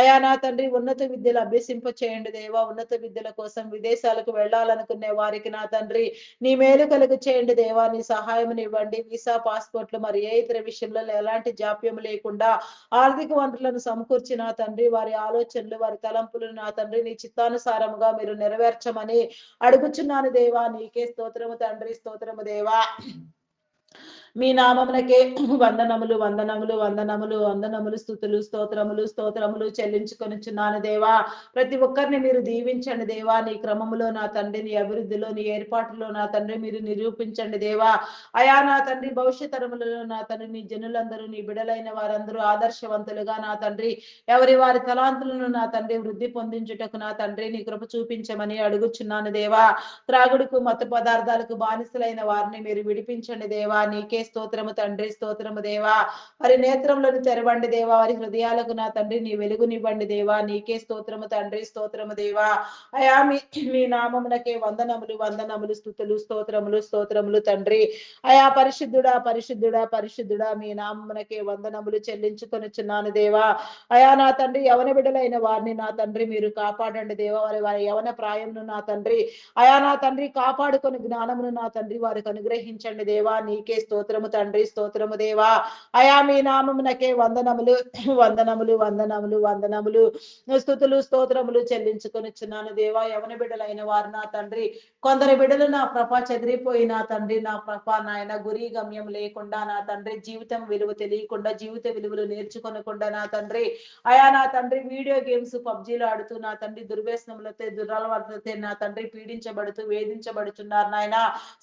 అయా నా తండ్రి ఉన్నత విద్యలు అభ్యసింప చేయండి దేవా. ఉన్నత విద్యల కోసం విదేశాలకు వెళ్ళాలనుకునే వారికి నా తండ్రి నీ మేలు కలుగు చేయండి దేవా. నీ సహాయమునివ్వండి. వీసా పాస్పోర్ట్లు మరి ఏ ఇతర విషయంలో ఎలాంటి జాప్యం లేకుండా ఆర్థిక వనరులను సమకూర్చి నా తండ్రి వారి ఆలోచనలు వారి తలంపులు నా తండ్రి నీ చిత్తానుసారముగా మీరు నెరవేర్చమని అడుగుచున్నాను దేవా. నీకే స్తోత్రము తండ్రి, స్తోత్రము దేవా. మీ నామమునకే వందనములు వందనములు వందనములు వందనములు స్తుతులు స్తోత్రములు స్తోత్రములు చెల్లించుకొనుచున్నాను దేవా. ప్రతి ఒక్కరిని మీరు దీవించండి దేవా. నీ క్రమములో నా తండ్రి నీ అభివృద్ధిలో నీ ఏర్పాటులో నా తండ్రి మీరు నిరూపించండి దేవా. అయా నా తండ్రి భవిష్యత్ తరములలో నా తండ్రి నీ జనులందరూ నీ బిడలైన వారందరూ ఆదర్శవంతులుగా నా తండ్రి ఎవరి వారి తలాంతులను నా తండ్రి వృద్ధి పొందించుటకు నా తండ్రి నీ కృప చూపించమని అడుగుచున్నాను దేవా. త్రాగుడుకు మత్తు పదార్థాలకు బానిసలైన వారిని మీరు విడిపించండి దేవా. నీకే స్తోత్రము తండ్రి, స్తోత్రము దేవా. వారి నేత్రములను తెరవండి దేవా. వారి హృదయాలకు నా తండ్రి నీ వెలుగునివ్వండి దేవా. నీకే స్తోత్రము తండ్రి, స్తోత్రము దేవా. అయా మీ నామమునకే వందనములు వందనములు స్తుతులు స్తోత్రములు స్తోత్రములు తండ్రి. అయా పరిశుద్ధుడా పరిశుద్ధుడా పరిశుద్ధుడా మీ నామమునకే వందనములు చెల్లించుకొనుచున్నాను దేవా. అయా నా తండ్రి యవన బిడ్డలైన వారిని నా తండ్రి మీరు కాపాడండి దేవా. వారి వారి యవన ప్రాయంను నా తండ్రి అయా నా తండ్రి కాపాడుకొని జ్ఞానమును నా తండ్రి వారికి అనుగ్రహించండి దేవా. నీకే స్తోత్రము తండ్రి, స్తోత్రము దేవా. అయా మీ నామమునకే వందనములు వందనములు వందనములు వందనములు స్తుతులు స్తోత్రములు చెల్లించుకొనిచున్నాను దేవా. యవన బిడ్డలైన వారు నా తండ్రి కొందరు బిడ్డలు నా ప్రభ చెదిరిపోయి నా తండ్రి నా ప్రభ నాయన గురి గమ్యం లేకుండా నా తండ్రి జీవితం విలువ తెలియకుండా జీవిత విలువలు నేర్చుకొనకుండా నా తండ్రి అయా నా తండ్రి వీడియో గేమ్స్ పబ్జీలు ఆడుతూ నా తండ్రి దుర్వ్యసనములతో దురలవాట్లతో నా తండ్రి పీడించబడుతూ వేధించబడుతున్నారు నాయన.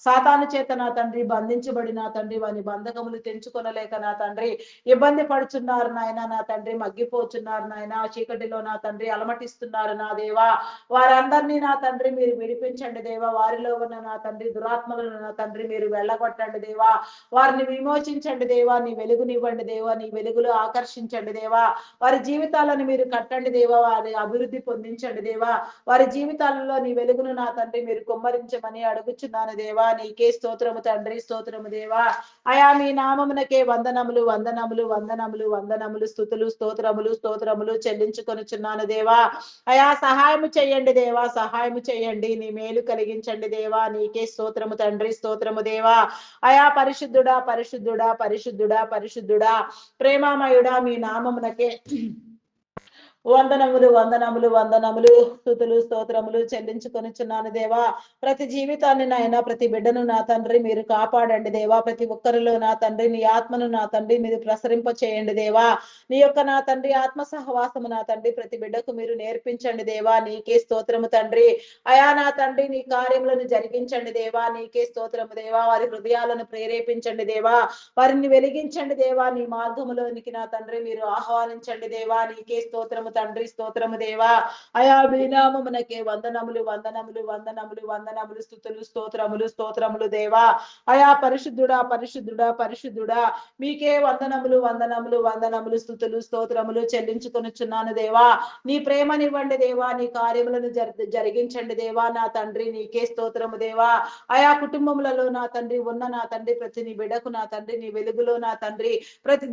సాతాను చేత నా తండ్రి బంధించబడి నా తండ్రి వాని బంధకములు తెంచుకొనలేక నా తండ్రి ఇబ్బంది పడుచున్నారు నాయన. నా తండ్రి మగ్గిపోతున్నారు నాయన. చీకటిలో నా తండ్రి అలమటిస్తున్నారు నా దేవా. వారందరినీ నా తండ్రి మీరు విడిపించండి దేవా. వారిలో ఉన్న నా తండ్రి దురాత్మలను నా తండ్రి మీరు వెళ్ళగొట్టండి దేవా. వారిని విమోచించండి దేవా. నీ వెలుగునివ్వండి దేవా. నీ వెలుగులో ఆకర్షించండి దేవా. వారి జీవితాలను మీరు కట్టండి దేవా. వారి అభివృద్ధి పొందించండి దేవా. వారి జీవితాలలో నీ వెలుగును నా తండ్రి మీరు కుమ్మరించమని అడుగుచున్నాను దేవా. నీకే స్తోత్రము తండ్రి, స్తోత్రము దేవా. అయా మీ నామమునకే వందనములు వందనములు వందనములు వందనములు స్తుతులు స్తోత్రములు స్తోత్రములు చెల్లించుకొనుచున్నాను దేవా. అయా సహాయము చేయండి దేవా. సహాయము చేయండి. నీ మేలు కలిగించండి దేవా. నీకే స్తోత్రము తండ్రి, స్తోత్రము దేవా. అయా పరిశుద్ధుడా పరిశుద్ధుడా పరిశుద్ధుడా పరిశుద్ధుడా ప్రేమామయుడా మీ నామమునకే వందనములు వందనములు వందనములు స్తుతులు స్తోత్రములు చెల్లించుకొనిచున్నాను దేవా. ప్రతి జీవితాన్ని నాయన ప్రతి బిడ్డను నా తండ్రి మీరు కాపాడండి దేవా. ప్రతి ఒక్కరిలో నా తండ్రి నీ ఆత్మను నా తండ్రి మీరు ప్రసరింప చేయండి దేవా. నీ యొక్క నా తండ్రి ఆత్మ సహవాసము నా తండ్రి ప్రతి బిడ్డకు మీరు నేర్పించండి దేవా. నీకే స్తోత్రము తండ్రి. అయా నా తండ్రి నీ కార్యములను జరిగించండి దేవా. నీకే స్తోత్రము దేవా. వారి హృదయాలను ప్రేరేపించండి దేవా. వారిని వెలిగించండి దేవా. నీ మార్గములోనికి నా తండ్రి మీరు ఆహ్వానించండి దేవా. నీకే స్తోత్రము తండ్రి, స్తోత్రము దేవా. అయా మీ నామమునకే వందనములు వందనములు వందనములు వందనములు స్తుతులు స్తోత్రములు స్తోత్రములు దేవా. అయా పరిశుద్ధుడా పరిశుద్ధుడా పరిశుద్ధుడా మీకే వందనములు వందనములు వందనములు స్తుతులు స్తోత్రములు చెల్లించుకొనుచున్నాను దేవా. నీ ప్రేమనివ్వండి దేవా. నీ కార్యములను జరిగించండి దేవా. నా తండ్రి నీకే స్తోత్రము దేవా. ఆయా కుటుంబములలో నా తండ్రి ఉన్న నా తండ్రి ప్రతి నీ బిడకు నా తండ్రి నీ వెలుగులో నా తండ్రి ప్రతి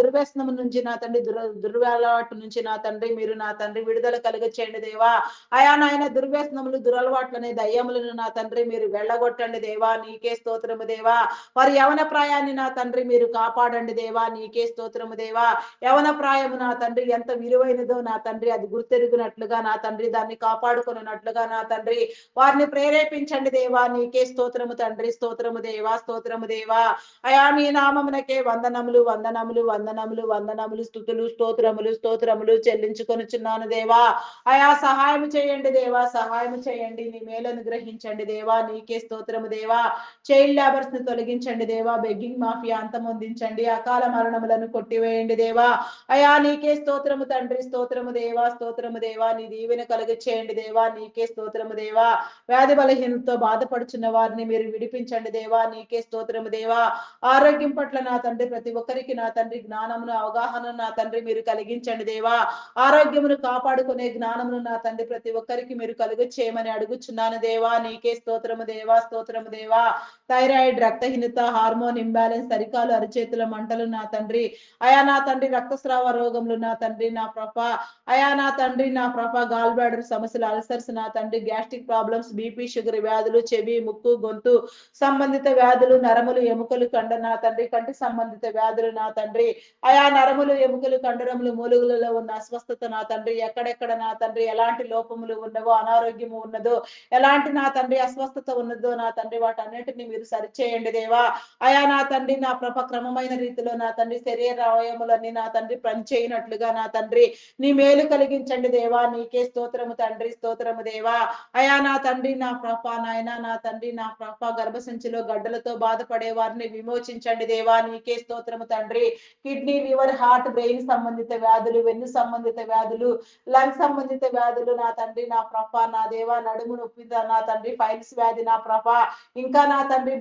దుర్వ్యసనము నుంచి నా తండ్రి దుర్వ్యాలవాటు నుంచి నా తండ్రి మీరు నా తండ్రి విడుదల కలుగ చేయండి దేవా. అయా నాయన దుర్వ్యసనములు దురలవాట్లనే దయ్యములను నా తండ్రి మీరు వెళ్ళగొట్టండి దేవా. నీకే స్తోత్రము దేవా. వారి యవన ప్రాయాన్ని నా తండ్రి మీరు కాపాడండి దేవా. నీకే స్తోత్రము దేవా. యవన ప్రాయము నా తండ్రి ఎంత విలువైనదో నా తండ్రి అది గుర్తెరుగునట్లుగా నా తండ్రి దాన్ని కాపాడుకున్నట్లుగా నా తండ్రి వారిని ప్రేరేపించండి దేవా. నీకే స్తోత్రము తండ్రి, స్తోత్రము దేవా, స్తోత్రము దేవా. అయా మీ నామమునకే వందనములు వందనములు వందనములు వందనములు స్తుతులు స్తోత్రములు స్తోత్రములు చెల్లి చెల్లించుకొనుచున్నాను దేవా. అయా సహాయం చేయండి దేవా, సహాయం చేయండి. నీ మేలు అనుగ్రహించండి దేవా. నీకే స్తోత్రము దేవా. చైల్డ్ లేబర్స్ ని తొలగించండి దేవా. బెగ్గింగ్ మాఫియా అంతమొందించండి. అకాల మరణములను కొట్టివేయండి దేవా. అయా నీకే స్తోత్రము తండ్రి, స్తోత్రము దేవా, స్తోత్రము దేవా. నీ దీవెన కలుగ చేయండి దేవా. నీకే స్తోత్రము దేవా. వ్యాధి బలహీనతో బాధపడుచున్న వారిని మీరు విడిపించండి దేవా. నీకే స్తోత్రము దేవా. ఆరోగ్యం పట్ల నా తండ్రి ప్రతి ఒక్కరికి నా తండ్రి జ్ఞానమును అవగాహన నా తండ్రి మీరు కలిగించండి దేవా. ఆరోగ్యమును కాపాడుకునే జ్ఞానమును నా తండ్రి ప్రతి ఒక్కరికి మీరు కలుగ చేయమని అడుగుచున్నాను దేవా. నీకే స్తోత్రము దేవా, స్తోత్రము దేవా. థైరాయిడ్, రక్తహీనత, హార్మోన్ ఇంబ్యాలెన్స్, అరికాలు అరిచేతుల మంటలు నా తండ్రి, అయా నా తండ్రి రక్తస్రావ రోగములు నా తండ్రి నా ప్రభ, అయా నా తండ్రి నా ప్రభ గాల్ బ్లాడర్ సమస్యలు, అల్సర్స్ నా తండ్రి, గ్యాస్ట్రిక్ ప్రాబ్లమ్స్, బీపీ, షుగర్ వ్యాధులు, చెవి, ముక్కు, గొంతు సంబంధిత వ్యాధులు, నరములు, ఎముకలు, కండ నా తండ్రి కంటి సంబంధిత వ్యాధులు నా తండ్రి, అయా నరములు, ఎముకలు, కండరములు, మూలుగులలో ఉన్న అస్వస్థత నా తండ్రి, ఎక్కడెక్కడ నా తండ్రి ఎలాంటి లోపములు ఉన్నవో, అనారోగ్యము ఉన్నదో, ఎలాంటి నా తండ్రి అస్వస్థత ఉన్నదో నా తండ్రి వాటన్నిటిని మీరు సరిచేయండి దేవా. అయా నా తండ్రి నా ప్రభ క్రమమైన రీతిలో నా తండ్రి శరీర అవయములన్నీ నా తండ్రి పనిచేయనట్లుగా నా తండ్రి నీ మేలు కలిగించండి దేవా. నీకే స్తోత్రము తండ్రి, స్తోత్రము దేవా. అయా నా తండ్రి నా ప్రభ నాయన నా తండ్రి నా ప్రభ గర్భసంచిలో గడ్డలతో బాధపడే వారిని విమోచించండి దేవా. నీకే స్తోత్రము తండ్రి. కిడ్నీ, లివర్, హార్ట్, బ్రెయిన్ సంబంధిత వ్యాధులు, వెన్ను సంబంధిత వ్యాధులు, లంగ్ సంబంధిత వ్యాధులు నా తండ్రి నా ప్రభ నా దేవా. నడుము నొప్పి నా తండ్రి, ఫైల్స్ వ్యాధి నా ప్రభ, ఇంకా నా తండ్రి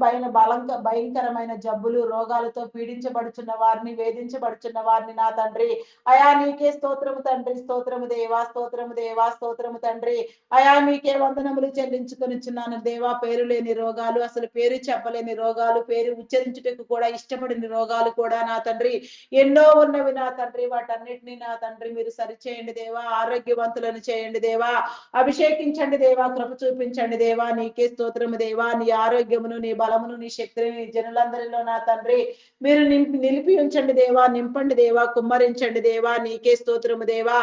భయంకరమైన జబ్బులు, రోగాలతో పీడించబడుచున్న వారిని, వేధించబడుచున్న వారిని నా తండ్రి, అయా నీకే స్తోత్రము తండ్రి, స్తోత్రము దేవా, స్తోత్రము దేవా, స్తోత్రము తండ్రి. అయా మీకే వందనములు చెల్లించుకొనిచున్నాను దేవా. పేరు లేని రోగాలు, అసలు పేరు చెప్పలేని రోగాలు, పేరు ఉచ్చరించుటకు కూడా ఇష్టపడిన రోగాలు కూడా నా తండ్రి ఎన్నో ఉన్నవి నా తండ్రి. వాటన్నిటిని నా తండ్రి మీరు సరిచేయండి దేవా. ఆరోగ్యవంతులను చేయండి దేవా. అభిషేకించండి దేవా. కృప చూపించండి దేవా. నీకే స్తోత్రము దేవా. నీ ఆరోగ్యమును, నీ బలమును, నీ శక్తిని నీ జనులందరిలో నా తండ్రి మీరు నిలిపి ఉంచండి దేవా. నింపండి దేవా. కుమ్మరించండి దేవా. నీకే స్తోత్రము దేవా.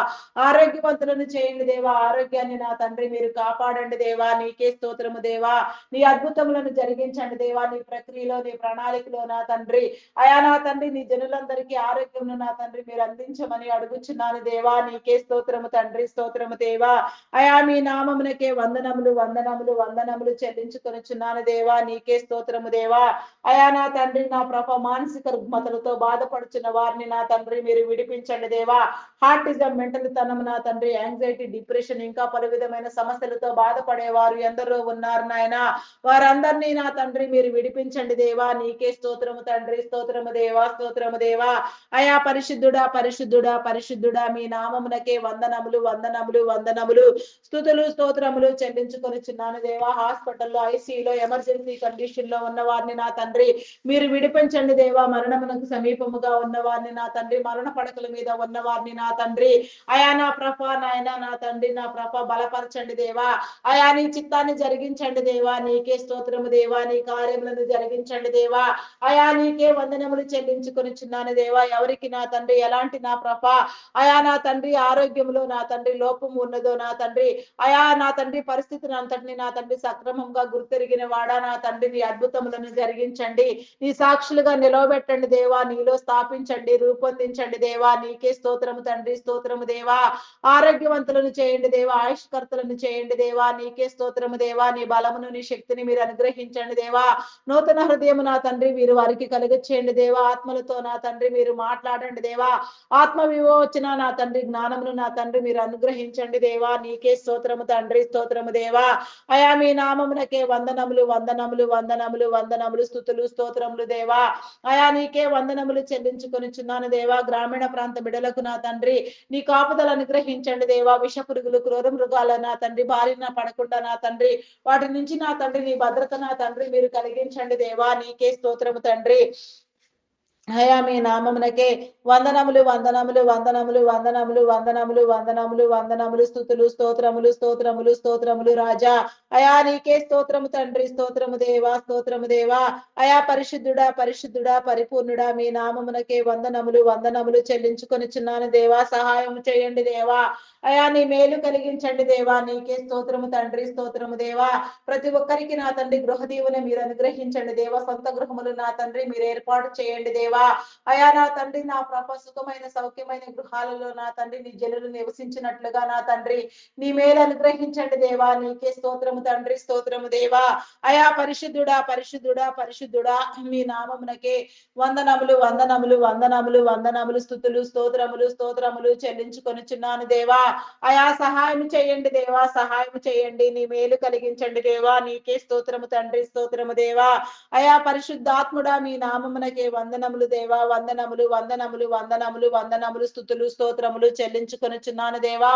ఆరోగ్యవంతులను చేయండి దేవా. ఆరోగ్యాన్ని నా తండ్రి మీరు కాపాడండి దేవా. నీకే స్తోత్రము దేవా. నీ అద్భుతములను జరిగించండి దేవా. నీ ప్రక్రియలో, నీ ప్రణాళికలో నా తండ్రి, అయా నా తండ్రి నీ జనులందరికీ ఆరోగ్యమును నా తండ్రి మీరు అందించమని అడుగుచున్నాను దేవా. నీకే స్తోత్రము తండ్రి, స్తోత్రము దేవా. అయా మీ నామమునకే వందనములు, వందనములు, వందనములు చెల్లించుకొనుచున్నాను దేవా. నీకే స్తోత్రము దేవా. అయా నా తండ్రి నా ప్రభ మానసిక రుగ్మతలతో బాధపడుచున్న వారిని నా తండ్రి మీరు విడిపించండి దేవా. హార్టిజం, మెంటల్ తనము నా తండ్రి, యాంగ్జైటీ, డిప్రెషన్ ఇంకా పలు విధమైన సమస్యలతో బాధపడేవారు ఎందరో ఉన్నారు నాయన. వారందరినీ నా తండ్రి మీరు విడిపించండి దేవా. నీకే స్తోత్రము తండ్రి, స్తోత్రము దేవా, స్తోత్రము దేవా. అయా పరిశుద్ధుడా, పరిశుద్ధుడా, పరిశుద్ధుడా మీ నామమునకే వందనములు, వందనములు, వందనములు, స్తుతులు, స్తోత్రములు చెల్లించుకొనిచున్నాను దేవా. హాస్పిటల్లో, ఐసీయూలో, ఎమర్జెన్సీ కండిషన్ లో ఉన్న వారిని నా తండ్రి మీరు విడిపించండి దేవా. మరణమునకు సమీపముగా ఉన్న వారిని నా తండ్రి, మరణ పడకల మీద ఉన్న వారిని నా తండ్రి, అయా నా ప్రభ నాయన నా తండ్రి నా ప్రభ బలపరచండి దేవా. అయా నీ చిత్తాన్ని జరిగించండి దేవా. నీకే స్తోత్రము దేవా. నీ కార్యములను జరిగించండి దేవా. అయా నీకే వందనములు చెల్లించుకొనిచున్నాను దేవా. ఎవరికి నా తండ్రి ఎలాంటి నా ప్రభ, అయా నా తండ్రి ఆరోగ్యములో నా తండ్రి లోపం ఉన్నదో నా తండ్రి, అయా నా తండ్రి పరిస్థితిని అంతటిని నా తండ్రి సక్రమంగా గుర్తెరిగిన వాడా నా తండ్రి నీ అద్భుతములను జరిగించండి. నీ సాక్షులుగా నిలవబెట్టండి దేవా. నీలో స్థాపించండి, రూపొందించండి దేవా. నీకే స్తోత్రము తండ్రి, స్తోత్రము దేవా. ఆరోగ్యవంతులను చేయండి దేవా. ఆయుష్కర్తలను చేయండి దేవా. నీకే స్తోత్రము దేవా. నీ బలమును, నీ శక్తిని మీరు అనుగ్రహించండి దేవా. నూతన హృదయము నా తండ్రి మీరు వారికి కలుగచేయండి దేవా. ఆత్మలతో నా తండ్రి మీరు మాట్లాడండి దేవా. ఆత్మ విమోచన నా తండ్రి జ్ఞానమును నా తండ్రి మీరు అనుగ్రహించండి దేవా. నీకే స్తోత్రము తండ్రి, స్తోత్రము దేవా. అయా మీ నామమునకే వందనములు, వందనములు, వందనములు, వందనములు, స్తుతులు, స్తోత్రములు దేవా. అయా నీకే వందనములు చెల్లించుకొనిచున్నాను దేవా. గ్రామీణ ప్రాంత బిడలకు నా తండ్రి నీ కాపుదల అనుగ్రహించండి దేవా. విష పురుగులు, క్రూర మృగాల నా తండ్రి బారిన పడకుండా నా తండ్రి వాటి నుంచి నా తండ్రి నీ భద్రత నా తండ్రి మీరు కలిగించండి దేవా. నీకే స్తోత్రము తండ్రి. అయా మీ నామమునకే వందనములు, వందనములు, వందనములు, వందనములు, వందనములు, వందనములు, వందనములు, స్తుతులు, స్తోత్రములు, స్తోత్రములు, స్తోత్రములు రాజా. అయా నీకే స్తోత్రము తండ్రి, స్తోత్రము దేవా, స్తోత్రము దేవా. అయా పరిశుద్ధుడా, పరిశుద్ధుడా, పరిపూర్ణుడా మీ నామమునకే వందనములు, వందనములు చెల్లించుకొనిచున్నాను దేవా. సహాయం చేయండి దేవా. అయా నీ మేలు కలిగించండి దేవా. నీకే స్తోత్రము తండ్రి, స్తోత్రము దేవా. ప్రతి ఒక్కరికి నా తండ్రి గృహ దీవెన మీరు అనుగ్రహించండి దేవా. సొంత గృహములు నా తండ్రి మీరు ఏర్పాటు చేయండి దేవా. దేవా. అయా నా తండ్రి నా ప్రభ సుఖమైన సౌఖ్యమైన గృహాలలో నా తండ్రి నీ జనులు నివసించినట్లుగా నా తండ్రి నీ మేలు అనుగ్రహించండి దేవా. నీకే స్తోత్రము తండ్రి, స్తోత్రము దేవా. అయా పరిశుద్ధుడా పరిశుద్ధుడా పరిశుద్ధుడా మీ నామమునకే వందనములు వందనములు వందనములు వందనములు స్తుతులు స్తోత్రములు స్తోత్రములు చెల్లించుకొనుచున్నాను దేవా. అయా సహాయం చేయండి దేవా, సహాయం చేయండి. నీ మేలు కలిగించండి దేవా. నీకే స్తోత్రము తండ్రి, స్తోత్రము దేవా. అయా పరిశుద్ధాత్ముడా మీ నామమునకే వందనములు దేవా. వందనములు వందనములు వందనములు వందనములు స్తుతులు స్తోత్రములు చెల్లించుకొనుచున్నాను దేవా.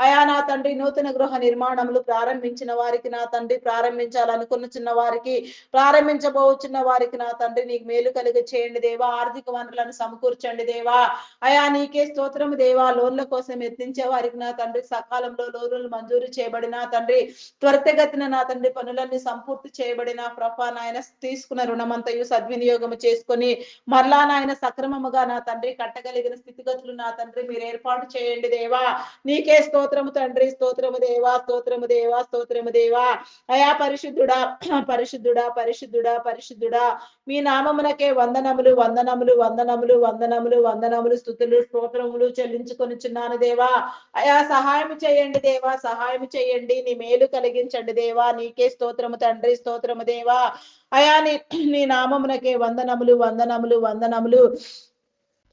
అయా నా తండ్రి నూతన గృహ నిర్మాణములు ప్రారంభించిన వారికి నా తండ్రి, ప్రారంభించాలనుకున్న వారికి, ప్రారంభించబోచున్న వారికి నా తండ్రి నీకు మేలు కలిగ చేయండి దేవా. ఆర్థిక వనరులను సమకూర్చండి దేవా. అయా నీకే స్తోత్రము దేవా. లోన్ల కోసం ఎత్తించే వారికి నా తండ్రి సకాలంలో లోన్లు మంజూరు చేయబడిన తండ్రి, త్వరితగతిన నా తండ్రి పనులన్నీ సంపూర్తి చేయబడిన ప్రభా నాయన తీసుకున్న రుణమంతయు సద్వినియోగము చేసుకొని మరలా నాయన సక్రమముగా నా తండ్రి కట్టగలిగిన స్థితిగతులు నా తండ్రి మీరు ఏర్పాటు చేయండి దేవా. నీకే స్తోత్రము తండ్రి, స్తోత్రము దేవా, స్తోత్రము దేవా, స్తోత్రము దేవా. అయా పరిశుద్ధుడా పరిశుద్ధుడా పరిశుద్ధుడా పరిశుద్ధుడా మీ నామమునకే వందనములు వందనములు వందనములు వందనములు వందనములు స్తుతులు స్తోత్రములు చెల్లించుకొనుచున్నాను దేవా. అయా సహాయం చేయండి దేవా, సహాయం చేయండి. నీ మేలు కలిగించండి దేవా. నీకే స్తోత్రము తండ్రి, స్తోత్రము దేవా. అయా నీ నామమునకే వందనములు వందనములు వందనములు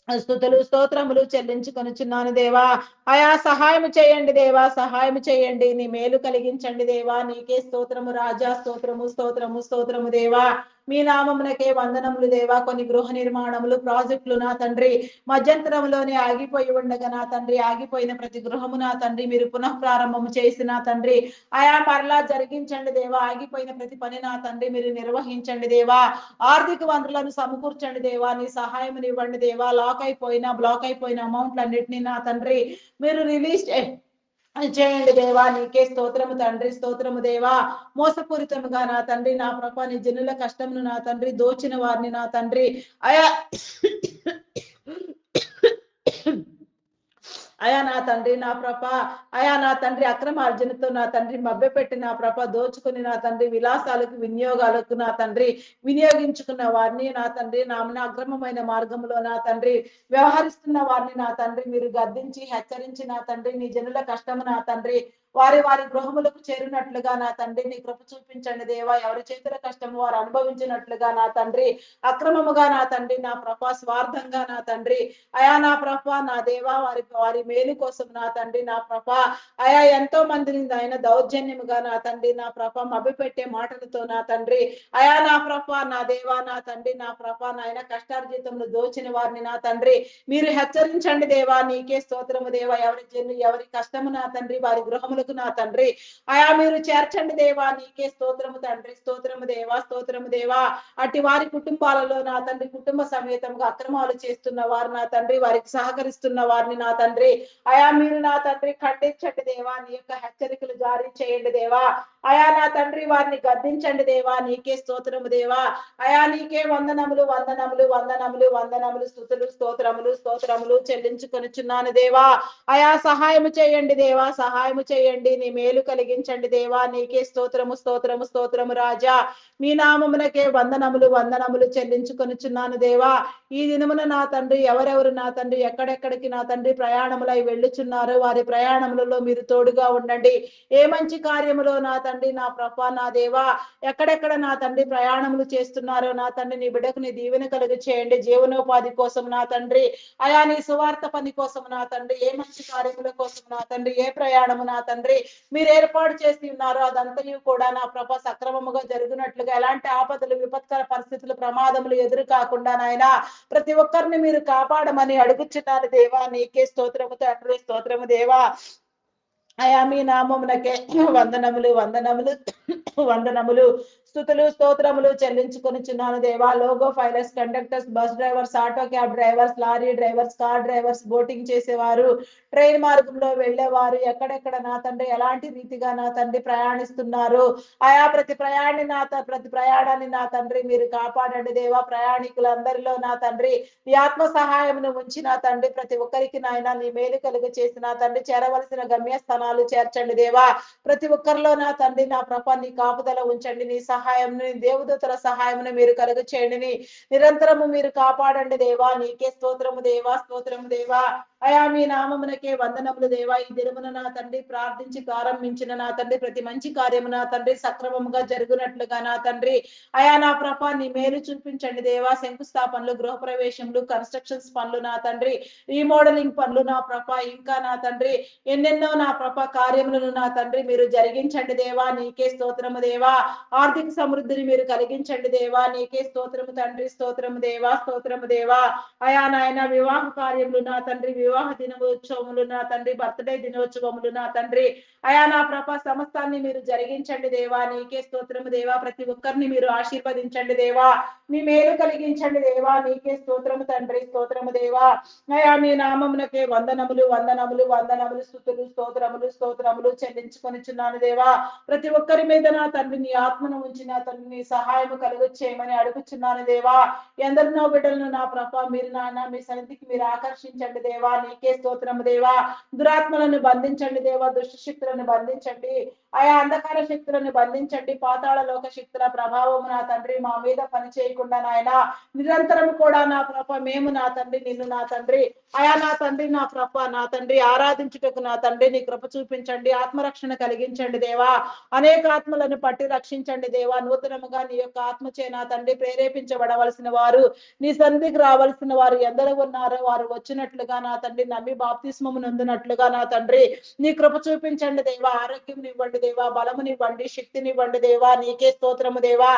స్తుతులు స్తోత్రములు చెల్లించుకొనుచున్నాను దేవా. అయా సహాయం చేయండి దేవా, సహాయం చేయండి. నీ మేలు కలిగించండి దేవా. నీకే స్తోత్రము రాజా, స్తోత్రము స్తోత్రము స్తోత్రము దేవా. మీ నామమునకే వందనములు దేవా. కొన్ని గృహ నిర్మాణములు ప్రాజెక్టులు నా తండ్రి మధ్యంతరంలోనే ఆగిపోయి ఉండగా నా తండ్రి, ఆగిపోయిన ప్రతి గృహము నా తండ్రి మీరు పునః ప్రారంభము చేసిన తండ్రి అయా మరలా జరిగించండి దేవా. ఆగిపోయిన ప్రతి పని నా తండ్రి మీరు నిర్వహించండి దేవా. ఆర్థిక వనరులను సమకూర్చండి దేవా. నీ సహాయం ఇవ్వండి దేవా. బ్లాక్ అయిపోయిన అమౌంట్లన్నిటినీ నా తండ్రి మీరు రిలీజ్ చేయండి దేవా. నీకే స్తోత్రము తండ్రి, స్తోత్రము దేవా. మోసపూరితముగా నా తండ్రి నా ప్రభా నీ జనుల కష్టమును నా తండ్రి దోచిన వారిని నా తండ్రి అయా అయా నా తండ్రి నా ప్రభ, అయా నా తండ్రి అక్రమార్జనతో నా తండ్రి మభ్యపెట్టి నా ప్రభ దోచుకుని నా తండ్రి విలాసాలకు వినియోగాలకు నా తండ్రి వినియోగించుకున్న వారిని నా తండ్రి నామన అక్రమమైన మార్గంలో నా తండ్రి వ్యవహరిస్తున్న వారిని నా తండ్రి మీరు గద్దించి హెచ్చరించి నా తండ్రి నీ జనుల కష్టము నా తండ్రి వారి వారి గృహములకు చేరినట్లుగా నా తండ్రి నీ కృప చూపించండి దేవా. ఎవరి చేతుల కష్టము వారు అనుభవించినట్లుగా నా తండ్రి అక్రమముగా నా తండ్రి నా ప్రభ స్వార్థంగా నా తండ్రి అయా నా ప్రభ నా దేవా వారి వారి మేలు కోసం నా తండ్రి నా ప్రభ అయా ఎంతో మందిని ఆయన దౌర్జన్యముగా నా తండ్రి నా ప్రభ మభ్యపెట్టే మాటలతో నా తండ్రి అయా నా ప్రభ నా దేవా నా తండ్రి నా ప్రభ నాయన కష్టార్జితములు దోచిన వారిని నా తండ్రి మీరు హెచ్చరించండి దేవా. నీకే స్తోత్రము దేవా. ఎవరి కష్టము నా తండ్రి వారి గృహములకు నా తండ్రి అయా మీరు చేర్చండి దేవా. నీకే స్తోత్రము తండ్రి, స్తోత్రము దేవా, స్తోత్రము దేవా. అట్టి వారి కుటుంబాలలో నా తండ్రి కుటుంబ సమేతంగా అక్రమాలు చేస్తున్న వారు నా తండ్రి వారికి సహకరిస్తున్న వారిని నా తండ్రి అయా మీరు నా తండ్రి ఖండించండి దేవా. నీ యొక్క హెచ్చరికలు జారీ చేయండి దేవా. అయా నా తండ్రి వారిని గద్దించండి దేవా. నీకే స్తోత్రము దేవా. అయా నీకే వందనములు వందనములు వందనములు వందనములు స్తుతులు స్తోత్రములు స్తోత్రములు చెల్లించుకొనుచున్నాను దేవా. అయా సహాయము చేయండి దేవా, సహాయము చేయండి. నీ మేలు కలిగించండి దేవా. నీకే స్తోత్రము స్తోత్రము స్తోత్రము రాజా. మీ నామమునకే వందనములు వందనములు చెల్లించుకొనుచున్నాను దేవా. ఈ దినమున నా తండ్రి ఎవరెవరు నా తండ్రి ఎక్కడెక్కడికి నా తండ్రి ప్రయాణములై వెళ్ళుచున్నారో వారి ప్రయాణములలో మీరు తోడుగా ఉండండి. ఏ మంచి కార్యములో నా తండ్రి నా ప్రభా నా దేవా ఎక్కడెక్కడ నా తండ్రి ప్రయాణములు చేస్తున్నారో నా తండ్రి నీ బిడ్డకు నీ దీవెన కలుగు చేయండి. జీవనోపాధి కోసం నా తండ్రి అయా నీ సువార్త పని కోసం నా తండ్రి ఏ మంచి కార్యముల కోసం నా తండ్రి ఏ ప్రయాణము నా తండ్రి మీరు ఏర్పాటు చేసి ఉన్నారో అదంతయు కూడా నా ప్రభ సక్రమముగా జరుగునట్లుగా ఎలాంటి ఆపదలు విపత్కర పరిస్థితులు ప్రమాదములు ఎదురు కాకుండా నాయన ప్రతి ఒక్కరిని మీరు కాపాడమని అడుగుచున్నారు దేవా. నీకే స్తోత్రము తండ్రి, స్తోత్రము దేవా. అయా మీ నామమునకే వందనములు వందనములు వందనములు స్తుతులు స్తోత్రములు చెల్లించుకొనుచున్నాను దేవా. Loco pilots, conductors, bus drivers, auto cab drivers, lorry drivers, car drivers, boating చేసేవారు, ట్రైన్ మార్గంలో వెళ్ళేవారు ఎక్కడెక్కడ నా తండ్రి ఎలాంటి రీతిగా నా తండ్రి ప్రయాణిస్తున్నారు ఆయా ప్రతి ప్రయాణాన్ని నా తండ్రి మీరు కాపాడండి దేవా. ప్రయాణికులందరిలో నా తండ్రి నీ ఆత్మ సహాయమును ఉంచి నా తండ్రి ప్రతి ఒక్కరికి నాయన నీ మేలు కలుగు చేసి నా తండ్రి చేరవలసిన గమ్యస్థానాలు చేర్చండి దేవా. ప్రతి ఒక్కరిలో నా తండ్రి నా ప్రభ నీ కాపుదల ఉంచండి. నీ సహాయం సహాయంని దేవదూతల సహాయమును మీరు కలుగ చేయండి. నిరంతరము మీరు కాపాడండి దేవా. నీకే స్తోత్రము దేవా, స్తోత్రము దేవా. అయా మీ నామమునకే వందనములు దేవా. ఈ దినమున నా తండ్రి ప్రార్థించి ప్రారంభించిన నా తండ్రి ప్రతి మంచి కార్యము నా తండ్రి సక్రమముగా జరుగునట్లుగా నా తండ్రి అయా నా ప్రభ నీ మేలు చూపించండి దేవా. శంకుస్థాపనలు, గృహప్రవేశములు, కన్స్ట్రక్షన్స్ పనులు నా తండ్రి, రీమోడలింగ్ పనులు నా ప్రభ, ఇంకా నా తండ్రి ఎన్నెన్నో నా ప్రభ కార్యములను నా తండ్రి మీరు జరిగించండి దేవా. నీకే స్తోత్రము దేవా. ఆర్థిక సమృద్ధిని మీరు కలిగించండి దేవా. నీకే స్తోత్రము తండ్రి, స్తోత్రము దేవా, స్తోత్రము దేవా. అయా నాయన వివాహ కార్యములు నా తండ్రి, వివాహ దినోత్సవములు నా తండ్రి, బర్త్డే దినోత్సవములు నా తండ్రి అయా నా ప్రభ సమస్తాన్ని మీరు జరిగించండి దేవా. నీకే స్తోత్రము దేవా. ప్రతి ఒక్కరిని మీరు ఆశీర్వదించండి దేవా. మీ మేలు కలిగించండి దేవా. నీకే స్తోత్రము తండ్రి, స్తోత్రము దేవా. అయా మీ నామమునకే వందనములు, వందనములు, వందనములు, స్తుతులు, స్తోత్రములు, స్తోత్రములు చెల్లించుకొనిచున్నాను దేవా. ప్రతి ఒక్కరి మీద నా తండ్రి నీ ఆత్మను ఉంచి నా తండ్రి నీ సహాయము కలుగు చేయమని అడుగుచున్నాను దేవా. ఎందరినో బిడ్డలను నా ప్రభ మీరు నాన్న మీ సన్నిధికి మీరు ఆకర్షించండి దేవా. నీకే స్తోత్రము దేవా. దురాత్మలను బంధించండి దేవా. దుష్ట శక్తులను బంధించండి. ఆయా అంధకార శక్తులను బంధించండి. పాతాళ లోక శక్తుల ప్రభావం నా తండ్రి మా మీద పని చేయకుండా నాయన నిరంతరం కూడా నా ప్రభ మేము నా తండ్రి నిన్ను నా తండ్రి అయా నా తండ్రి నా ప్రభ నా తండ్రి ఆరాధించుటకు నా తండ్రి నీ కృప చూపించండి. ఆత్మరక్షణ కలిగించండి దేవా. అనేక ఆత్మలను పట్టి రక్షించండి దేవా. నూతనముగా నీ యొక్క ఆత్మచే నా తండ్రి ప్రేరేపించబడవలసిన వారు నీ సన్నిధికి రావాల్సిన వారు ఎందరో ఉన్నారో వారు వచ్చినట్లుగా నా తండ్రి నమ్మి బాప్తిస్మము నొందినట్లుగా నా తండ్రి నీ కృప చూపించండి దేవా. ఆరోగ్యం ఇవ్వండి దేవా. బలమునివ్వండి, శక్తినివ్వండి దేవా. నీకే స్తోత్రము దేవా.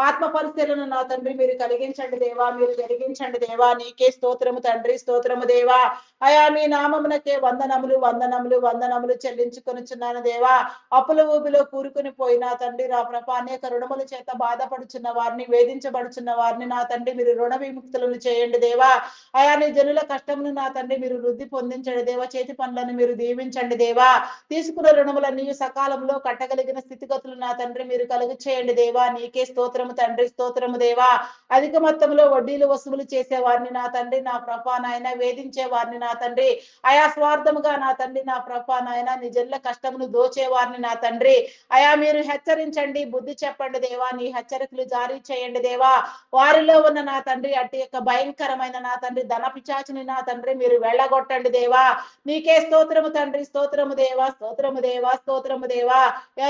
ఆత్మ పరిస్థితులను నా తండ్రి మీరు కలిగించండి దేవా. మీరు జరిగించండి దేవా. నీకే స్తోత్రము తండ్రి, స్తోత్రము దేవా. అయా మీ నామమునకే వందనములు, వందనములు, వందనములు చెల్లించుకొనుచున్నాను దేవా. అప్పుల ఊబిలో కూరుకుని పోయినా తండ్రి నా ప్రభ అనేక రుణముల చేత బాధపడుచున్న వారిని, వేధించబడుచున్న వారిని నా తండ్రి మీరు రుణ విముక్తులను చేయండి దేవా. అయా నీ జనుల కష్టమును నా తండ్రి మీరు వృద్ధి పొందించండి దేవా. చేతి పనులను మీరు దీవించండి దేవా. తీసుకున్న రుణములన్నీ సకాలంలో కట్టగలిగిన స్థితిగతులు నా తండ్రి మీరు కలుగు చేయండి దేవా. నీకే స్తోత్రము తండ్రి, స్తోత్రము దేవా. అధిక మొత్తంలో వడ్డీలు వసూలు చేసే వారిని నా తండ్రి నా ప్రభా నాయన వేధించే వారిని నా తండ్రి అయా స్వార్థముగా నా తండ్రి నా ప్రభా నాయన నీ జనుల కష్టమును దోచే వారిని నా తండ్రి అయా మీరు హెచ్చరించండి, బుద్ధి చెప్పండి దేవా. నీ హెచ్చరికలు జారీ చేయండి దేవా. వారిలో ఉన్న నా తండ్రి అట్టి యొక్క భయంకరమైన నా తండ్రి ధన పిచాచిని నా తండ్రి మీరు వెళ్ళగొట్టండి దేవా. నీకే స్తోత్రము తండ్రి, స్తోత్రము దేవా, స్తోత్రము దేవా, స్తోత్రము దేవా.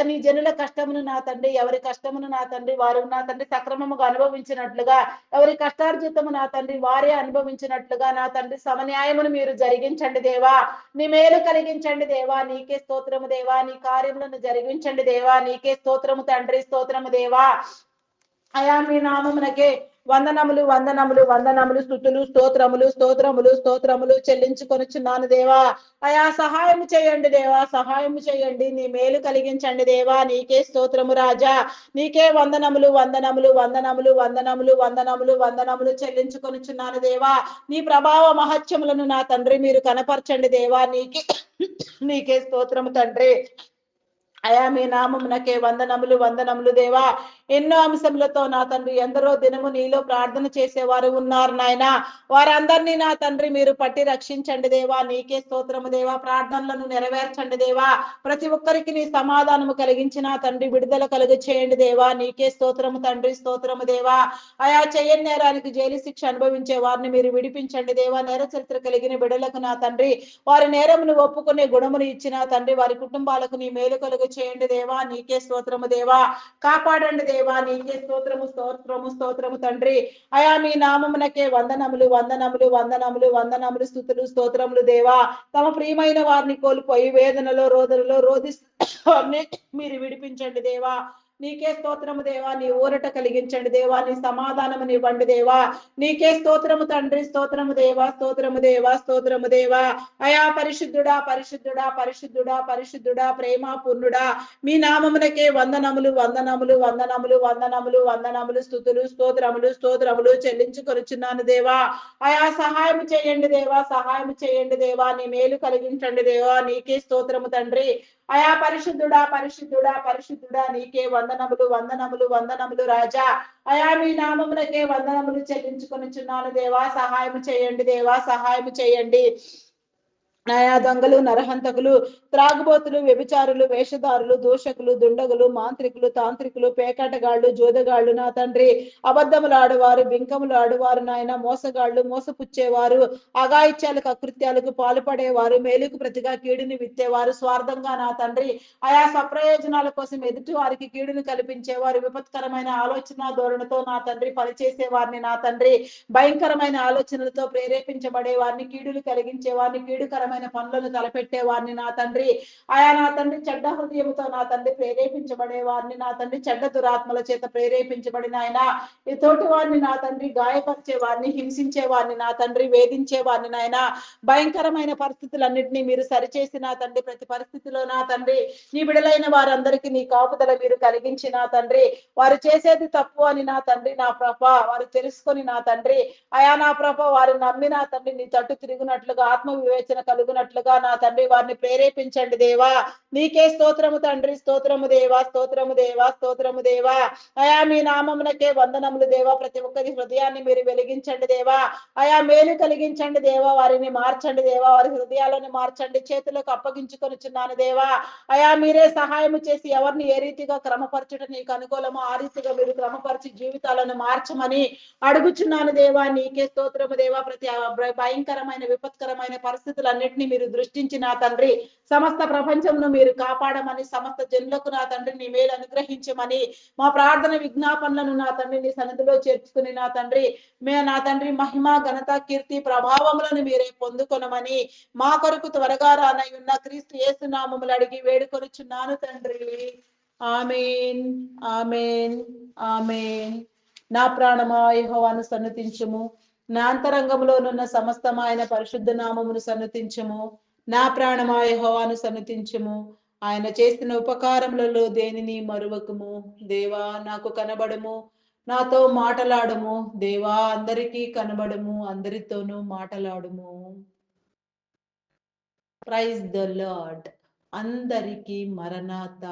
నీ జనుల కష్టమును నా తండ్రి ఎవరి కష్టమును నా తండ్రి వారు నా తండ్రి సక్రమముగా అనుభవించినట్లుగా, ఎవరి కష్టార్జితము నా తండ్రి వారే అనుభవించినట్లుగా నా తండ్రి సమన్యాయమును మీరు జరిగించండి దేవా. నీ మేలు కలిగించండి దేవా. నీకే స్తోత్రము దేవా. నీ కార్యములను జరిగించండి దేవా. నీకే స్తోత్రము తండ్రి, స్తోత్రము దేవా. అయా మీ నామమునకే వందనములు, వందనములు, వందనములు, స్తుతులు, స్తోత్రములు, స్తోత్రములు, స్తోత్రములు చెల్లించుకొనుచున్నాను దేవా. అయా సహాయం చేయండి దేవా. సహాయం చేయండి. నీ మేలు కలిగించండి దేవా. నీకే స్తోత్రము రాజా. నీకే వందనములు, వందనములు, వందనములు, వందనములు, వందనములు, వందనములు చెల్లించుకొనుచున్నాను దేవా. నీ ప్రభావ మహత్యములను నా తండ్రి మీరు కనపరచండి దేవా. నీకే స్తోత్రము తండ్రి. అయా మీ నామమునకే వందనములు, వందనములు దేవా. ఎన్నో అంశములతో నా తండ్రి ఎందరో దినము నీలో ప్రార్థన చేసేవారు ఉన్నారు నాయన. వారందరినీ నా తండ్రి మీరు పట్టి రక్షించండి దేవా. నీకే స్తోత్రము దేవా. ప్రార్థనలను నెరవేర్చండి దేవా. ప్రతి ఒక్కరికి నీ సమాధానము కలిగించిన తండ్రి విడుదల కలుగు చేయండి దేవా. నీకే స్తోత్రము తండ్రి, స్తోత్రము దేవా. అయా చేయని నేరానికి జైలు శిక్ష అనుభవించే వారిని మీరు విడిపించండి దేవా. నేర చరిత్ర కలిగిన బిడ్డలకు నా తండ్రి వారి నేరమును ఒప్పుకునే గుణమును ఇచ్చిన తండ్రి వారి కుటుంబాలకు నీ మేలు కలుగు చేయండి దేవా. నీకే స్తోత్రము దేవా. కాపాడండి దేవా. నీకే స్తోత్రము, స్తోత్రము, స్తోత్రము తండ్రి. అయా మీ నామమునకే వందనములు, వందనములు, వందనములు, వందనములు, స్తుతులు, స్తోత్రములు దేవా. తమ ప్రియమైన వారిని కోల్పోయి వేదనలో రోదనలో రోధిస్తున్న మీరు విడిపించండి దేవా. నీకే స్తోత్రము దేవా. నీ ఊరట కలిగించండి దేవా. నీ సమాధానముని ఇవ్వండి దేవా. నీకే స్తోత్రము తండ్రి, స్తోత్రము దేవా, స్తోత్రము దేవా, స్తోత్రము దేవా. అయా పరిశుద్ధుడా, పరిశుద్ధుడా, పరిశుద్ధుడా, పరిశుద్ధుడా, ప్రేమ పూర్ణుడా, మీ నామమునకే వందనములు, వందనములు, వందనములు, వందనములు, వందనములు, స్తుతులు, స్తోత్రములు, స్తోత్రములు చెల్లించుకొనుచున్నాను దేవా. అయా సహాయం చేయండి దేవా. సహాయం చేయండి దేవా. నీ మేలు కలిగించండి దేవా. నీకే స్తోత్రము తండ్రి. అయా పరిశుద్ధుడా, పరిశుద్ధుడా, పరిశుద్ధుడా, నీకే వందనములు, వందనములు, వందనములు రాజా. అయా మీ నామమునకే వందనములు చెల్లించుకొనుచున్నాను దేవా. సహాయం చేయండి దేవా. సహాయం చేయండి. నాయా దొంగలు, నరహంతకులు, త్రాగుబోతులు, వ్యభిచారులు, వేషధారులు, దూషకులు, దుండగులు, మాంత్రికులు, తాంత్రికులు, పేకాటగాళ్ళు, జోదగాళ్ళు నా తండ్రి, అబద్ధములు ఆడువారు, బింకములు ఆడువారు నాయన, మోసగాళ్ళు, మోసపుచ్చేవారు, అఘాయిత్యాలకు, అకృత్యాలకు పాల్పడేవారు, మేలుకు ప్రతిగా కీడుని విత్తేవారు, స్వార్థంగా నా తండ్రి ఆయా సప్రయోజనాల కోసం ఎదుటి వారికి కీడును కల్పించేవారు, విపత్కరమైన ఆలోచన ధోరణితో నా తండ్రి పనిచేసేవారిని నా తండ్రి, భయంకరమైన ఆలోచనలతో ప్రేరేపించబడే వారిని, కీడులు కలిగించే వారిని, కీడుకరమైన పనులను తలపెట్టే వారిని నా తండ్రి, ఆయా నా తండ్రి చెడ్డ హృదయంతో నా తండ్రి ప్రేరేపించబడే వారిని నా తండ్రి, చెడ్డ దురాత్మల చేత ప్రేరేపించబడిన ఆయన ఈ తోటి వారిని నా తండ్రి, గాయపరిచే వారిని, హింసించే వారిని నా తండ్రి, వేధించే వారిని నాయన, భయంకరమైన పరిస్థితులన్నింటినీ మీరు సరిచేసి నా తండ్రి, ప్రతి పరిస్థితిలో నా తండ్రి నీ బిడలైన వారందరికీ నీ కాపుదల మీరు కలిగించి నా తండ్రి, వారు చేసేది తప్పు అని నా తండ్రి నా ప్రభ వారు తెలుసుకొని నా తండ్రి అయా నా ప్రభ వారు నమ్మి నా తండ్రి నీ తట్టు తిరుగునట్లుగా, ఆత్మ వివేచన కలుగునట్లుగా నా తండ్రి వారిని ప్రేరేపించండి దేవా. నీకే స్తోత్రము తండ్రి, స్తోత్రము దేవా, స్తోత్రము దేవా, స్తోత్రము దేవా. అయా మీ నామమునకే వందనములు దేవా. ప్రతి ఒక్కరి హృదయాన్ని మీరు వెలిగించండి దేవా. అయా మేలు కలిగించండి దేవా. వారిని మార్చండి దేవా. వారి హృదయాలను మార్చండి. చేతులకు అప్పగించుకొనుచున్నాను దేవా. అయా మీరే సహాయం చేసి ఎవరిని ఏ రీతిగా క్రమపరచుట నీకు అనుకూలమో ఆ రీతిగా మీరు క్రమపరిచి జీవితాలను మార్చమని అడుగుచున్నాను దేవా. నీకే స్తోత్రము దేవా. ప్రతి భయంకరమైన విపత్కరమైన పరిస్థితులన్నింటినీ మీరు దృష్టించి నా తండ్రి సమస్త ప్రపంచంను మీరు కాపాడమని, సమస్త జనులకు నా తండ్రి నీ మేలు అనుగ్రహించమని, మా ప్రార్థన విజ్ఞాపనలను నా తండ్రి నీ సన్నిధిలో చేర్చుకుని నా తండ్రి నా తండ్రి మహిమ ఘనత కీర్తి ప్రభావములను మీరే పొందుకొనమని మా కొరకు త్వరగా రానయ్యున్న క్రీస్తు యేసు నామములు అడిగి వేడుకొనుచున్నాను తండ్రి. ఆమేన్, ఆమేన్, ఆమేన్. నా ప్రాణమా యెహోవాను సన్నుతించుము, నా అంతరంగములోనున్న సమస్తము ఆయన పరిశుద్ధ నామమును సన్నుతించుము. నా ప్రాణమా యెహోవాను సన్నుతించుము, ఆయన చేసిన ఉపకారములలో దేనిని మరువకుము. దేవా నాకు కనబడుము, నాతో మాటలాడుము. దేవా అందరికీ కనబడుము, అందరితోనూ మాటలాడుము. Praise the lord. అందరికీ మరణాత.